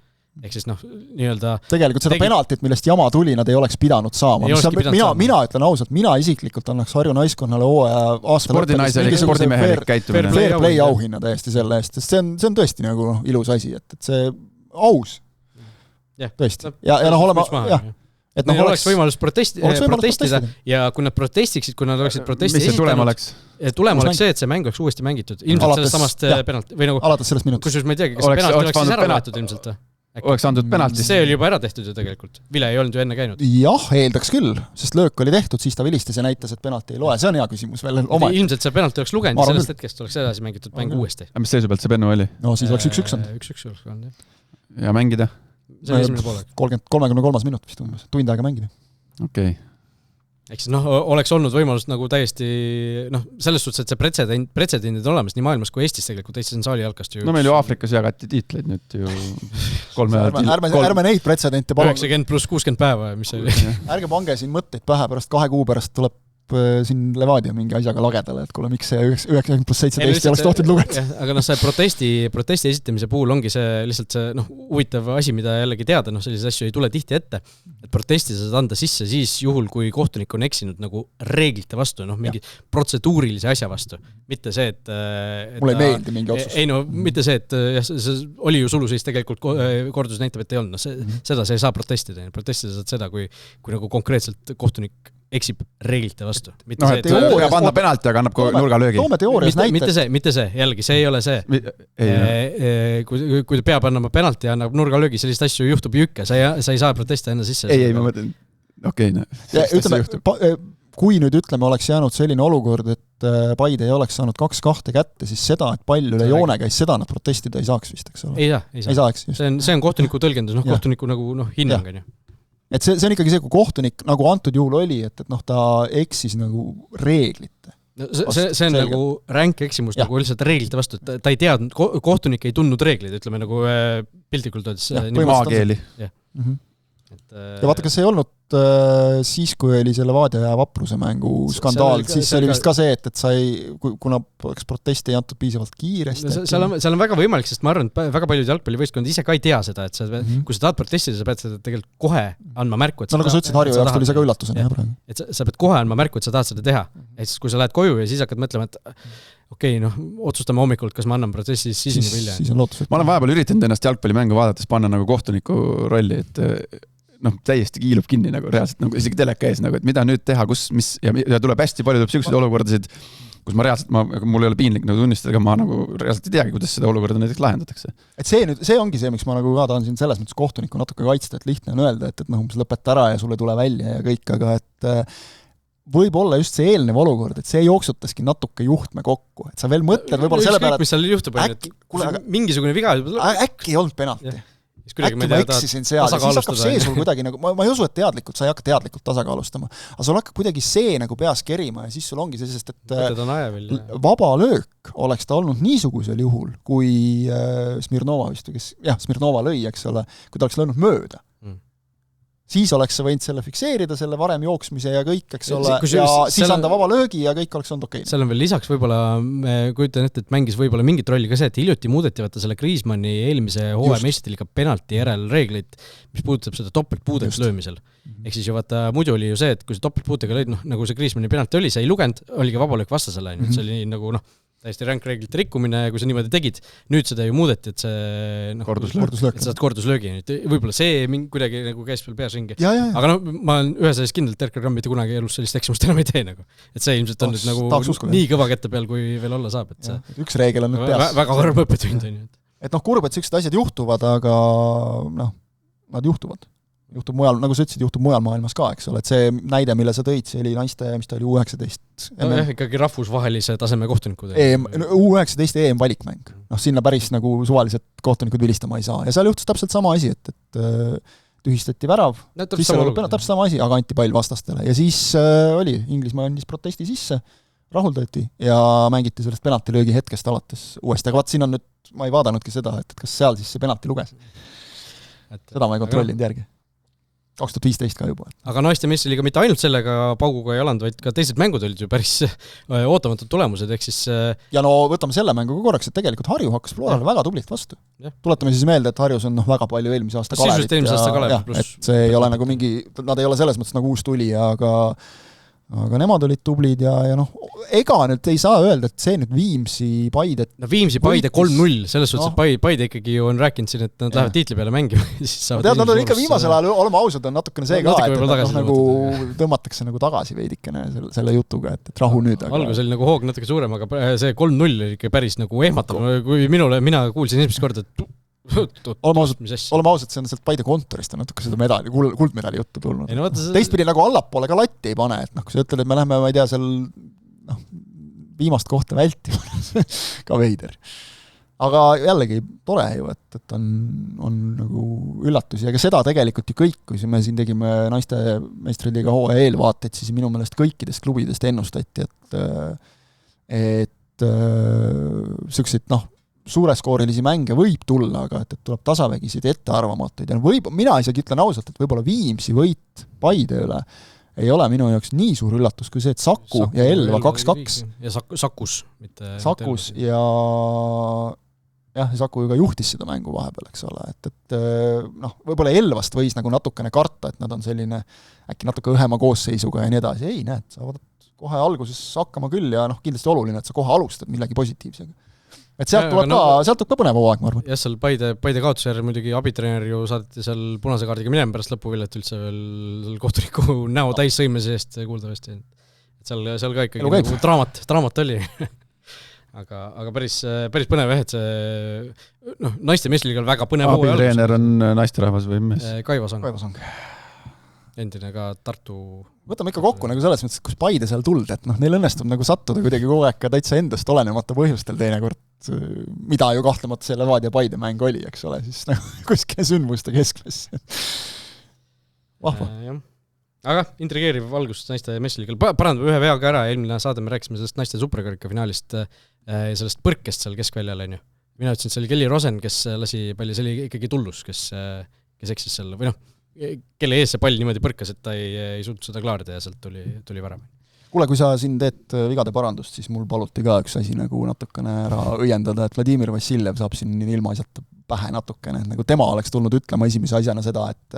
Ehk siis nii-öelda tegelikult seda penaltit, millest jama tuli, nad ei oleks pidanud saama. Mina ütlen ausalt, mina isiklikult annaks Harju naiskonnale aasta spordimehelik käitumine. Fair play auhinna täiesti selle eest, sest see on tõesti nagu ilus asi, et see aus. Tõesti. Ja olema et oleks võimalus protestida ja kui nad protestiksid, kui nad oleksid protesti esitanud, tulem oleks see, et see mäng oleks uuesti mängitud. Ilmselt sellest samast penalt või nagu alates sellest minutist. Kusjuures ma ei teagi, kas penalt oleks siis ära võetud ilmselt või? Oleks andnud penalti. See oli juba ära tehtud ju tegelikult. Vile ei olnud ju enne käinud. Jah, eeldaks küll, sest löök oli tehtud, siis ta vilistas ja näitas, et penalti ei loe. See on hea küsimus veel oma. Ilmselt see penalti oleks lugenud ja sellest hetkest oleks edasi mängitud mäng uuesti. Aga mis seisu pealt see pennu oli? No siis oleks 1-1 olnud. 1-1 oleks olnud, jah. Ja mängida? See oli esimene poolek. 33 minut vist umbes. Tund aega mängida. Okei. Ehk siis oleks olnud võimalus nagu täiesti selles suhtes, et see pretsedendid on olemas nii maailmas kui Eestis tegelikult, Eestis on saali jalkast ju meil ju Aafrikas jagati tiitleid nüüd ju 3 ärme neid pretsedente 90 pluss 60 päeva, mis oli ärge pange siin mõtteid pähe, pärast 2 kuu pärast tuleb siin Levadia mingi asjaga lagedale, et kuule, miks see 90 pluss 17 oleks tohtud lugeda. Aga see protesti esitamise puhul ongi see lihtsalt see huvitav asi, mida jällegi teada, selliseid asju ei tule tihti ette, et protesti saad anda sisse siis juhul, kui kohtunik on eksinud nagu reeglite vastu, mingi protseduurilise asja vastu. Mitte see, et mulle ei meeldi mingi otsus. Ei mitte see, et see oli ju suluseis tegelikult kordus näitab, et ei olnud. Seda sa ei saa protestida. Protestida saad seda, kui nagu konkreetselt kohtunik eksib reeglite vastu. Peab anda penalti, aga annab nurgalöögi. Toome teoorias näite. Mitte see, jällegi, see ei ole see. Kui ta peab annama penalti ja annab nurgalöögi, sellist asju juhtub jükka, sa ei saa protesti enne sisse. Ei, ma mõtlen, kui nüüd ütleme, oleks jäänud selline olukord, et Paide ei oleks saanud 2-2 kätte, siis seda, et pall üle joone käis, seda nad protestida ei saaks vist, eks ole? Ei saa. See on kohtuniku tõlgendus, kohtuniku nagu hinnang on ju. Et see on ikkagi see, kui kohtunik nagu antud juhul oli, et ta eksis nagu reeglite. See on nagu ränk eksimus nagu lihtsalt reeglite vastu, et ta ei teadnud, kohtunik ei tundnud reeglid, ütleme nagu piltlikult öeldes. Maakeeli. Ja vaata, kas ei olnud siis, kui oli selle Levadia ja Vapruse mängu skandaal, siis oli vist ka see, et sai, kuna protesti ei antud piisavalt kiiresti. Seal on väga võimalik, sest ma arvan, et väga paljud jalgpallivõistkond ise ka ei tea seda, et kui sa tahad protestida, sa pead seda tegelikult kohe andma märku. No nagu sa ütlesid, Harju jaoks tuli see ka üllatusena. Et sa pead kohe andma märku, et sa tahad seda teha. Et siis, kui sa lähed koju ja siis hakkad mõtlema, et okei, otsustame hommikult, kas ma annan protsessis sisini vilja. Siis on lootus. Ma olen vahepeal üritanud ennast jalgpallimängu vaadates panna nagu kohtuniku rolli, et täiesti kiilub kinni nagu reaalselt, nagu isegi teleka ees, nagu, et mida nüüd teha, ja tuleb hästi palju selliseid olukordasid, kus ma reaalselt, mul ei ole piinlik nagu tunnistada, aga ma nagu reaalselt ei teagi, kuidas seda olukorda näiteks lahendatakse. Et see ongi see, miks ma nagu ka tahan siin selles mõttes kohtunikku natuke kaitsta, et lihtne on öelda, et lõpeta ära ja sulle tule välja ja kõik, aga et võib-olla just see eelnev olukord, et see jooksutaski natuke juhtme kokku, et sa veel mõtled võib-olla selle peale, mis seal juhtub, mingisugune viga äkki ei olnud penalti. Äkki ma eksisin seal ja siis hakkab see sul kuidagi nagu, ma ei usu, et teadlikult, sa ei hakka teadlikult tasakaalustama, aga sul hakkab kuidagi see nagu peas kerima ja siis sul ongi see, sest et vaba löök oleks ta olnud niisugusel juhul, kui Smirnova vist, Smirnova lõi, eks ole, kui ta oleks löönud mööda. Siis oleks sa võinud selle fikseerida, selle varem jooksmise ja kõik, eks ole, ja siis anda vaba löögi ja kõik oleks olnud okei. Seal on veel lisaks võib-olla, kujutan ette, et mängis võib-olla mingit rolli ka see, et hiljuti muudeti vaata selle Griezmanni eelmise hooaja meistriliiga penalti järel reegleid, mis puudutab seda topeltpuudet löömisel. Ehk siis ju vaata, muidu oli ju see, et kui see topeltpuutega lõid, nagu see Griezmanni penalti oli, sa ei lugenud, oligi vabalöök vastasele, see oli nagu täiesti ränk reeglite rikkumine, kui sa niimoodi tegid. Nüüd seda ju muudeti, et see korduslöök. Et sa saad korduslöögi. Võib-olla see kuidagi nagu käis veel peas ringi. Aga ma olen ühes asjas kindlalt Terker-Gramm mitte kunagi elus sellist eksimust enam ei tee. Nagu. Et see ilmselt on nüüd nagu nii kõva kätte peal, kui veel olla saab. Et see, üks reegel on nüüd peas. Väga harv õppetund on. Et kurb, et sellised asjad juhtuvad, aga nad juhtuvad. Juhtub mujal, nagu sa ütlesid, juhtub mujal maailmas ka, eks ole, et see näide, mille sa tõid, see oli naiste, mis ta oli U19. Ikkagi rahvusvahelise taseme kohtunikud. U19 EM valikmäng. Sinna päris nagu suvalised kohtunikud vilistama ei saa. Ja seal juhtus täpselt sama asi, et tühistati värav, täpselt sama asi, aga anti pall vastastele. Ja siis oli, Inglismaa andis protesti sisse, rahuldati ja mängiti sellest penaltilöögi hetkest alates uuesti. Aga vaat siin on nüüd, ma ei vaadanudki seda, et kas seal siis see penalti luges. Seda ma ei kontrollinud järgi. 2015 ka juba. Aga naiste meistriliiga mitte ainult sellega pauguga ei alanud, vaid ka teised mängud olid ju päris ootamatud tulemused, ehk siis ja võtame selle mängu ka korraks, et tegelikult Harju hakkas Florale väga tublilt vastu. Tuletame siis meelde, et Harjus on väga palju eelmise aasta Kalevit et see ei ole nagu mingi, nad ei ole selles mõttes nagu uus tuli, aga nemad olid tublid ja ega nüüd ei saa öelda, et see nüüd Viimsi Paide Viimsi Paide 3-0, selles suhtes, et Paide ikkagi ju on rääkinud siin, et nad lähevad tiitli peale mängima. Nad on ikka viimasel ajal, oleme ausad, on natukene see ka, et nagu tõmmatakse nagu tagasi veidikene selle jutuga, et rahu nüüd. Algus oli nagu hoog natuke suurem, aga see 3-0 oli ikka päris nagu ehmatav, kui mina kuulsin esimest korda, et oleme ausad, see on sealt Paide kontorist on natuke seda medali, kuldmedali juttu tulnud. Teistpidi nagu allapoole ka latti ei pane, et kui sa ütled, et me läheme, ma ei tea, seal viimast kohta vältima, ka veider. Aga jällegi tore ju, et on nagu üllatusi, aga seda tegelikult ju kõik, kui me siin tegime naiste meistriliiga hooaja eelvaateid, siis minu meelest kõikidest klubidest ennustati, et selliseid suureskoorilisi mänge võib tulla, aga et tuleb tasavägisid ettearvamatuid. Ja mina isegi ütlen ausalt, et võib-olla Viimsi võit Paide üle ei ole minu jaoks nii suur üllatus, kui see, et Saku ja Elva 2-2. Ja Sakus. Sakus ja Saku ju ka juhtis seda mängu vahepeal, eks ole. Et võib-olla Elvast võis nagu natukene karta, et nad on selline äkki natuke õhema koosseisuga ja nii edasi. Ei, näed, saavad kohe alguses hakkama küll ja kindlasti oluline, et sa kohe alustad millegi positiivsega. Et sealt tuleb ka põnev hooaeg, ma arvan. Jah, seal Paide kaotusjärg muidugi abitreener ju saadeti seal punase kaardiga minema pärast lõpuvillet üldse veel kohtuniku näo täis sõimise eest kuuldavasti. Et seal ka ikkagi nagu draamat oli. aga päris põnev, et see naiste meistriliigal väga põnev hooaeg. Abitreener on naisterahvas või mees? Kaivasang. Endine ka Tartu. Võtame ikka kokku nagu selles mõttes, kus Paide seal tuld, et neil õnnestub nagu sattuda kuidagi kogu aeg ka täitsa endast olenemata põhjustel teinekord, mida ju kahtlemata see Levadia Paide mäng oli, eks ole, siis nagu kuskil sündmuste keskmes. Vahva. Aga intrigeeriv algus naiste meistriliigal. Parandame ühe veaga ära, eelmine saade me rääkisime sellest naiste superkarika finaalist ja sellest põrkest seal keskväljal, on ju. Mina ütlesin, et see oli Kelly Rosen, kes lasi palli, see oli ikkagi Tullus, kes eksis selle, või kelle ees see pall niimoodi põrkas, et ta ei suutnud seda klaarida ja sealt tuli värav. Kuule, kui sa siin teed vigade parandust, siis mul paluti ka üks asi nagu natukene ära õiendada, et Vladimir Vassiljev saab siin ilma asjata pähe natukene, et nagu tema oleks tulnud ütlema esimese asjana seda, et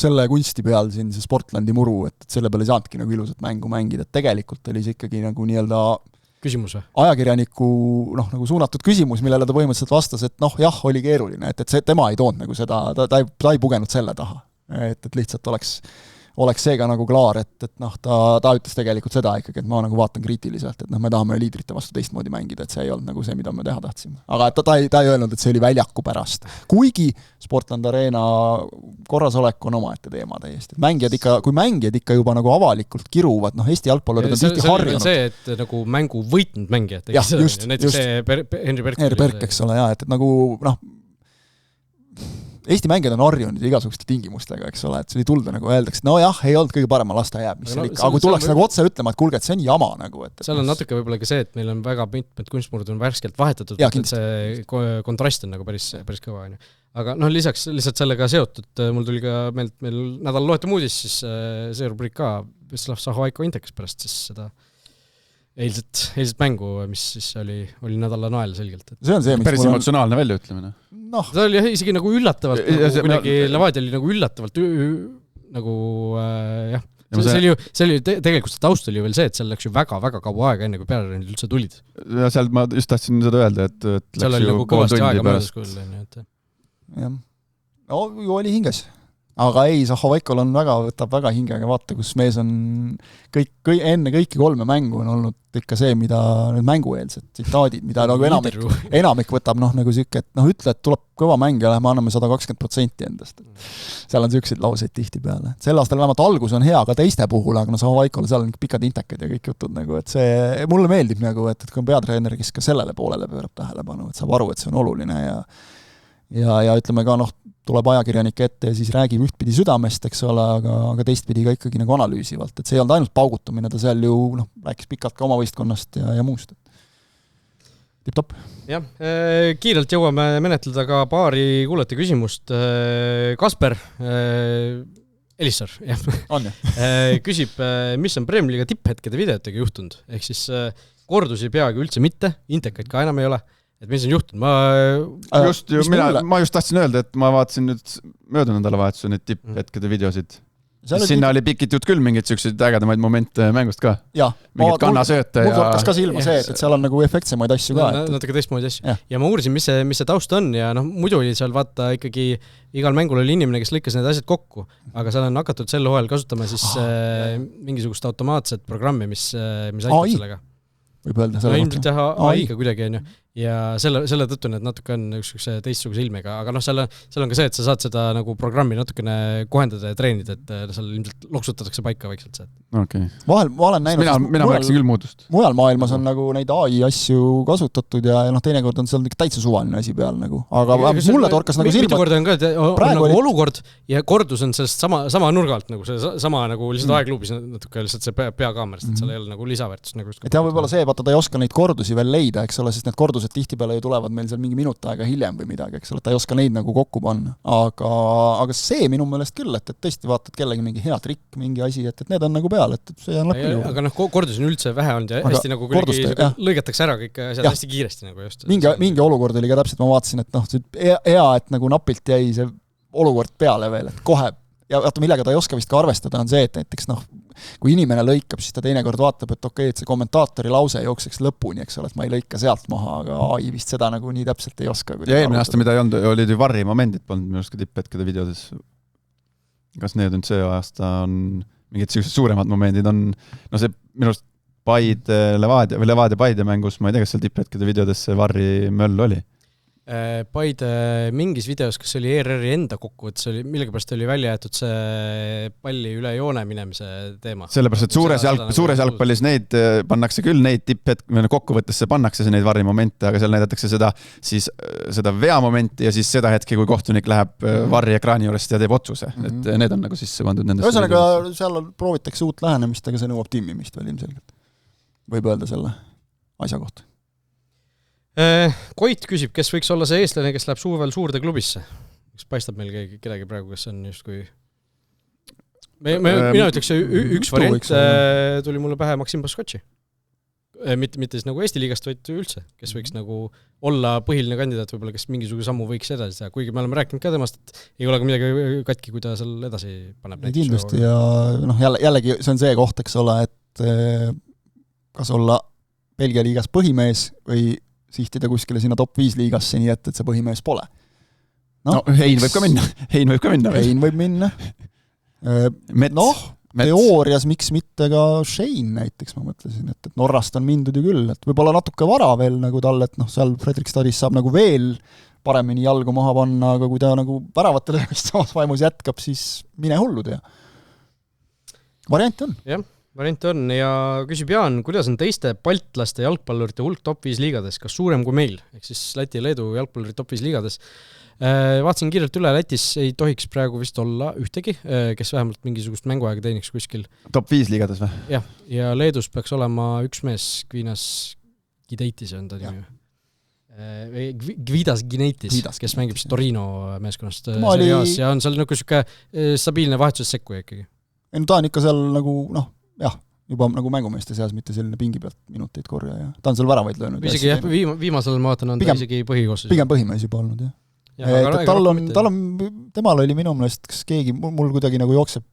selle kunsti peal siin see Sportlandi muru, et selle peale ei saanudki nagu ilusat mängu mängida, et tegelikult oli see ikkagi nagu nii-öelda küsimus või? Ajakirjaniku nagu suunatud küsimus, millele ta põhimõtteliselt vastas, et jah, oli keeruline, et see tema ei toonud nagu seda, ta ei pugenud selle taha. Et lihtsalt oleks seega nagu klaar, et ta ütles tegelikult seda ikkagi, et ma nagu vaatan kriitiliselt, et me tahame liidrite vastu teistmoodi mängida, et see ei olnud nagu see, mida me teha tahtsime. Aga ta ei öelnud, et see oli väljaku pärast. Kuigi Sportland Arena korrasolek on omaette teema täiesti. Kui mängijad ikka juba nagu avalikult kiruvad, Eesti jalgpallurid on tihti harjunud. See, et nagu mängu võitnud mängijad. Jah, just. Näiteks see Henri Berk, eks ole, et nagu Eesti mängijad on harjunud igasuguste tingimustega, eks ole, et see oli tulda nagu öeldakse, ei olnud kõige parema lasta jääb, mis seal ikka, aga kui tuleks nagu otse ütlema, et kuulge, et see on jama nagu. Seal on natuke võib-olla ka see, et meil on väga mitmed kunstmurud on värskelt vahetatud, et see kontrast on nagu päris kõva. Aga lisaks lihtsalt sellega seotud, mul tuli ka meil nädal loetu uudis, siis see rubriik ka, Veslav Sahovaiko Intekas pärast siis seda eilset mängu, mis siis oli nädala nael selgelt. See on see, mis päris emotsionaalne väljaütlemine. See oli isegi nagu üllatavalt, kuidagi Levadia oli nagu üllatavalt nagu jah. See oli tegelikult taust oli ju veel see, et seal läks ju väga-väga kaua aega enne, kui peatreenerid üldse tulid. Ja seal ma just tahtsin seda öelda, et seal oli nagu kõvasti aega möödas küll. Jah. Ju oli hinges. Aga Sahovaikol võtab väga hingega vaata, kus mees on enne kõiki 3 mängu on olnud ikka see, mida need mängueelsed tsitaadid, mida nagu enamik võtab nagu siuke, et ütle, et tuleb kõva mäng ja anname 120% endast. Seal on siukseid lauseid tihti peale. Sel aastal vähemalt algus on hea ka teiste puhul, aga Sahovaikol seal on pikad intekad ja kõik jutud, et see mulle meeldib, et kui on peatreener, kes ka sellele poolele pöörab tähelepanu, et saab aru, et see on oluline ja ütleme ka tuleb ajakirjanike ette ja siis räägib ühtpidi südamest, eks ole, aga teistpidi ka ikkagi nagu analüüsivalt, et see ei olnud ainult paugutumine, ta seal ju rääkis pikalt ka oma võistkonnast ja muust. Tipp-topp. Jah, kiirelt jõuame menetleda ka paari kuulete küsimust. Kasper Elissar, küsib, mis on Premier League tipphetkede videotega juhtunud, ehk siis kordusi peaaegu üldse mitte, intekaid ka enam ei ole. Et mis on juhtunud? Ma just tahtsin öelda, et ma vaatasin nüüd möödunud nädalavahetuse neid tipphetkede videosid. Sinna oli pikitjud küll mingid sellised ägedamaid momente mängust ka. Mingid kannasööte. Mul torkas ka silma see, et seal on nagu efektsemaid asju ka. Natuke teistmoodi asju. Ja ma uurisin, mis see taust on ja muidu oli seal vaata ikkagi igal mängul oli inimene, kes lõikas need asjad kokku, aga seal on hakatud sel hooajal kasutama siis mingisugust automaatset programmi, mis aitab sellega. Võib öelda selle ilmselt AI-ga kuidagi on ju. Ja selle tõttu need natuke on üks teistsuguse ilmega, aga seal on ka see, et sa saad seda nagu programmi natukene kohendada ja treenida, et seal ilmselt loksutatakse paika vaikselt see. Okay. Ma olen näinud, mina rääksin küll muudust. Mujal maailmas on nagu neid AI asju kasutatud ja teinekord on seal täitsa suvaline asi peal nagu, aga mulle torkas nagu silma. Mitu korda on ka nagu olukord ja kordus on sellest sama nurgalt nagu see sama nagu lihtsalt aegluubis natuke lihtsalt see peakaamerist, et seal ei ole nagu lisaväärtust nagu. Et jah, võib-olla see, vaata ta ei oska neid kordusi veel leida, eks ole, sest need kordused tihtipeale ju tulevad meil seal mingi minut aega hiljem või midagi, eks ole, ta ei oska neid nagu kokku panna. Aga see minu meelest küll, et tõesti vaatad kellegi mingi hea trikk, mingi asi, et need on nagu peal, et see on läbi ju. Aga kordus on üldse vähe olnud ja hästi nagu lõigatakse ära kõik asjad hästi kiiresti nagu just. Mingi olukord oli ka täpselt, ma vaatasin, et hea, et nagu napilt jäi see olukord peale veel, et kohe ja vaata, millega ta ei oska vist ka arvestada, on see, et näiteks kui inimene lõikab, siis ta teinekord vaatab, et okei, et see kommentaatori lause jookseks lõpuni, eks ole, et ma ei lõika sealt maha, aga AI vist seda nagu nii täpselt ei oska. Ja eelmine aasta, mida ei olnud, olid ju varri momendid polnud minu ka tipphetkede videodes. Kas need on see aasta on mingid suuremad momendid on, see minu arust Levadia Paide mängus, ma ei tea, kas seal tipphetkede videodes see varri möll oli? Paide mingis videos, kas oli ERR-i enda kokkuvõttes, millegipärast oli välja jäetud see palli üle joone minemise teema. Sellepärast, et suures jalgpallis neid pannakse küll, neid kokkuvõttesse pannakse neid varrimomente, aga seal näidatakse seda veamomenti ja siis seda hetke, kui kohtunik läheb varri ekraani juurest ja teeb otsuse. Et need on nagu sisse pandud nendesse. Ühesõnaga, seal proovitakse uut lähenemist, aga see nõuab timmimist veel ilmselgelt. Võib öelda selle asja kohta. Koit küsib, kes võiks olla see eestlane, kes läheb suvel suurde klubisse? kas paistab meil kedagi praegu, kes on just kui mina ütleks, üks variant tuli mulle pähe Maksim Baskotši. Mitte siis nagu Eesti liigast, vaid üldse, kes võiks nagu olla põhiline kandidaat võib-olla, kes mingisuguse sammu võiks edasi teha, kuigi me oleme rääkinud ka temast, et ei ole ka midagi katki, kui ta seal edasi paneb. Kindlasti ja jällegi see on see koht, eks ole, et kas olla Belgia liigas põhimees või sihtida kuskile sinna top 5 liigasse, nii et see põhimees pole. No, Hein võib ka minna. Hein võib minna. Teoorias miks mitte ka Shane näiteks, ma mõtlesin, et Norrast on mindud ju küll, et võib-olla natuke vara veel nagu tal, et seal Fredrikstadis saab nagu veel paremini jalgu maha panna, aga kui ta nagu väravatele samas vaimus jätkab, siis mine hullu tea. Variant on. Jah, variant on ja küsib Jaan, kuidas on teiste baltlaste jalgpallurite hulk top 5 liigades, kas suurem kui meil, ehk siis Läti ja Leedu jalgpalluri top 5 liigades? Vaatsin kiirelt üle, Lätis ei tohiks praegu vist olla ühtegi, kes vähemalt mingisugust mänguaega teeniks kuskil. Top 5 liigades või? Jah, ja Leedus peaks olema üks mees, Gvinas Gideitis on ta nimi. Gvidas Gineitis, kes mängib Torino meeskonnast ja on seal niisugune stabiilne vahetuses sekkuja ikkagi. No ta on ikka seal nagu, juba nagu mängumeeste seas, mitte selline pingi pealt minuteid korja ja ta on seal väravaid löönud. Isegi jah, viimasel ma vaatan, on ta isegi põhikoosseisus. Pigem põhimees juba olnud, jah. Temal oli minu meelest, kas keegi mul kuidagi nagu jookseb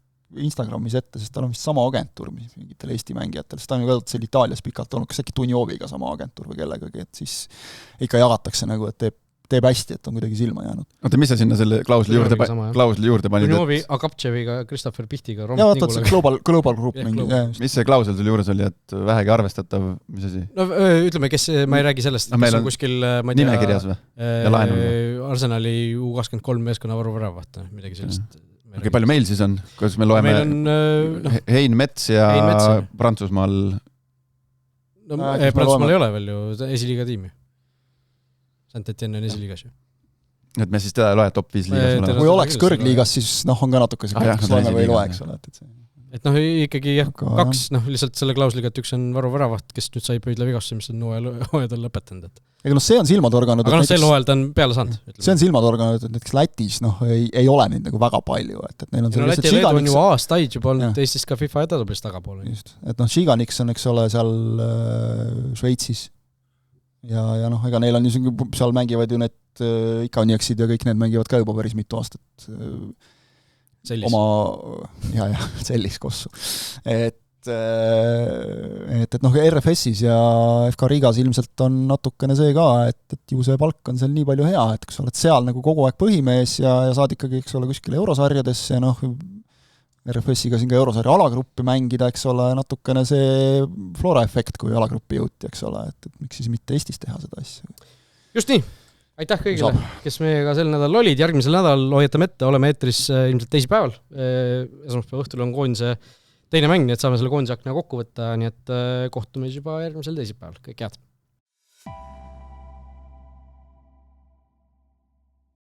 Instagramis ette, sest tal on vist sama agentuur mingitel Eesti mängijatel, sest ta on ju seal Itaalias pikalt olnud, kas äkki Tunjoviga sama agentuur või kellegagi, et siis ikka jagatakse nagu, et teeb hästi, et on kuidagi silma jäänud. Oota, mis sa sinna selle klausli juurde panid? Tunjovi, Akaptševiga, Christopher Pihtiga, Global Group mingi. Mis see klausel sul juures oli, et vähegi arvestatav, mis asi? No ütleme, kes, ma ei räägi sellest, kes on kuskil, ma ei tea, nimekirjas või? Ja laenul? Arsenali U23 meeskonna varuväravat, midagi sellist. Okei, palju meil siis on? Kuidas me loeme Hein Mets ja Prantsusmaal? Prantsusmaal ei ole veel ju esiliiga tiimi. Saint-Etienne on esiliigas ju. Et me siis teda ei loe top 5 liigas. Kui oleks kõrgliigas, siis on ka natuke see kas loeme või ei loe, eks ole. Et ikkagi jah, kaks, lihtsalt selle klausliga, et üks on varuväravat, kes nüüd sai pöidla vigasse, mis on hooajad on lõpetanud. Ega see on silmatorganud. Aga sel hooajal ta on peale saanud. See on silmatorganud, et näiteks Lätis ei ole neid nagu väga palju. Neil on Läti ja Leedu on ju aastaid juba olnud Eestis ka FIFA edetabelis tagapool. Et Žiganiks on, eks ole, seal Šveitsis. Ja ega neil on ju seal mängivad ju need Ikaniaksid ja kõik need mängivad ka juba päris mitu aastat sellis. Sellis kossu. Et RFS-is ja FK Riigas ilmselt on natukene see ka, et ju see palk on seal nii palju hea, et kui sa oled seal nagu kogu aeg põhimees ja saad ikkagi, eks ole, kuskile eurosarjadesse ja RFS-iga siin ka eurosarja alagruppi mängida, eks ole, natukene see Flora efekt, kui alagruppi jõuti, eks ole, et miks siis mitte Eestis teha seda asja. Just nii, aitäh kõigile, kes meiega sel nädal olid, järgmisel nädal hoiatame ette, oleme eetris ilmselt teisipäeval, esmaspäeva õhtul on koondise teine mäng, nii et saame selle koondise akna kokku võtta, nii et kohtume juba järgmisel teisipäeval, kõik head.